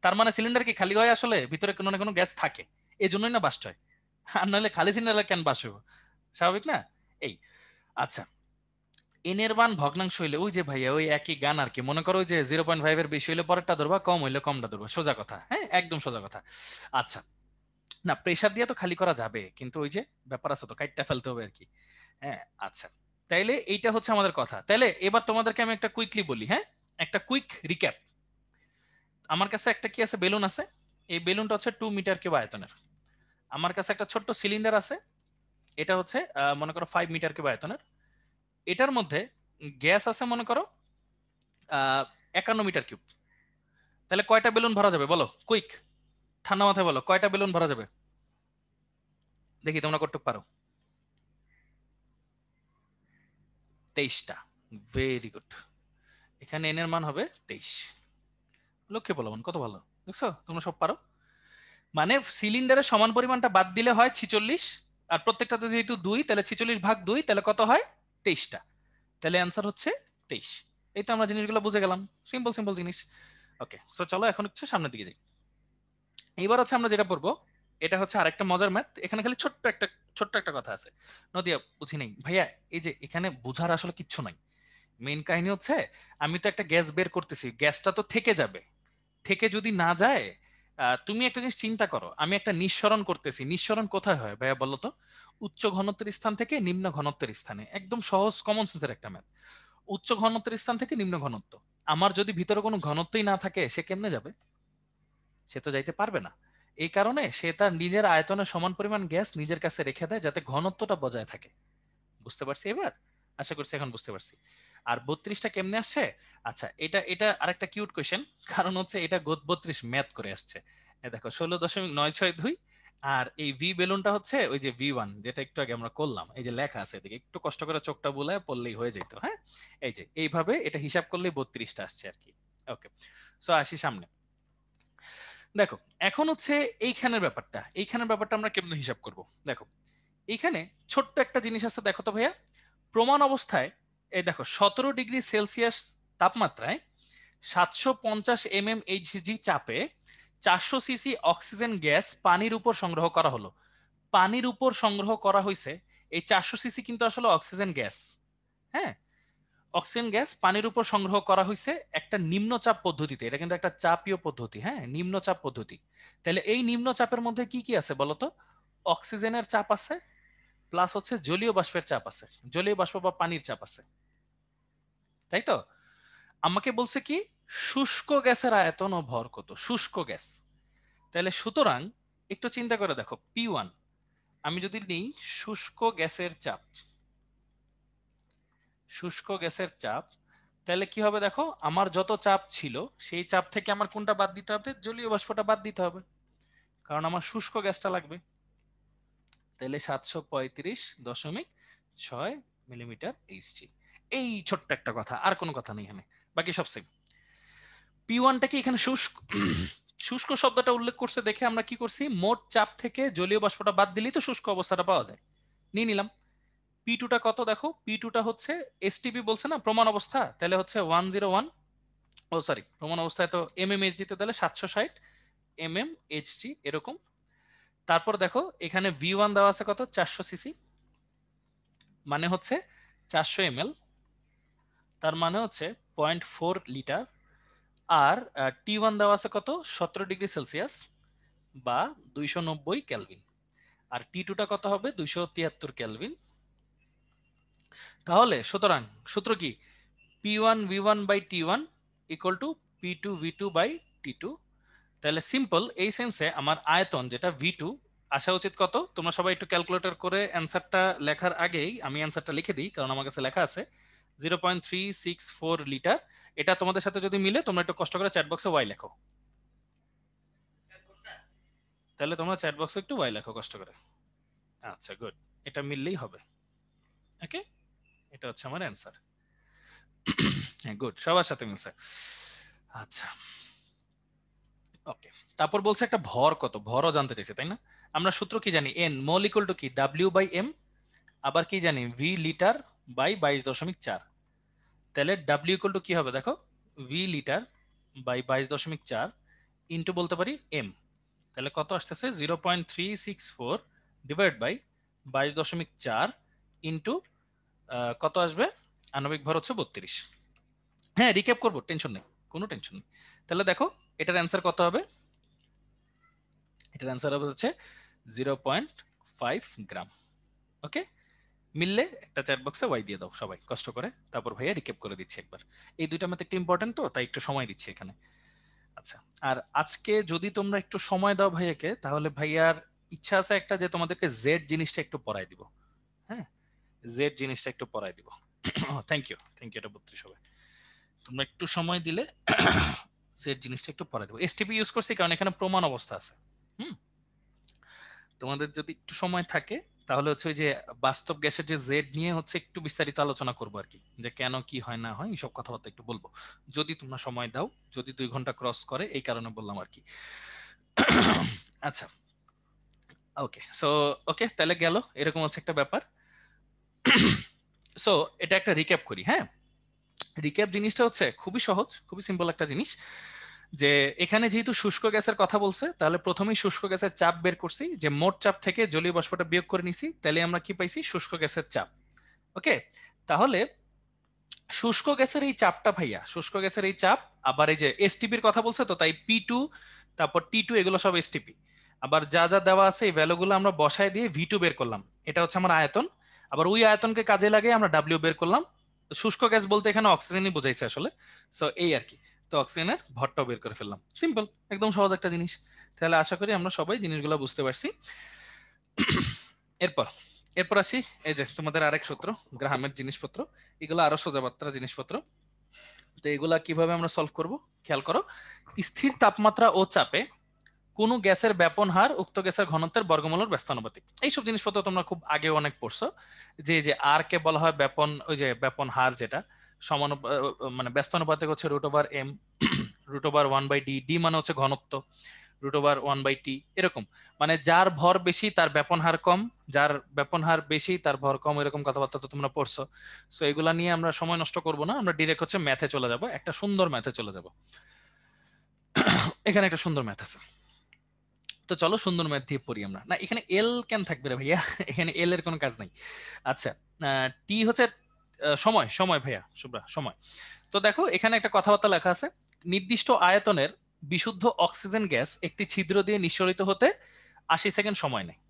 তার মানে সিলিন্ডার কি খালি হয়? আসলে ভিতরে কোনো না কোনো গ্যাস থাকে, এই জন্যই না বাস্ট হয়। আর নাহলে খালি সিলিন্ডার কেন বাস্ট হবে, স্বাভাবিক না? এই, আচ্ছা, এনের মান ভগ্নাংশ হইলে ওই যে ভাইয়া ওই একই গান আর কি, মনে করো ওই যে 0.5 এর বেশি হইলে পরেরটা ধরবা, কম হইলে কমটা ধরবা, সোজা কথা। হ্যাঁ, একদম সোজা কথা। আচ্ছা, না প্রেসার দিয়ে তো খালি করা যাবে, কিন্তু ওই যে ব্যাপার আছে তো, কাইটটা ফেলতে হবে আর কি। হ্যাঁ, আচ্ছা, তাইলে এইটা হচ্ছে আমাদের কথা। তাইলে এবার তোমাদেরকে আমি একটা কুইকলি বলি, হ্যাঁ, একটা কুইক রিক্যাপ। আমার কাছে একটা কি আছে, বেলুন আছে। এই বেলুনটা হচ্ছে 2 মিটার কিউব আয়তনের। আমার কাছে একটা ছোট্ট সিলিন্ডার আছে, এটা হচ্ছে মনে করো 5 মিটার কিউব আয়তনের। এটার মধ্যে গ্যাস আছে মনে করো 51 মিটার কিউব। তাহলে কয়টা বেলুন ভরা যাবে বলো, কুইক, ঠান্ডা মাথায় বলো, কয়টা বেলুন ভরা যাবে? দেখি তোমরা কতটুকু পারো। 23টা। ভেরি গুড, এখানে এন এর মান হবে 23। লক্ষ্যে বলো, কত ভালো, দেখছো তোমরা সব পারো। মানে সিলিন্ডারের সমান পরিমাণটা বাদ দিলে হয় 46, আর প্রত্যেকটাতে যেহেতু 2, তাহলে 46/2, তাহলে কত হয়? 23টা। তাহলে অ্যান্সার হচ্ছে 23। এই তো আমরা জিনিসগুলো বুঝে গেলাম, সিম্পল সিম্পল জিনিস। ওকে, সো চলো এখন হচ্ছে সামনের দিকে যাই। এইবার হচ্ছে আমরা যেটা পড়বো, এটা হচ্ছে আরেকটা মজার ম্যাথ। এখানে খালি ছোট্ট একটা কথা আছে, নদিয়া বুঝি নেই ভাইয়া। এই যে এখানে বুঝার আসলে কিচ্ছু নাই, মেইন কাহিনী হচ্ছে আমি তো একটা গ্যাস বের করতেছি, গ্যাসটা তো থেকে যাবে, থেকে যদি না যায়, তুমি একটা জিনিস চিন্তা করো, আমি একটা নিঃসরণ করতেছি, নিঃসরণ কোথায় হয় ভাইয়া বলো তো? উচ্চ ঘনত্বের স্থান থেকে নিম্ন ঘনত্বের স্থানে, একদম সহজ কমন সেন্সের একটা ম্যাথ। উচ্চ ঘনত্বের স্থান থেকে নিম্ন ঘনত্ব, আমার যদি ভিতরে কোনো ঘনত্বই না থাকে সে কেমনে যাবে? সে তো যাইতে পারবে না। এই কারণে সে তার নিজের আয়তনের সমান পরিমাণ গ্যাস নিজের কাছে রেখে দেয় যাতে ঘনত্বটা বজায় থাকে। বুঝতে পারছি এবার? আশা করছি এখন বুঝতে পারছি। আর 32টা কেমনে আসছে? আচ্ছা, এটা এটা আরেকটা কিউট কোয়েশ্চেন, কারণ হচ্ছে এটা 32 ম্যাথ করে আসছে। দেখো 16.962, আর এই ভি বেলুনটা হচ্ছে ওই যে ভি1 যেটা একটু আগে আমরা করলাম, এই যে লেখা আছে এদিকে, একটু কষ্ট করে চোখটা বুলায় পড়লেই হয়ে যেত। হ্যাঁ, এই যে এইভাবে এটা হিসাব করলেই 32টা আসছে আর কি। ওকে, সো আসি সামনে। দেখো এখন হচ্ছে এইখানের ব্যাপারটা আমরা কেমনে হিসাব করব। দেখো এইখানে ছোট্ট একটা জিনিস আছে, দেখো তো ভাইয়া। প্রমাণ অবস্থায় এই দেখো 17 ডিগ্রি সেলসিয়াস তাপমাত্রায় 750 mmHg চাপে 400 সিসি অক্সিজেন গ্যাস পানির উপর সংগ্রহ করা হলো। পানির উপর সংগ্রহ করা হয়েছে, এই 400 সিসি কিন্তু আসলে অক্সিজেন গ্যাস। হ্যাঁ, অক্সিজেন গ্যাস পানির উপর সংগ্রহ করা হয়েছে একটা নিম্নচাপ পদ্ধতিতে। এটা কিন্তু একটা চাপীয় পদ্ধতি, হ্যাঁ, নিম্নচাপ পদ্ধতি। তাহলে এই নিম্নচাপের মধ্যে কি কি আছে বলতো? অক্সিজেনের চাপ আছে, প্লাস হচ্ছে জলীয় বাষ্পের চাপ আছে, জলীয় বাষ্প বা পানির চাপ আছে, তাই তো? আমাকে বলছে কি শুষ্ক গ্যাসের আয়তন ও ভর কত, শুষ্ক গ্যাস। তাহলে সুতরাং একটু চিন্তা করে দেখো, P1 আমি যদি নিই শুষ্ক গ্যাসের চাপ, শুষ্ক গ্যাসের চাপ, তাহলে কি হবে দেখো, আমার যত চাপ ছিল সেই চাপ থেকে আমার কোনটা বাদ দিতে হবে? জলীয় বাষ্পটা বাদ দিতে হবে, কারণ আমার শুষ্ক গ্যাসটা লাগবে। তাহলে 735.6 মিলিমিটার এইচজি। এই ছোট্ট একটা কথা, আর কোনো কথা নেই এখানে, বাকি সব সেম। P1টাকে এখানে শুষ্ক শুষ্ক শব্দটা উল্লেখ করছে দেখে আমরা কি করছি, মোট চাপ থেকে জলীয় বাষ্পটা বাদ দিলেই তো শুষ্ক অবস্থাটা পাওয়া যায়, নিয়ে নিলাম। P2টা কত দেখো, P2টা হচ্ছে এসটিপি বলছে না প্রমাণ অবস্থা, তাহলে হচ্ছে 101, ও সরি প্রমাণ অবস্থায় তো এমএমএইচজি তে, তাহলে 760 এমএমএইচজি এরকম। তারপর দেখো এখানে V1 দেওয়া আছে কত, 400 সিসি, মানে হচ্ছে 400 এমএল, তার মানে হচ্ছে 0.4 লিটার। আর T1 দেওয়া আছে কত, 17 ডিগ্রি সেলসিয়াস বা 290 কেলভিন। আর T2টা কত হবে, 273 কেলভিন। তাহলে সুতরাং সূত্র কি, P1V1/T1 ইকুয়াল টু P2V2/T2। তাহলে সিম্পল এই সেন্সে আমার আয়তন যেটা V2 আসা উচিত কত, তোমরা সবাই একটু ক্যালকুলেটর করে অ্যান্সারটা লেখার আগেই আমি অ্যান্সারটা লিখে দিই, কারণ আমার কাছে লেখা আছে 0.364 লিটার। এটা তোমাদের সাথে যদি মিলে তোমরা একটু কষ্ট করে চ্যাট বক্সে ওয়াই লেখো, তাহলে তোমরা চ্যাট বক্সে একটু ওয়াই লেখো কষ্ট করে। আচ্ছা গুড, এটা মিললেই হবে। ওকে, এটা হচ্ছে আমার অ্যান্সার। হ্যাঁ গুড, সবার সাথে মিলছে। আচ্ছা ওকে, তারপর বলছে একটা ভর কত, ভরও জানতে চাইছে তাই না? আমরা সূত্র কি জানি, এন মোল ইকুয়াল টু কি W/M, আবার কি জানি ভি লিটার বাই 22.4। তাহলে ডাব্লিউ ইকুয়াল টু কি হবে দেখো, ভি লিটার বাই 22.4 ইন্টু বলতে পারি এম। তাহলে কত আসতেছে, 0.364 ডিভাইড বাই 22.4 ইন্টু কত আসবে, আণবিক ভর হচ্ছে 32। হ্যাঁ রিক্যাপ করবো, টেনশন নেই, কোনো টেনশন নেই। তাহলে দেখো এটার অ্যান্সার কত হবে, এটার অ্যান্সার হবে হচ্ছে 0.5 গ্রাম। ওকে, মিললে একটা চ্যাট বক্সে ওয়াই দিয়ে দাও সবাই কষ্ট করে, তারপর ভাইয়া রিক্যাপ করে দিচ্ছি একবার। এই দুইটা ম্যাথ একটু ইম্পর্টেন্ট তো, তাই একটু সময় দিচ্ছি এখানে। আচ্ছা, আর আজকে যদি তোমরা একটু সময় দাও ভাইয়াকে, তাহলে ভাইয়ার ইচ্ছা আছে একটা, যে তোমাদেরকে জেড জিনিসটা একটু পড়াই দিব। হ্যাঁ, জেড জিনিসটা একটু পড়াই দিব। থ্যাংক ইউ, থ্যাংক ইউ, এটা বলতে সবাই তোমরা একটু সময় দিলে জেড জিনিসটা একটু পড়াই দেবো। এসটিপি ইউজ করছি কারণ এখানে প্রমাণ অবস্থা আছে। হুম, তোমাদের যদি একটু সময় থাকে তাহলে হচ্ছে ওই যে বাস্তব গ্যাসের যে জেড নিয়ে হচ্ছে একটু বিস্তারিত আলোচনা করবো আর কি, যে কেন কি হয় না হয় এইসব কথাবার্তা একটু বলবো, যদি তোমরা সময় দাও, যদি 2 ঘন্টা ক্রস করে, এই কারণে বললাম আর কি। আচ্ছা ওকে, সো ওকে তাহলে গেল, এরকম হচ্ছে একটা ব্যাপার। সো এটা একটা রিক্যাপ করি। হ্যাঁ, রিক্যাপ জিনিসটা হচ্ছে খুবই সহজ, খুবই সিম্পল একটা জিনিস, যে এখানে যেহেতু শুষ্ক গ্যাসের কথা বলছে, তাহলে প্রথমেই শুষ্ক গ্যাসের চাপ বের করছি, যে মোট চাপ থেকে জলীয় বাষ্পটা বিয়োগ করে নিছি, তাহলে আমরা কি পাইছি, শুষ্ক গ্যাসের চাপ। ওকে, তাহলে শুষ্ক গ্যাসের এই চাপটা ভাইয়া, শুষ্ক গ্যাসের এই চাপ, আবার এই যে এসটিপির কথা বলছে তো, তাই P2 তারপর T2 এগুলো সব এসটিপি। আবার যা যা দেওয়া আছে এই ভ্যালুগুলো আমরা বসায় দিয়ে V2 বের করলাম, এটা হচ্ছে আমার আয়তন। আবার ওই আয়তনকে কাজে লাগিয়ে আমরা ডাব্লিউ বের করলাম। শুষ্ক গ্যাস বলতে এখানে অক্সিজেনই বোঝাইছে আসলে, সো এই আর কি। তো অক্সিজেনের ভরটাও বের করে ফেললাম, সিম্পল, একদম সহজ একটা জিনিস। তাহলে আশা করি আমরা সবাই জিনিসগুলো বুঝতে পারছি। এরপর এরপর আসি এই যে তোমাদের আরেক সূত্র, গ্রাহামের জিনিসপত্র, এগুলো আরো সোজা বার্তা জিনিসপত্র। তো এগুলা কিভাবে আমরা সলভ করব, খেয়াল করো। স্থির তাপমাত্রা ও চাপে কোন গ্যাসের ব্যাপন হার উক্ত গ্যাসের ঘনত্বের বর্গমূলের ব্যস্তানুপাতিক। এইসব জিনিসপত্র তোমরা খুব আগে অনেক পড়ছো, যে যে আর কে বলা হয় ব্যাপন, ওই যে ব্যাপন হার যেটা সমান, মানে ব্যস্তানুপাতিক হচ্ছে √m, √1/d, ডি মানে হচ্ছে ঘনত্ব, √1/t, এরকম। মানে যার ভর বেশি তার ব্যাপন হার কম, যার ব্যাপন হার বেশি তার ভর কম, এরকম কথাবার্তা তো তোমরা পড়ছো। সো এগুলা নিয়ে আমরা সময় নষ্ট করব না, আমরা ডিরেক্ট হচ্ছে ম্যাথে চলে যাব, একটা সুন্দর ম্যাথে চলে যাব। এখানে একটা সুন্দর ম্যাথ আছে, তো চলো সুন্দর ম্যাথ দিয়ে পড়ি আমরা। না এখানে এল কেন থাকবে রে ভাইয়া, এখানে এল এর কোনো কাজ নাই। আচ্ছা, টি হচ্ছে সময় সময় ভাইয়া শুভ্রা সময়। তো দেখো এখানে একটা কথাবার্তা লেখা আছে, নির্দিষ্ট আয়তনের বিশুদ্ধ অক্সিজেন গ্যাস একটি ছিদ্র দিয়ে নিঃসরিত হতে 80 সেকেন্ড সময় নেয়।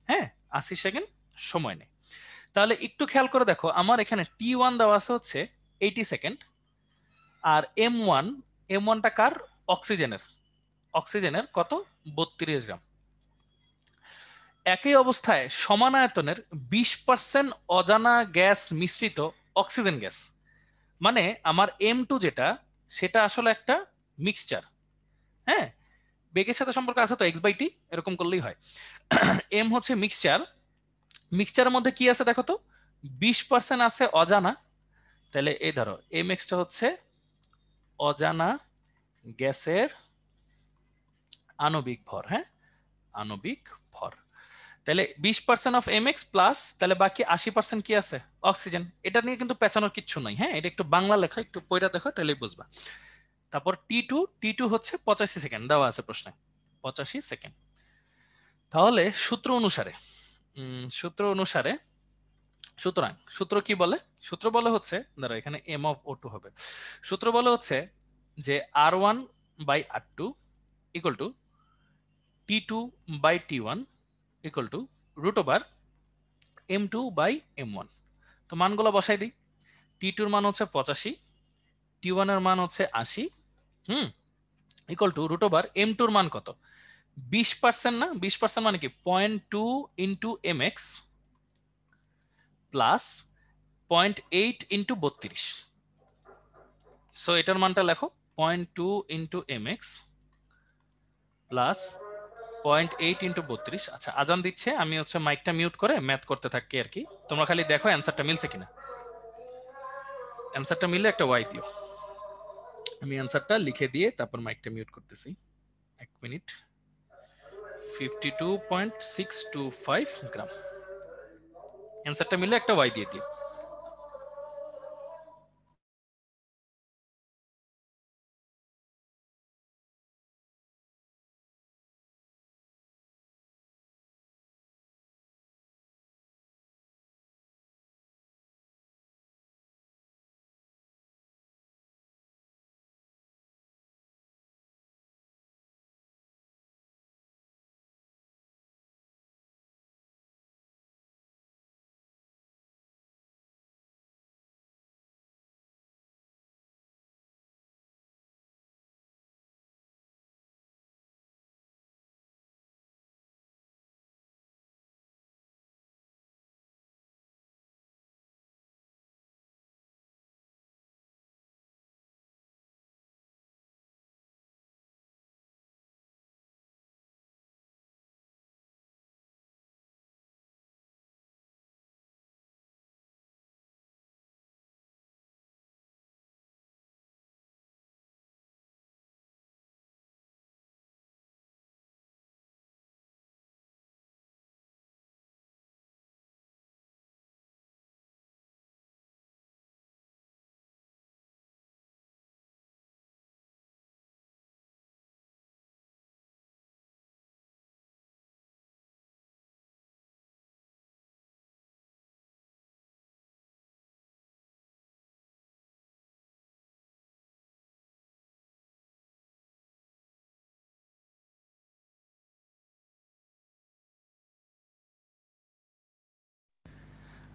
হ্যাঁ, 80 সেকেন্ড সময় নেয়। তাহলে একটু খেয়াল করে দেখো, আমার এখানে T1 দেওয়া আছে হচ্ছে 80 সেকেন্ড, আর M1টা কার? অক্সিজেনের। অক্সিজেনের কত? 32 গ্রাম। একই অবস্থায় সমান আয়তনের 20% অজানা গ্যাস মিশ্রিত অক্সিজেন গ্যাস, মানে আমার M2 যেটা, সেটা আসলে একটা মিক্সচার। হ্যাঁ, বেগের সাথে সম্পর্ক আছে তো, x/t, এরকম করলেই হয়। এম হচ্ছে মিক্সচার, মিক্সচারের মধ্যে কি আছে দেখো তো, 20% আছে অজানা। তাহলে এই ধরো mx টা হচ্ছে অজানা গ্যাসের আণবিক ভর। হ্যাঁ, আণবিক ভর। তাহলে 20% অফ mx প্লাস, তাহলে বাকি 80% কি আছে? অক্সিজেন। এটা নিয়ে কিন্তু পেঁচানোর কিচ্ছু নাই। হ্যাঁ, এটা একটু বাংলা লেখা, একটু পড়া দেখো তাহলেই বুঝবা। তারপর টি টু হচ্ছে 85 সেকেন্ড দেওয়া আছে প্রশ্নে, 85 সেকেন্ড। তাহলে সূত্র অনুসারে সূত্র অনুসারে সুতরাং সূত্র কি বলে? সূত্র বলে হচ্ছে, দাঁড়া এখানে m(O2) হবে। সূত্র বলে হচ্ছে যে R1/R2 equal to T2/T1 equal to √M2/M1। তো মানগুলো বসাই দিই। T2 এর মান হচ্ছে 85, T1 এর মান হচ্ছে 80, ইকুয়াল টু √M2 এর মান কত? 20% না, 20% মানে কি 0.2 into mx plus 0.8 into 32। So এটার মানটা লেখো, 0.2 ইন্টু mx প্লাস 0.8 ইন্টু 32। আচ্ছা, আজান দিচ্ছে, আমি হচ্ছে মাইকটা মিউট করে ম্যাথ করতে থাকি আর কি। তোমরা খালি দেখো অ্যান্সারটা মিলছে কিনা। অ্যান্সারটা মিললে একটা ওয়াই দিও। আমি অ্যান্সারটা লিখে দিয়ে তারপর মাইকটা মিউট করতেছি। 1 মিনিট। 52.625 গ্রাম। অ্যান্সারটা মিললে একটা ওয়াই দিয়ে দিও।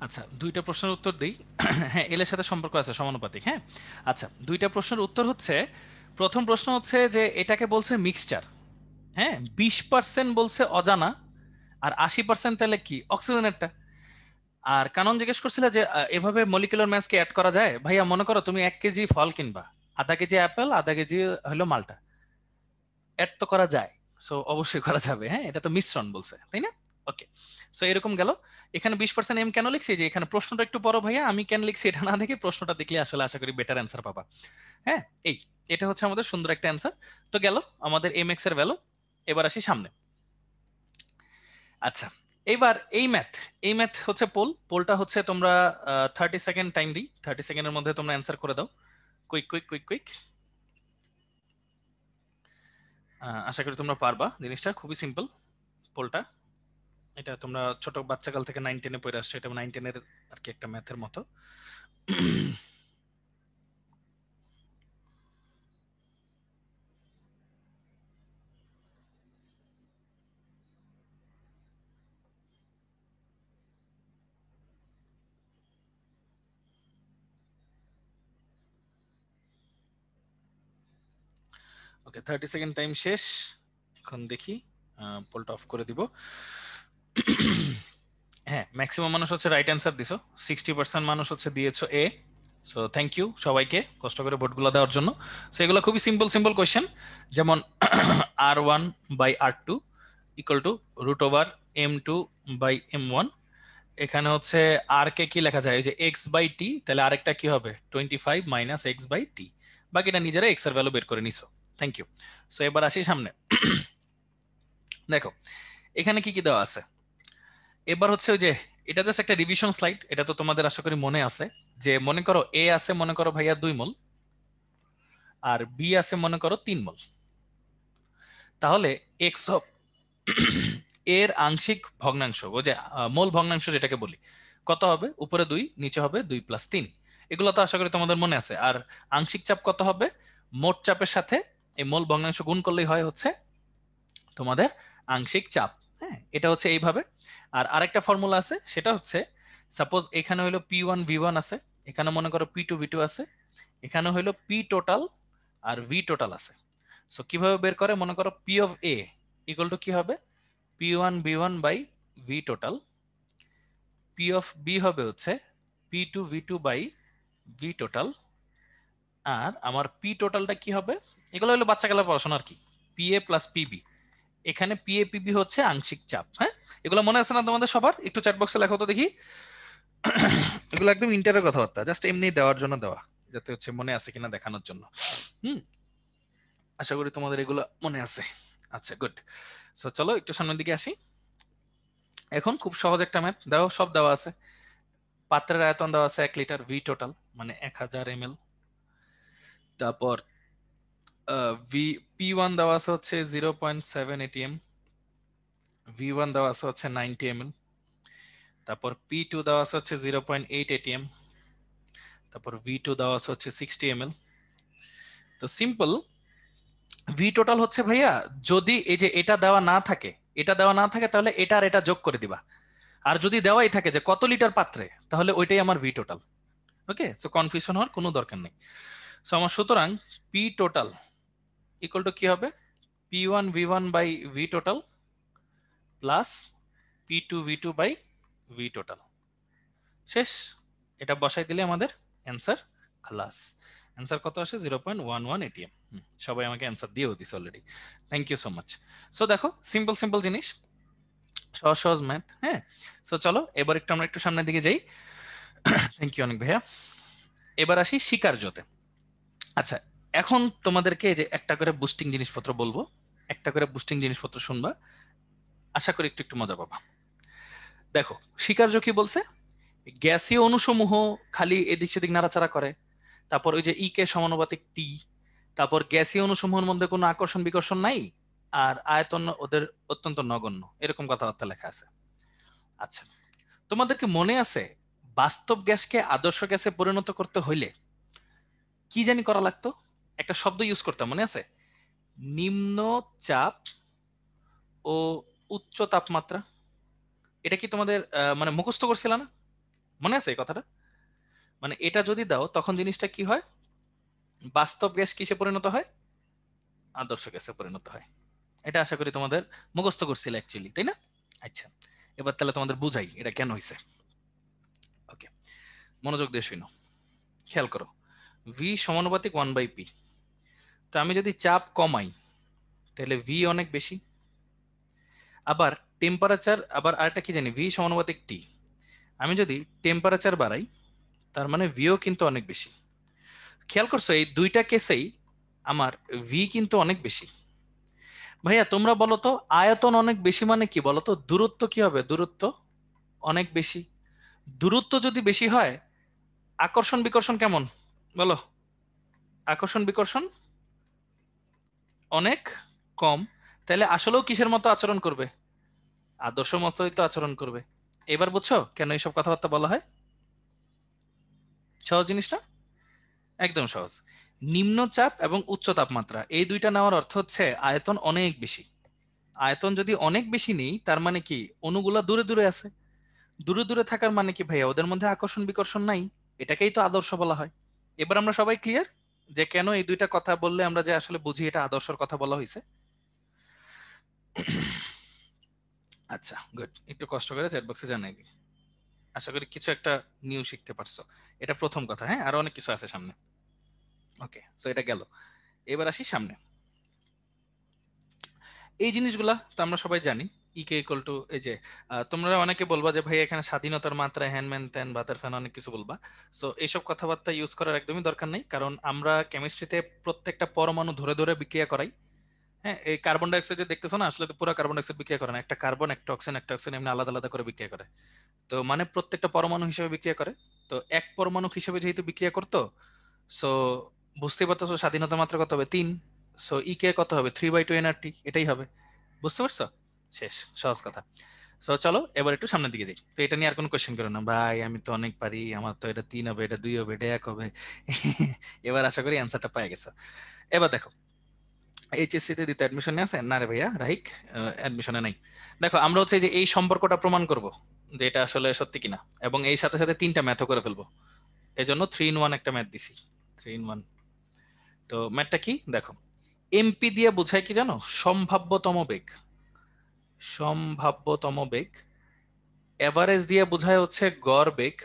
আচ্ছা, দুইটা প্রশ্নের উত্তর দিই। হ্যাঁ, এল এর সাথে সম্পর্ক আছে, সমানুপাতিক। হ্যাঁ, আচ্ছা, দুইটা প্রশ্নের উত্তর হচ্ছে, প্রথম প্রশ্ন হচ্ছে যে এটাকে বলছে মিক্সচার। হ্যাঁ, 20% বলছে অজানা, আর 80% তাহলে কি? অক্সিজেনেরটা। আর কানন জিজ্ঞেস করছিল যে এভাবে মলিকুলার ম্যাচকে অ্যাড করা যায়? ভাইয়া মনে করো তুমি 1 কেজি ফল কিনবা, আধা কেজি অ্যাপেল, আধা কেজি হলো মালটা, অ্যাড তো করা যায়। সো অবশ্যই করা যাবে। হ্যাঁ, এটা তো মিশ্রণ বলছে, তাই না? ওকে, সো এরকম গেল। এখানে 20% এম কেন লিখছি? যে এখানে প্রশ্নটা একটু বড় ভাইয়া, আমি কেন লিখছি এটা না দেখে প্রশ্নটা দেখলে আসলে আশা করি বেটার অ্যান্সার পাবা। হ্যাঁ, এই এটা হচ্ছে আমাদের সুন্দর একটা অ্যান্সার। তো গেল আমাদের এম এক্স এর ভ্যালু। এবার আসি সামনে। আচ্ছা, এবার এই ম্যাথ হচ্ছে পোলটা হচ্ছে তোমরা 30 সেকেন্ড টাইম দিই, 30 সেকেন্ডের মধ্যে তোমরা অ্যান্সার করে দাও। Quick quick quick quick. আশা করি তোমরা পারবা, জিনিসটা খুবই সিম্পল পোলটা। এটা তোমরা ছোট বাচ্চাকাল থেকে 9-10-এ পড়ে আসছো, এটা 9-10-এর আর কি একটা ম্যাথের মতো। ওকে, 30 সেকেন্ড টাইম শেষ। এখন দেখি পোলটা অফ করে দিব। হ্যাঁ, ম্যাক্সিমাম মানুষ হচ্ছে রাইট অ্যান্সার দিছো, 60% মানুষ হচ্ছে দিয়েছো এ। সো থ্যাংক ইউ সবাইকে কষ্ট করে ভোটগুলো দেওয়ার জন্য। সো এগুলো খুবই সিম্পল সিম্পল কোয়েশ্চেন, যেমন R1/R2 ইকুয়াল টু √M2/M1। এখানে হচ্ছে আর কে কি লেখা যায়, যে x/t, তাহলে আরেকটা কি হবে 25 - x/t। বাকিটা নিজেরা x এর ভ্যালু বের করে নিছো। Thank you. সো এবার আসি সামনে। দেখো এখানে কি কি দেওয়া আছে। এবার হচ্ছে ওই যে এটা জাস্ট একটা রিভিশন স্লাইড, এটা তো তোমাদের আশা করি মনে আছে, যে মনে করো এ আছে মনে করো ভাইয়া 2 মোল, আর বি আছে মনে করো 3 মোল। তাহলে এক্স অফ এর আংশিক ভগ্নাংশ, ও যে মোল ভগ্নাংশ যেটাকে বলি, কত হবে? উপরে 2, নিচে হবে 2 + 3। এগুলো তো আশা করি তোমাদের মনে আছে। আর আংশিক চাপ কত হবে? মোট চাপের সাথে এই মোল ভগ্নাংশ গুণ করলেই হয় হচ্ছে তোমাদের আংশিক চাপ। হ্যাঁ, এটা হচ্ছে এইভাবে। আর আরেকটা ফর্মুলা আছে, সেটা হচ্ছে সাপোজ এখানে হলো P1V1 আছে, এখানে মনে করো P2V2 আছে, এখানে হলো P টোটাল আর V টোটাল আছে। সো কিভাবে বের করে? মনে করো P of A equal to কি হবে? P1V1/V total. P of B হবে হচ্ছে P2V2/V টোটাল। আর আমার P টোটালটা কি হবে? এগুলো হলো বাচ্চাকালের পড়াশোনা আর কি। PA প্লাস PB, এখানে PA/PB হচ্ছে আংশিক চাপ। হ্যাঁ, এগুলো মনে আছে না তোমাদের সবার? একটু চ্যাট বক্সে লেখো তো দেখি। এগুলো একদম ইন্টারের কথাবার্তা, জাস্ট এমনি দেওয়ার জন্য দেওয়া, যাতে হচ্ছে মনে আছে কিনা দেখানোর জন্য। আশা করি তোমাদের এগুলো মনে আছে। আচ্ছা, গুড। সো চলো একটু সামনের দিকে আসি। এখন খুব সহজ একটা ম্যাথ দাও, সব দেওয়া আছে। পাত্রের আয়তন দেওয়া আছে 1 লিটার, ভি টোটাল মানে 1000 ml। তারপর ভি P1 দেওয়া আছে হচ্ছে 0.7 atm, V1 দেওয়া আছে হচ্ছে 90 ml, তারপর P2 দেওয়া আছে হচ্ছে 0.8 atm, তারপর V2 দেওয়া আছে হচ্ছে 60 ml। তো সিম্পল, ভি টোটাল হচ্ছে ভাইয়া, যদি এই যে এটা দেওয়া না থাকে, এটা দেওয়া না থাকে, তাহলে এটা আর এটা যোগ করে দিবা। আর যদি দেওয়াই থাকে যে কত লিটার পাত্রে, তাহলে ওইটাই আমার ভি টোটাল। ওকে, সো কনফিউশন হওয়ার কোনো দরকার নেই। সো আমার সুতরাং পি টোটাল ইকুয়াল টু কি হবে? P1V1/V total plus P2V2/V total. শেষ। এটা বসাই দিলে আমাদের অ্যান্সার খালাস। অ্যান্সার কত আসে? 0.11 atm। সবাই আমাকে অ্যান্সার দিয়েও দিছে already, thank you so much. So দেখো সিম্পল সিম্পল জিনিস, সহজ সহজ ম্যাথ। হ্যাঁ, সো চলো এবার একটু আমরা একটু সামনের দিকে যাই। থ্যাংক ইউ অনেক ভাইয়া। এবার আসি স্বীকার্যতে। আচ্ছা, এখন তোমাদেরকে যে একটা করে বুস্টিং জিনিসপত্র বলবো, একটা করে বুস্টিং জিনিসপত্র শুনবা, আশা করি একটু একটু মজা পাবা। দেখো স্বীকার্য কি বলছে? গ্যাসীয় অণুসমূহ খালি এদিক সেদিক নাড়াচাড়া করে, তারপর ওই যে ই কে সমানুপাতিক টি, তারপর গ্যাসীয় অণুসমূহের মধ্যে কোনো আকর্ষণ বিকর্ষণ নাই, আর আয়তন ওদের অত্যন্ত নগণ্য, এরকম কথাবার্তা লেখা আছে। আচ্ছা, তোমাদেরকে মনে আছে বাস্তব গ্যাসকে আদর্শ গ্যাসে পরিণত করতে হইলে কি জানি করা লাগতো? একটা শব্দ ইউজ করতাম, মনে আছে? নিম্ন চাপ ও উচ্চ তাপমাত্রা। এটা কি তোমাদের মানে মুখস্থ করছিল না? মনে আছে এই কথাটা? মানে এটা যদি দাও তখন জিনিসটা কি হয়? বাস্তব গ্যাস কিসে পরিণত হয়? আদর্শ গ্যাসে পরিণত হয়। এটা আশা করি তোমাদের মুখস্থ করছিল অ্যাকচুয়ালি, তাই না? আচ্ছা, এবার তাহলে তোমাদের বুঝাই এটা কেন হয়েছে। ওকে, মনোযোগ দিয়ে শুনো, খেয়াল করো। ভি সমানুপাতিক 1/p। তো আমি যদি চাপ কমাই তাহলে ভি অনেক বেশি। আবার টেম্পারেচার, আবার আরেকটা কি জানি, ভি সমানুপাতিক টি। আমি যদি টেম্পারেচার বাড়াই তার মানে ভিও কিন্তু অনেক বেশি। খেয়াল করছো এই দুইটা কেসেই আমার ভি কিন্তু অনেক বেশি। ভাইয়া তোমরা বলো তো, আয়তন অনেক বেশি মানে কি বলো তো? দূরত্ব কি হবে? দূরত্ব অনেক বেশি। দূরত্ব যদি বেশি হয়, আকর্ষণ বিকর্ষণ কেমন বলো? আকর্ষণ বিকর্ষণ অনেক কম। তাহলে আসলেও কিসের মতো আচরণ করবে? আদর্শ মতোই তো আচরণ করবে। এবার বুঝছো কেন এইসব কথাবার্তা বলা হয়? সহজ জিনিস না? একদম সহজ। নিম্নচাপ এবং উচ্চ তাপমাত্রা এই দুইটা নেওয়ার অর্থ হচ্ছে আয়তন অনেক বেশি। আয়তন যদি অনেক বেশি নেই তার মানে কি অণুগুলা দূরে দূরে আছে। দূরে দূরে থাকার মানে কি ভাইয়া ওদের মধ্যে আকর্ষণ বিকর্ষণ নাই। এটাকেই তো আদর্শ বলা হয়। এবার আমরা সবাই ক্লিয়ার যে কেন এই দুইটা কথা বললে আমরা যে আসলে বুঝি এটা আদর্শের কথা বলা হয়েছে। আচ্ছা গুড, একটু কষ্ট করে চ্যাট বক্সে জানাই দিই। আশা করি কিছু একটা নিউ শিখতে পারছো। এটা প্রথম কথা, হ্যাঁ আরো অনেক কিছু আছে সামনে। ওকে সো এটা গেল। এবার আসি সামনে। এই জিনিসগুলা তো আমরা সবাই জানি। ইকে ইকুয়াল টু এই যে তোমরা অনেকে বলবা যে ভাই এখানে স্বাধীনতার মাত্রা হ্যান ম্যান ত্যান ভাতের ফ্যান অনেক কিছু বলবা। সো এইসব কথাবার্তা ইউজ করার একদমই দরকার নেই, কারণ আমরা কেমিস্ট্রিতে প্রত্যেকটা পরমাণু ধরে ধরে বিক্রিয়া করাই। হ্যাঁ, এই কার্বন ডাইঅক্সাইড যে দেখতেছো না, আসলে তো পুরো কার্বন ডাইঅক্সাইড বিক্রিয়া করে না, একটা কার্বন একটা অক্সিজেন এমনি আলাদা আলাদা করে বিক্রিয়া করে। তো মানে প্রত্যেকটা পরমাণু হিসেবে বিক্রিয়া করে। তো এক পরমাণু হিসেবে যেহেতু বিক্রিয়া করতো, সো বুঝতেই পারতেছো স্বাধীনতার মাত্রা কত হবে 3। সো ই কে কত হবে 3/2 এনআরটি, এটাই হবে। বুঝতে পারছো? শেষ, সহজ কথা। সো চলো এবার একটু সামনের দিকে যাই। তো এটা নিয়ে আর কোনো কোয়েশ্চেন করো না ভাই, আমি তো অনেক পারি, আমার তো এটা 3 হবে, এটা 2 হবে, এটা 1 হবে। এবার আশা করি অ্যান্সারটা পেয়ে গেছো। এবার দেখো, এইচএসসি তে দিতে অ্যাডমিশন নিয়ে আছে না রে ভাইয়া রাহিক? অ্যাডমিশনে নাই। দেখো আমরা হচ্ছে যে এই সম্পর্কটা প্রমাণ করব যে এটা আসলে সত্যি কিনা, এবং এই সাথে সাথে 3টা ম্যাথও করে ফেলবো। এই জন্য 3 in 1 একটা ম্যাথ দিছি। 3 in 1। তো ম্যাথটা কি দেখো, এমপি দিয়ে বোঝায় কি জানো? সম্ভাব্যতম বেগ। সম্ভাব্যতম বেগ। এভারেজ দিয়ে বোঝায় হচ্ছে গড় বেগ।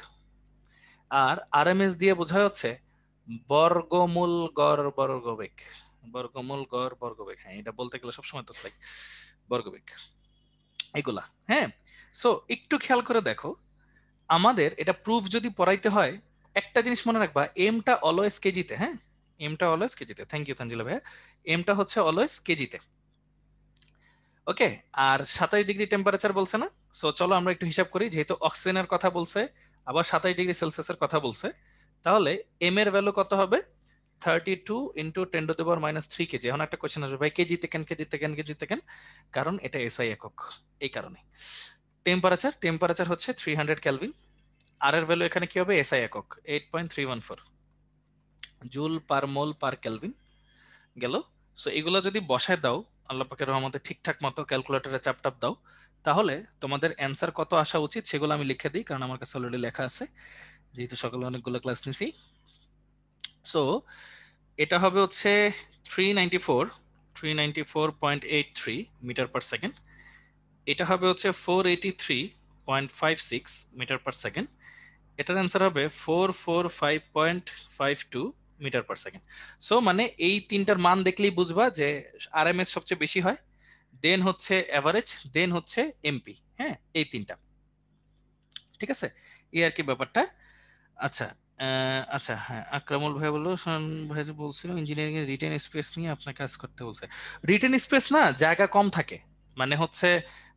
আর আরএমএস দিয়ে বোঝায় হচ্ছে বর্গমূল গড় বর্গবেগ। বর্গমূল গড় বর্গবেগ, হ্যাঁ এটা বলতে গেলে সবসময় তো লাগে বর্গবেগ এগুলা। হ্যাঁ, সো একটু খেয়াল করে দেখো, আমাদের এটা প্রুফ যদি পড়াইতে হয় একটা জিনিস মনে রাখবা, এমটা অলওয়েজ কেজিতে। হ্যাঁ, এমটা অলওয়েজ কেজিতে। থ্যাংক ইউ তানজিলা ভাইয়া। এমটা হচ্ছে অলওয়েজ কেজিতে। ওকে, আর 27 ডিগ্রি টেম্পারেচার বলছে না? সো চলো আমরা একটু হিসাব করি, যেহেতু অক্সিজেনের কথা বলছে আবার 27 ডিগ্রি সেলসিয়াসের কথা বলছে, তাহলে এম এর ভ্যালু কত হবে? 32 × 10⁻³ কেজি। এখন একটা কোয়েশ্চেন আসবে, ভাই কেজিতে কেন, কেজিতে কেন, কেজিতে কেন? কারণ এটা এসআই একক, এই কারণে। টেম্পারেচার, টেম্পারেচার হচ্ছে 300 কেলভিন। আর এর ভ্যালু এখানে কি হবে? এসআই একক 8.314 জুল পার মোল পার কেলভিন। গেল। সো এগুলো যদি বসায় দাও আল্লাহ পাকের রহমতে ঠিকঠাক মতো ক্যালকুলেটরে চাপ টাপ দাও, তাহলে তোমাদের অ্যান্সার কত আসা উচিত সেগুলো আমি লিখে দিই, কারণ আমার কাছে অলরেডি লেখা আছে, যেহেতু সকালে অনেকগুলো ক্লাস নিছি। সো এটা হবে হচ্ছে 394 মিটার পার সেকেন্ড। এটা হবে হচ্ছে 483.56 মিটার পার সেকেন্ড। এটার অ্যান্সার হবে 445.52 মিটার পার সেকেন্ড। সো মানে এই তিনটার মান দেখলেই বুঝবা যে আরএমএস সবচেয়ে বেশি হয়, দেন হচ্ছে এভারেজ, দেন হচ্ছে এমপি। হ্যাঁ, এই তিনটা। ঠিক আছে, এই আর কি ব্যাপারটা। আচ্ছা আচ্ছা হ্যাঁ, আকরামুল ভাই বললো সোহান ভাই যে বলছিল ইঞ্জিনিয়ারিং এর রিটেন স্পেস নিয়ে আপনার কাজ করতে বলছে। রিটেন স্পেস না, জায়গা কম থাকে। মানে হচ্ছে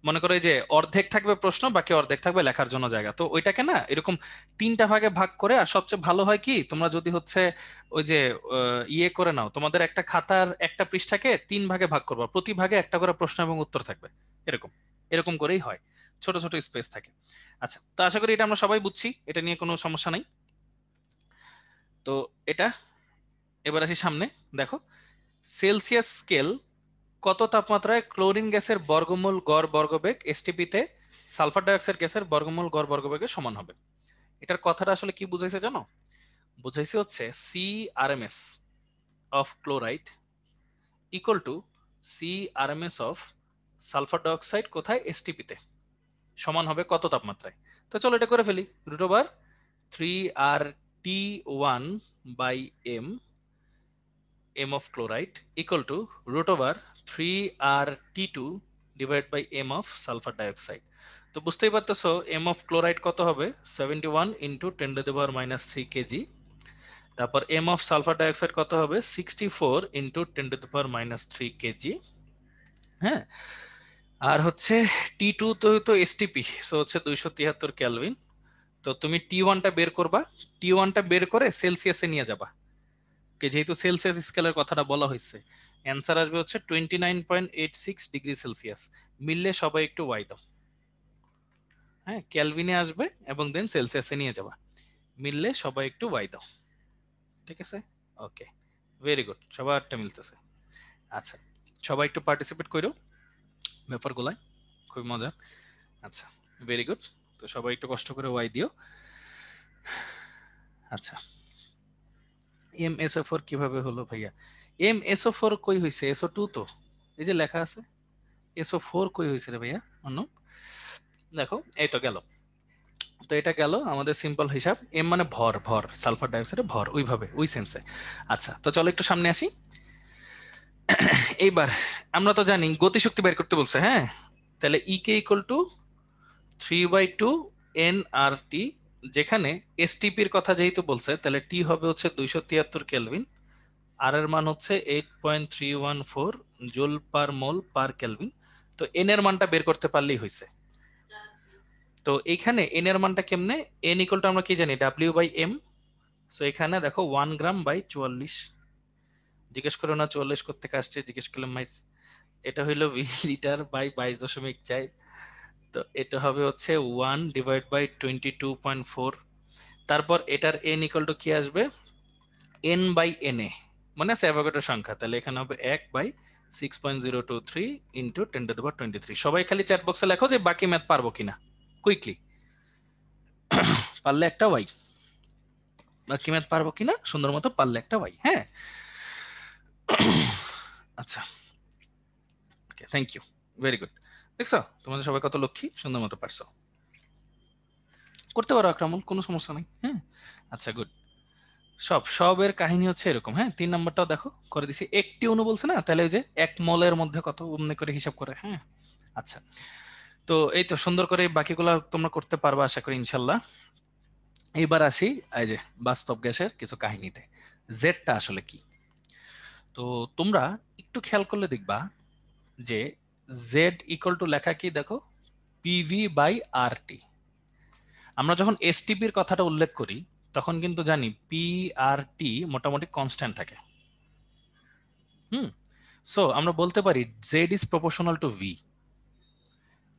মনে করো এই যে অর্ধেক থাকবে প্রশ্ন, বাকি অর্ধেক থাকবে লেখার জন্য জায়গা, তো ওইটাকে না এরকম 3টা ভাগে ভাগ করে। আর সবচেয়ে ভালো হয় কি, তোমরা যদি হচ্ছে ওই যে ইয়ে করে নাও, তোমাদের একটা খাতার একটা পৃষ্ঠাকে 3 ভাগে ভাগ করবা, প্রতি ভাগে একটা করে প্রশ্ন এবং উত্তর থাকবে। এরকম এরকম করেই হয়, ছোট ছোট স্পেস থাকে। আচ্ছা, তো আশা করি এটা আমরা সবাই বুঝছি, এটা নিয়ে কোনো সমস্যা নাই। তো এটা, এবার আসি সামনে। দেখো, সেলসিয়াস স্কেল কত তাপমাত্রায় ক্লোরিন গ্যাসের বর্গমূল গড় বর্গবেগ এসটিপিতে সালফার ডাইঅক্সাইড গ্যাসের বর্গমূল গড় বর্গবেগের সমান হবে? এটার কথাটা আসলে কি বুঝাইছে জানো? বুঝাইছে হচ্ছে C RMS of chloride equal to C RMS of sulphur dioxide কোথায়? এসটিপিতে, সমান হবে কত তাপমাত্রায়? তো চলো এটা করে ফেলি। √3RT1/m m of chloride equal to √3RT2 / m of sulfur dioxide। তো বুঝতেই পারতেছো m of chloride কত হবে? 71 × 10⁻³ কেজি। তারপর m of sulfur dioxide কত হবে? 64 × 10⁻³ কেজি। হ্যাঁ, আর হচ্ছে T2 তো এসটিপি, সো হচ্ছে 273 কেলভিন। তো তুমি T1টা বের করবা, T1টা বের করে সেলসিয়াসে নিয়ে যাবা, যেহেতু সেলসিয়াস স্কেলের কথাটা বলা হয়েছে। অ্যান্সার আসবে হচ্ছে 29.86 ডিগ্রি সেলসিয়াস। মিললে সবাই একটু ওয়াই দাও। হ্যাঁ, কেলভিনে আসবে এবং দেন সেলসিয়াসে নিয়ে যাবা, মিললে সবাই একটু ওয়াই দাও। ঠিক আছে, ওকে, ভেরি গুড, সবারটা মিলতেছে। আচ্ছা, সবাই একটু পার্টিসিপেট করো ব্যাপারগুলায়, খুব মজার। আচ্ছা, ভেরি গুড। তো সবাই একটু কষ্ট করে ওয়াই দিও। আচ্ছা, MSO4 কিভাবে হলো ভাইয়া? MSO4 কই হইছে? SO2 তো এই যে লেখা আছে, SO4 কই হইছে রে ভাইয়া? অন্য দেখো, এই তো গেল। তো এটা গেল আমাদের সিম্পল হিসাব। এম মানে ভর, ভর সালফার ডাইঅক্সাইডের ভর, ওইভাবে ওই সেন্সে। আচ্ছা, তো চলো একটু সামনে আসি। এইবার আমরা তো জানি গতিশক্তি বের করতে বলছে, হ্যাঁ? তাহলে ই কে ইকুয়াল টু 3/2 nRT, যেখানে এসটিপির কথা যেহেতু বলছে, তাহলে টি হবে হচ্ছে 273 কেলভিন, আর এর মান হচ্ছে 8.314 জুল পার মোল পার কেলভিন। তো এন এর মানটা বের করতে পারলেই হয়েছে। তো এইখানে এন এর মানটা কেমনে? এন ইকুয়াল টু আমরা কি জানি, ডাব্লিউ বাই এম। সো এখানে দেখো 1 গ্রাম বাই 44। জিজ্ঞেস করো না 44 করতে আসছে, জিজ্ঞেস করলাম মাই। এটা হইলো 20 লিটার বাই 22.4। তো এটা হবে হচ্ছে 1 ডিভাইড বাই 22.4। তারপর এটার এন ইকুয়াল টু কি আসবে, এন বাই এন এ, মানে আছে অ্যাভোগাড্রো সংখ্যা, তাহলে এখানে হবে 1/6.023 ইন্টু 10⁻23। সবাই খালি চ্যাট বক্সে লেখো যে বাকি ম্যাথ পারবো কিনা কুইকলি, পারলে একটা ওয়াই, বাকি ম্যাথ পারবো কিনা সুন্দর মতো পারলে একটা ওয়াই। হ্যাঁ, আচ্ছা, ওকে, থ্যাংক ইউ, ভেরি গুড। দেখছো তোমাদের সবাই কত লক্ষ্মী, সুন্দর মতো পারছো, করতে পারো আকরামুল, কোনো সমস্যা নেই। হ্যাঁ, আচ্ছা, গুড। সবের কাহিনী হচ্ছে এরকম। হ্যাঁ, 3 নাম্বারটাও দেখো করে দিছি, একটি অণু বলছে না, তাহলে ওই যে 1 মোলের মধ্যে কত অমনি করে হিসাব করে। হ্যাঁ, আচ্ছা, তো এই তো সুন্দর করে বাকিগুলো তোমরা করতে পারবা আশা করি ইনশাল্লাহ। এইবার আসি এই যে বাস্তব গ্যাসের কিছু কাহিনীতে, জেডটা আসলে কি। তো তোমরা একটু খেয়াল করলে দেখবা যে জেড ইকুয়াল টু লেখা কি দেখো, পিভি বাই আর টি। আমরা যখন এসটিপির কথাটা উল্লেখ করি তখন কিন্তু জানি পি আর টি মোটামুটি কনস্ট্যান্ট থাকে। সো আমরা বলতে পারি Z is proportional two V.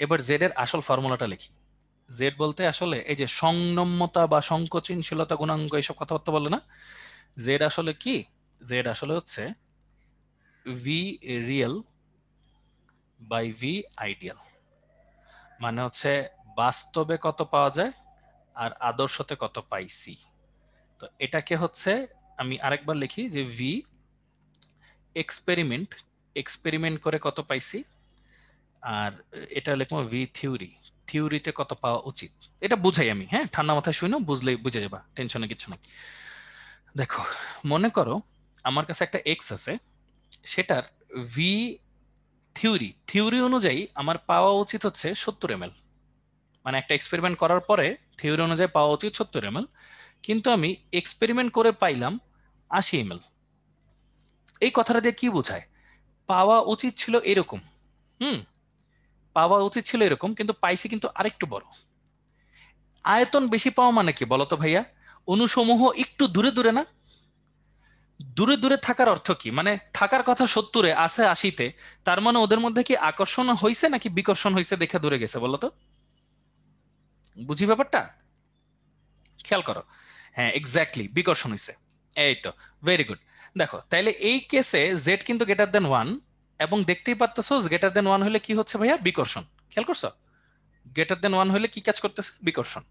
এবার জেড এর আসল ফর্মুলাটা লিখি। জেড বলতে আসলে এই যে সংনম্যতা বা সংকোচনশীলতা গুণাঙ্ক এইসব কথাবার্তা বলে না, জেড আসলে কি? জেড আসলে হচ্ছে V real by V ideal, মানে হচ্ছে বাস্তবে কত পাওয়া যায় আর আদর্শতে কত পাইছি। তো এটাকে হচ্ছে আমি আরেকবার লিখি যে ভি এক্সপেরিমেন্ট, এক্সপেরিমেন্ট করে কত পাইছি, আর এটা লিখবো ভি থিওরি, থিওরিতে কত পাওয়া উচিত। এটা বুঝাই আমি, হ্যাঁ, ঠান্ডা মাথায় শুনো, বুঝলেই বুঝে যাবা, টেনশনে কিছু নেই। দেখো, মনে করো আমার কাছে একটা এক্স আছে, সেটার ভি থিওরি, থিওরি অনুযায়ী আমার পাওয়া উচিত হচ্ছে 70 ml, মানে একটা এক্সপেরিমেন্ট করার পরে থিওরি অনুযায়ী পাওয়া উচিত 70 ml, কিন্তু আমি এক্সপেরিমেন্ট করে পাইলাম 80 ml। এই কথাটা দিয়ে কি বোঝায়? পাওয়া উচিত ছিল এরকম, হুম, পাওয়া উচিত ছিল এরকম, কিন্তু পাইছি কিন্তু আরেকটু বড়। আয়তন বেশি পাওয়া মানে কি বলতো ভাইয়া? অনুসমূহ একটু দূরে দূরে না? দূরে দূরে থাকার অর্থ কি? মানে থাকার কথা 70-এ, আছে 80-তে, তার মানে ওদের মধ্যে কি আকর্ষণ হয়েছে নাকি বিকর্ষণ হয়েছে দেখে দূরে গেছে বলতো? বুঝি ব্যাপারটা? খেয়াল করো, হ্যাঁ এক্স্যাক্টলি, বিকর্ষণ হয়েছে। এই তো, ভেরি গুড। দেখো তাইলে এই কেসে জেড কিন্তু গ্রেটার দেন 1, এবং দেখতেই পারতেছো গ্রেটার দেন 1 হলে কি হচ্ছে ভাইয়া? বিকর্ষণ। খেয়াল করছো? গ্রেটার দেন 1 হলে কি কাজ করতেছে? বিকর্ষণ।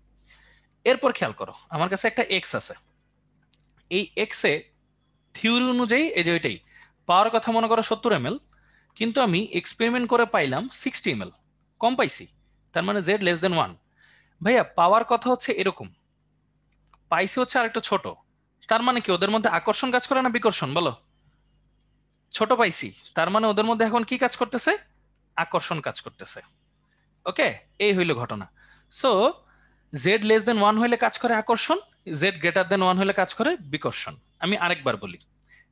এরপর খেয়াল করো, আমার কাছে একটা এক্স আছে, এই এক্স এ থিওরি অনুযায়ী এই যে ওইটাই পাওয়ার কথা মনে করো 70 ml, কিন্তু আমি এক্সপেরিমেন্ট করে পাইলাম 60 ml, কম পাইছি, তার মানে জেড লেস দেন 1। ভাইয়া পাওয়ার কথা হচ্ছে এরকম, পাইছি হচ্ছে আরেকটু ছোট, তার মানে কি ওদের মধ্যে আকর্ষণ কাজ করে না বিকর্ষণ বলো? ছোট পাইছি, তার মানে ওদের মধ্যে এখন কি কাজ করতেছে? আকর্ষণ কাজ করতেছে। ওকে, এই হইল ঘটনা। সো জেড লেস দেন 1 হইলে কাজ করে আকর্ষণ, জেড গ্রেটার দেন 1 হইলে কাজ করে বিকর্ষণ। আমি আরেকবার বলি,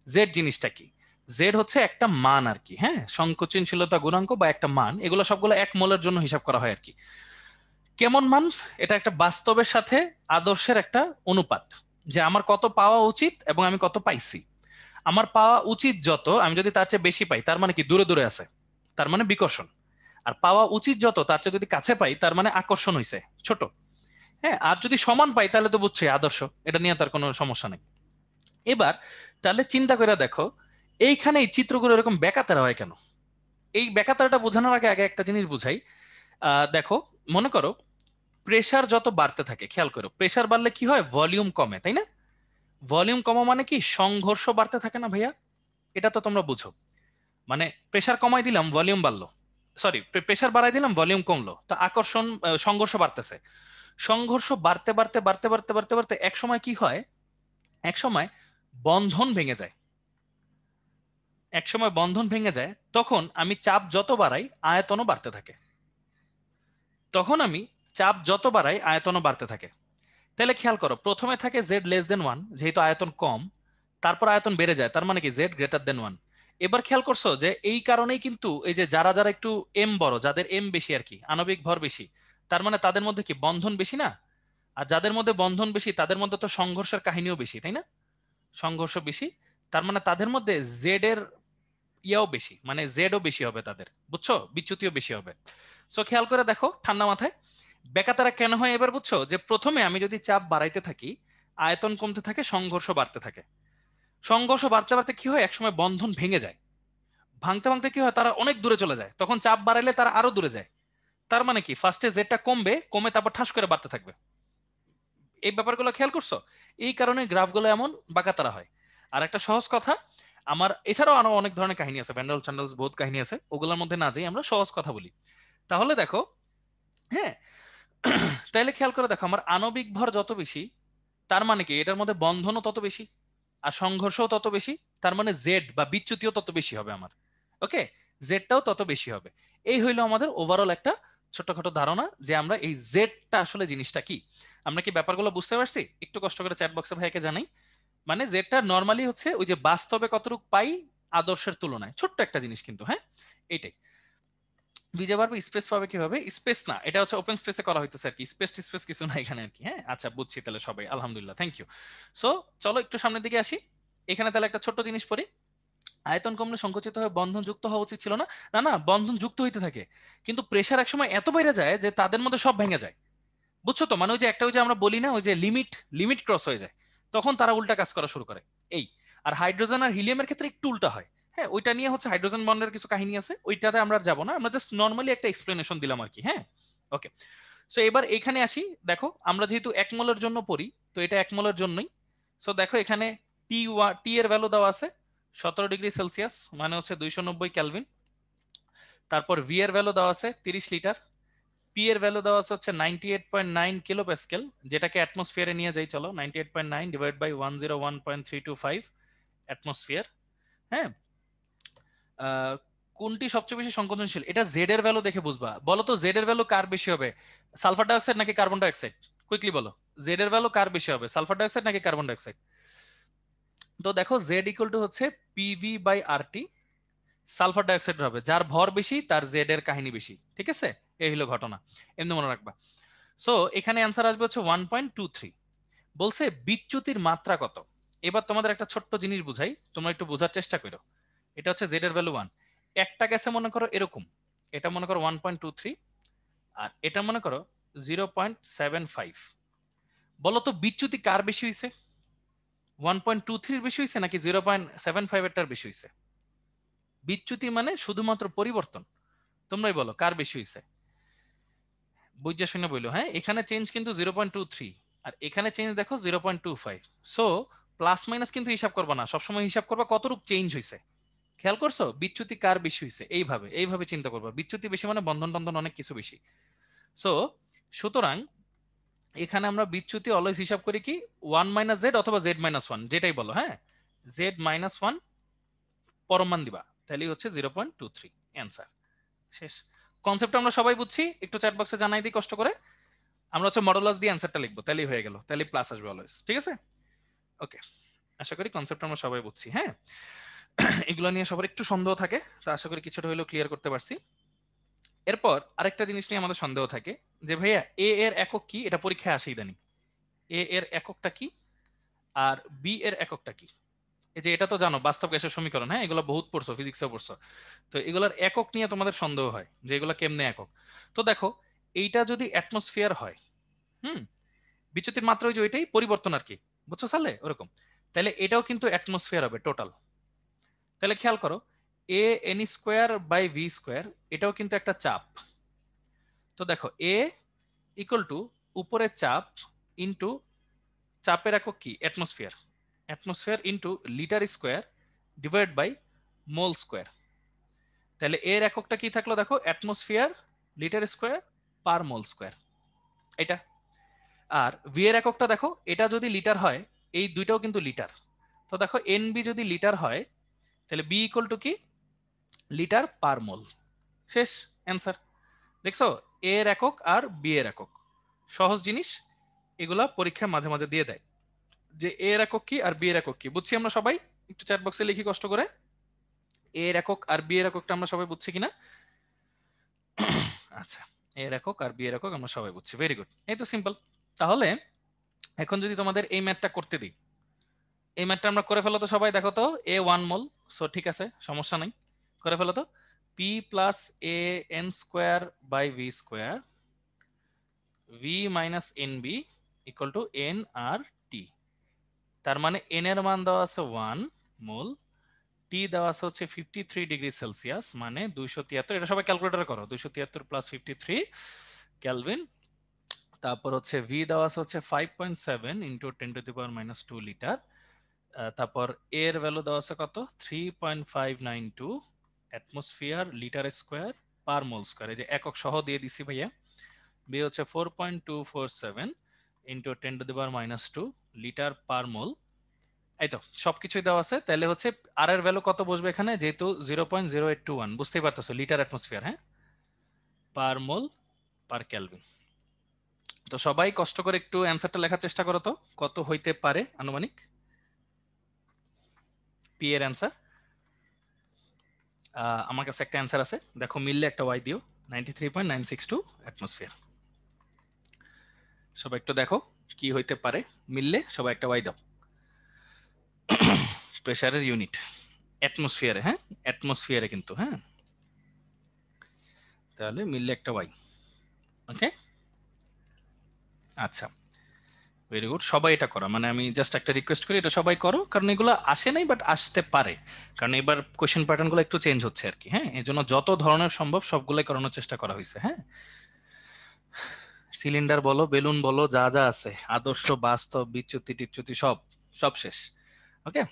জেড জিনিসটা কি? জেড হচ্ছে একটা মান আর কি, হ্যাঁ, সংকোচনশীলতা গুণাঙ্ক বা একটা মান, এগুলো সবগুলো 1 মোলের জন্য হিসাব করা হয় আর কি। কেমন মান? এটা একটা বাস্তবের সাথে আদর্শের একটা অনুপাত, যে আমার কত পাওয়া উচিত এবং আমি কত পাইছি। আমার পাওয়া উচিত যত, আমি যদি তার চেয়ে বেশি পাই তার মানে কি? দূরে দূরে আছে, তার মানে বিকর্ষণ। আর পাওয়া উচিত যত তার চেয়ে যদি কাছে পাই তার মানে আকর্ষণ হইছে ছোট। হ্যাঁ, আর যদি সমান পাই তাহলে তো বুঝছি আদর্শ, এটা নিয়ে তার কোনো সমস্যা নেই। এবার তাহলে চিন্তা করে দেখো এইখানে এই চিত্রগুলো এরকম বেকাতারা হয় কেন? এই বেকাতারাটা বোঝানোর আগে আগে একটা জিনিস বুঝাই। দেখো, মনে করো প্রেসার যত বাড়তে থাকে, খেয়াল করো প্রেসার বাড়লে কি হয়, ভলিউম কমে, তাই না? ভলিউম কমা মানে কি, সংঘর্ষ বাড়তে থাকে না ভাইয়া? এটা তো তোমরা বুঝো। মানে প্রেসার কমাই দিলাম ভলিউম বাড়লো, সরি প্রেসার বাড়াই দিলাম ভলিউম কমলো, তো আকর্ষণ সংঘর্ষ বাড়তেছে। সংঘর্ষ বাড়তে বাড়তে বাড়তে বাড়তে বাড়তে বাড়তে এক সময় কি হয়, এক সময় বন্ধন ভেঙে যায়। এক সময় বন্ধন ভেঙে যায়, তখন আমি চাপ যত বাড়াই আয়তনও বাড়তে থাকে। তখন আমি চাপ যত বাড়াই আয়তনও বাড়তে থাকে। তাহলে খেয়াল করো প্রথমে থাকে জেড লেস দেন ওয়ান, যেহেতু আয়তন কম, তারপর আয়তন বেড়ে যায়, তার মানে কি জেড গ্রেটার দেন ওয়ান। এবার খেয়াল করছো যে এই কারণেই কিন্তু এই যে যারা যারা একটু এম বড়, যাদের এম বেশি আর কি, আণবিক ভর বেশি, তার মানে তাদের মধ্যে কি বন্ধন বেশি না? আর যাদের মধ্যে বন্ধন বেশি তাদের মধ্যে তো সংঘর্ষের কাহিনীও বেশি, তাই না? সংঘর্ষ বেশি, তার মানে তাদের মধ্যে জেড এর ইয়াও বেশি, মানে জেডও বেশি হবে তাদের, বুঝছো, বিচ্যুতিও বেশি হবে। সো খেয়াল করে দেখো ঠান্ডা মাথায় বেকাতারা কেন হয় এবার বুঝছো, যে প্রথমে আমি যদি চাপ বাড়াইতে থাকি আয়তন কমতে থাকে, সংঘর্ষ বাড়তে থাকে। সংঘর্ষ বাড়তে বাড়তে কি হয়, একসময় বন্ধন ভেঙে যায়। ভাঙতে ভাঙতে কি হয়, তারা অনেক দূরে চলে যায়, তখন চাপ বাড়াইলে তারা আরো দূরে যায়। তার মানে কি ফার্স্টে জেডটা কমবে, কমে তারপর ঠাস করে বাড়তে থাকবে। এই ব্যাপারগুলো খেয়াল করছো? এই কারণে গ্রাফগুলো এমন বাঁকাতারা হয়। আর একটা সহজ কথা, আমার এছাড়াও আরো অনেক ধরনের কাহিনী আছে, ভ্যান্ডাল চ্যান্ডেলস বহুত কাহিনী আছে, ওগুলোর মধ্যে না যাই, আমরা সহজ কথা বলি। তাহলে দেখো, হ্যাঁ, তাহলে খেয়াল করে দেখো আমার আণবিক ভর যত বেশি, তার মানে কি এটার মধ্যে বন্ধনও তত বেশি, আর সংঘর্ষও তত বেশি, তার মানে জেড বা বিচ্যুতিও তত বেশি হবে আমার। ওকে, জেডটাও তত বেশি হবে। এই হইলো আমাদের ওভারঅল একটা ছোটখাটো ধারণা যে আমরা এই জেডটা আসলে জিনিসটা কি। আমরা কি ব্যাপারগুলো বুঝতে পারছি? একটু কষ্ট করে চ্যাট বক্সে ভাইকে জানাই। মানে জেডটা নর্মালি হচ্ছে ওই যে বাস্তবে কতটুকু পাই আদর্শের তুলনায়, ছোট্ট একটা জিনিস কিন্তু, হ্যাঁ, এইটাই। বুঝে পারবে স্পেস পাবে কিভাবে, স্পেস না, এটা হচ্ছে ওপেন স্পেসে করা হইতেছে আর কি, স্পেস স্পেস কিছু না এখানে আর কি। হ্যাঁ, আচ্ছা বুঝছি তাহলে সবাই, আলহামদুলিল্লাহ, থ্যাংক ইউ। সো চলো একটু সামনের দিকে আসি। এখানে তাহলে একটা ছোট্ট জিনিস পড়ি, আয়তন কমলে সংকুচিত হয়ে বন্ধন যুক্ত হওয়া উচিত ছিল না। না না, বন্ধন যুক্ত হইতে থাকে, কিন্তু প্রেশার এক সময় এত বেড়ে যায় যে তাদের মধ্যে সব ভেঙে যায়। বুঝছো তো, মানে ওই যে একটা ওই যে আমরা বলি না ওই যে লিমিট, লিমিট ক্রস হয়ে যায়, তখন তারা উল্টা কাজ করা শুরু করে। এই আর হাইড্রোজেন আর হিলিয়ামের ক্ষেত্রে একটু উল্টা হয়। হ্যাঁ, ওইটা নিয়ে হচ্ছে হাইড্রোজেন বন্ডের কিছু কাহিনী আছে, ওইটাতে আমরা আর যাবো না, আমরা জাস্ট নর্মালি একটা এক্সপ্লেনেশন দিলাম আর কি। হ্যাঁ, ওকে। সো এবার এখানে আসি, দেখো আমরা যেহেতু এক মোলের জন্য পড়ি, তো এটা এক মোলের জন্যই। সো দেখো এখানে টি টি এর ভ্যালু দেওয়া আছে 17 ডিগ্রি সেলসিয়াস, মানে হচ্ছে 290 কেলভিন। তারপর ভি এর ভ্যালু দেওয়া আছে 30 লিটার। পি এর ভ্যালু দেওয়া আছে হচ্ছে 98.9 কিলো প্যাসকেল, যেটাকে অ্যাটমসফিয়ারে নিয়ে যাই, চলো 98.9 ডিভাইড বাই 101.325 অ্যাটমসফিয়ার। হ্যাঁ, কোনটি সবচেয়ে বেশি সংকোচনশীল, এটা জেড এর ভ্যালু দেখে বুঝবা। বলো তো জেড এর ভ্যালু কার বেশি হবে, সালফার ডাইঅক্সাইড নাকি কার্বন ডাইঅক্সাইড? কুইকলি বলো, জেড এর ভ্যালু কার বেশি হবে, সালফার ডাইঅক্সাইড নাকি কার্বন ডাইঅক্সাইড? তো দেখো জেড ইকুয়াল টু হচ্ছে PV by R T, sulphur dioxide হবে, যার ভর বেশি তার জেড এর কাহিনী বেশি, ঠিক আছে? এই হলো ঘটনা, এমনি মনে রাখবা। সো এখানে অ্যান্সার আসবে হচ্ছে 1.23। বলছে বিচ্যুতির মাত্রা কত। এবার তোমাদের একটা ছোট্ট জিনিস বুঝাই, তোমরা একটু বোঝার চেষ্টা করো। এটা হচ্ছে জেড এর ভ্যালু 1, একটা গেছে মনে করো এরকম, এটা মনে করো 1.23, আর এটা মনে করো 0.75। বলো তো বিচ্যুতি কার বেশি হয়েছে, 1.23 বেশি হয়েছে নাকি 0.75 এরটার বেশি হয়েছে? বিচ্যুতি মানে শুধুমাত্র পরিবর্তন, তোমরাই বলো কার বেশি হয়েছে। বুঝা শুনে বললো, হ্যাঁ, এখানে চেঞ্জ কিন্তু 0.23, আর এখানে চেঞ্জ দেখো 0.25। সো প্লাস মাইনাস কিন্তু হিসাব করবা না, সবসময় হিসাব করবা কতটুকু চেঞ্জ হয়েছে। খেয়াল করছো বিচ্যুতি কার বেশি হয়েছে, এইভাবে এইভাবে চিন্তা করবা, বিচ্যুতি বেশি মানে বন্ধন টন্ধন অনেক কিছু বেশি। সো সুতরাং এখানে আমরা বিচ্যুতি অলওয়েজ হিসাব করি কি 1 - z অথবা z-1, যেটাই বলো। হ্যাঁ, z-1 পরমান দিবা, তাহলেই হচ্ছে 0.23 অ্যান্সার। শেষ। কনসেপ্ট আমরা সবাই বুঝছি, একটু চ্যাট বক্সে জানাই দিই কষ্ট করে। আমরা হচ্ছে মডুলাস দিয়ে অ্যান্সারটা লিখবো, তাহলেই হয়ে গেল, তাহলে প্লাস আসবে অলওয়েজ, ঠিক আছে? ওকে, আশা করি কনসেপ্ট আমরা সবাই বুঝছি। হ্যাঁ, এগুলো নিয়ে সবার একটু সন্দেহ থাকে, তো আশা করি কিছুটা হলেও ক্লিয়ার করতে পারছি। এরপর আরেকটা জিনিস নিয়ে আমাদের সন্দেহ থাকে যে ভাইয়া এ এর একক কি, এটা পরীক্ষায় আসে ইদানিং। এ এর এককটা কি আর বি এর এককটা কি? এই যে এটা তো জানো বাস্তব গ্যাসের সমীকরণ, হ্যাঁ এগুলো বহুত পড়ছো, ফিজিক্সেও পড়ছো। তো এগুলোর একক নিয়ে তোমাদের সন্দেহ হয় যে এগুলো কেমনে একক। তো দেখো এইটা যদি অ্যাটমসফিয়ার হয়, হুম, বিচ্যুতির মাত্রা ওই যে ওইটাই পরিবর্তন আর কি, বুঝছো সালে ওরকম, তাহলে এটাও কিন্তু অ্যাটমসফিয়ার হবে টোটাল। তাহলে খেয়াল করো A N square by V square এটাও কিন্তু একটা চাপ। তো দেখো এ ইকুয়াল টু উপরের চাপ ইন্টু চাপের একক কি atmosphere, atmosphere into litre square divide by mole square. তাহলে এর এককটা কি থাকলো দেখো atmosphere litre square per mole square এটা। আর ভি এর এককটা দেখো এটা যদি লিটার হয়, এই দুইটাও কিন্তু লিটার। তো দেখো এন বি যদি লিটার হয় তাহলে বি ইকুয়াল টু কি লিটার পার মোল। শেষ অ্যান্সার। দেখছো এ এর একক আর বি এর একক সহজ জিনিস, এগুলা পরীক্ষায় মাঝে মাঝে দিয়ে দেয় যে এ এর একক কি আর বি এর একক কি। বুঝছি আমরা সবাই? একটু চ্যাট বক্সে লিখি কষ্ট করে এ এর একক আর বি এর এককটা আমরা সবাই বুঝছি কিনা। আচ্ছা, এ এর একক আর বি এর একক আমরা সবাই বুঝছি, ভেরি গুড, এই তো সিম্পল। তাহলে এখন যদি তোমাদের এই ম্যাথটা করতে দিই, এই ম্যাথটা আমরা করে ফেলো তো সবাই, দেখো তো এ 1 মোল, সো ঠিক আছে সমস্যা নাই, করে ফেলো তো। P plus a N square by V square V minus n b equal to n R T. তার মানে এন এর মান দেওয়া আছে 1 মোল, টি দেওয়া আছে হচ্ছে 53 ডিগ্রি সেলসিয়াস মানে 273, এটা সবাই ক্যালকুলেটরে করো, 273 প্লাস 53 কেলভিন। তারপর হচ্ছে ভি দেওয়া আছে হচ্ছে 5.7 ইন্টু 10⁻² লিটার। তারপর এর ভ্যালু দেওয়া আছে কত 3.592 atmosphere litre square per mole square, এই যে একক সহ দিয়ে দিছি ভাইয়া। বি হচ্ছে 4.247 ইন্টু 10⁻² লিটার পার মোল। এই তো সবকিছুই দেওয়া আছে। তাহলে হচ্ছে আর এর ভ্যালু কত বসবে এখানে, যেহেতু 0.0821 বুঝতেই পারতেছো লিটার অ্যাটমসফিয়ার, হ্যাঁ, পার মোল পার কেলভিন। তো সবাই কষ্ট করে একটু অ্যান্সারটা লেখার চেষ্টা করো তো কত হইতে পারে আনুমানিক পি এর অ্যান্সার। আমার কাছে একটা অ্যান্সার আছে, দেখো মিললে একটা ওয়াই দিও, 93.962 অ্যাটমসফিয়ার। সবাই একটু দেখো কি হইতে পারে, মিললে সবাই একটা ওয়াই দাও। প্রেসারের ইউনিট অ্যাটমসফিয়ারে, হ্যাঁ অ্যাটমসফিয়ারে কিন্তু, হ্যাঁ, তাহলে মিললে একটা ওয়াই। ওকে আচ্ছা, ভেরি গুড, সবাই এটা করো, মানে আমি জাস্ট একটা রিকোয়েস্ট করি এটা সবাই করো, কারণ এগুলো আসে নাই বাট আসতে পারে, কারণ এবার কোয়েশ্চেন প্যাটার্নগুলো একটু চেঞ্জ হচ্ছে আর কি, হ্যাঁ, এই জন্য যত ধরনের সম্ভব সবগুলোই করানোর চেষ্টা করা হয়েছে। হ্যাঁ, সিলিন্ডার বলো বেলুন বলো যা যা আছে আদর্শ বাস্তব বিচ্যুতি টিচ্যুতি সব সব শেষ। ওকে,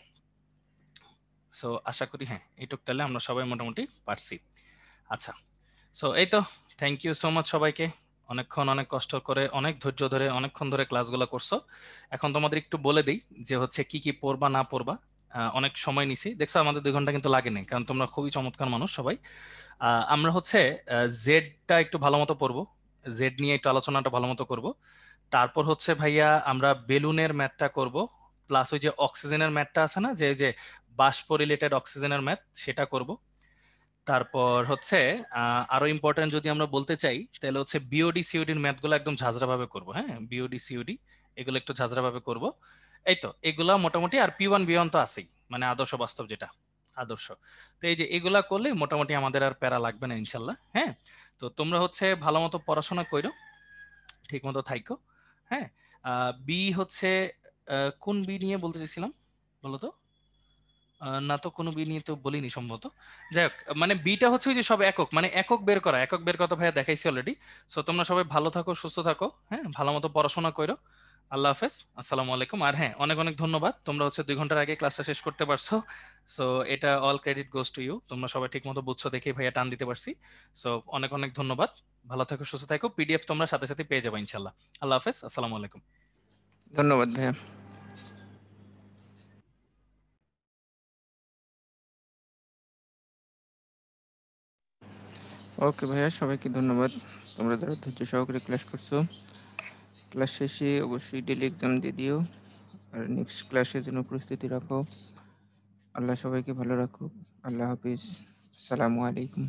সো আশা করি হ্যাঁ এইটুক তাহলে আমরা সবাই মোটামুটি পারছি। আচ্ছা, সো এই তো, থ্যাংক ইউ সো মাচ সবাইকে, অনেকক্ষণ অনেক কষ্ট করে অনেক ধৈর্য ধরে অনেকক্ষণ ধরে ক্লাসগুলো করছো। এখন তোমাদের একটু বলে দিই যে হচ্ছে কি কি পড়বা না পড়বা। অনেক সময় নিছি, দেখছো আমাদের 2 ঘন্টা কিন্তু লাগেনি, কারণ তোমরা খুবই চমৎকার মানুষ সবাই। আমরা হচ্ছে জেডটা একটু ভালো মতো পড়বো, জেড নিয়ে একটু আলোচনাটা ভালো মতো করবো। তারপর হচ্ছে ভাইয়া আমরা বেলুনের ম্যাথটা করব, প্লাস ওই যে অক্সিজেনের ম্যাথটা আছে না, যে যে বাষ্প রিলেটেড অক্সিজেনের ম্যাথ সেটা করব। তারপর হচ্ছে আরো ইম্পর্টেন্ট যদি আমরা বলতে চাই তাহলে হচ্ছে বিওডি সিওডির ম্যাথগুলো একদম ঝাঁঝরা ভাবে করবো, হ্যাঁ বিওডি সিওডি এগুলো একটু ঝাঁঝরা ভাবে করবো। এই তো এগুলা মোটামুটি, আর P1 B1 তো আছেই, মানে আদর্শ বাস্তব যেটা আদর্শ। তো এই যে এগুলা করলে মোটামুটি আমাদের আর প্যারা লাগবে না ইনশাল্লাহ। হ্যাঁ, তো তোমরা হচ্ছে ভালো মতো পড়াশোনা করো, ঠিক মতো থাইকো। হ্যাঁ, বি হচ্ছে কোন বি নিয়ে বলতে চাইছিলাম বলো তো? না তো কোনো বি নিয়ে তো বলিনি সম্ভবত। যাই হোক, মানে বিটা হচ্ছে ওই যে সব একক, মানে একক বের করা, একক বের কথা ভাইয়া দেখাইছি অলরেডি। সো তোমরা সবাই ভালো থাকো সুস্থ থাকো, হ্যাঁ ভালো মতো পড়াশোনা করো। আল্লাহ হাফেজ, আসসালামু আলাইকুম। আর হ্যাঁ অনেক অনেক ধন্যবাদ, তোমরা হচ্ছে 2 ঘন্টার আগে ক্লাসটা শেষ করতে পারছো। সো এটা all credit goes to you, তোমরা সবাই ঠিক মতো বুঝছো দেখেই ভাইয়া টান দিতে পারছি। সো অনেক অনেক ধন্যবাদ, ভালো থাকো সুস্থ থাকো, পিডিএফ তোমরা সাথে সাথে পেয়ে যাবে ইনশাল্লাহ। আল্লাহ হাফেজ, আসসালামু আলাইকুম। ধন্যবাদ ভাইয়া। ওকে ভাইয়া, সবাইকে ধন্যবাদ, তোমরা যারা ধৈর্য সহকারে ক্লাস করছো। ক্লাস শেষে অবশ্যই ডেলি এক্সাম দিয়ে দিও, আর নেক্সট ক্লাসের জন্য প্রস্তুতি রাখো। আল্লাহ সবাইকে ভালো রাখুক। আল্লাহ হাফিজ, আসসালামু আলাইকুম।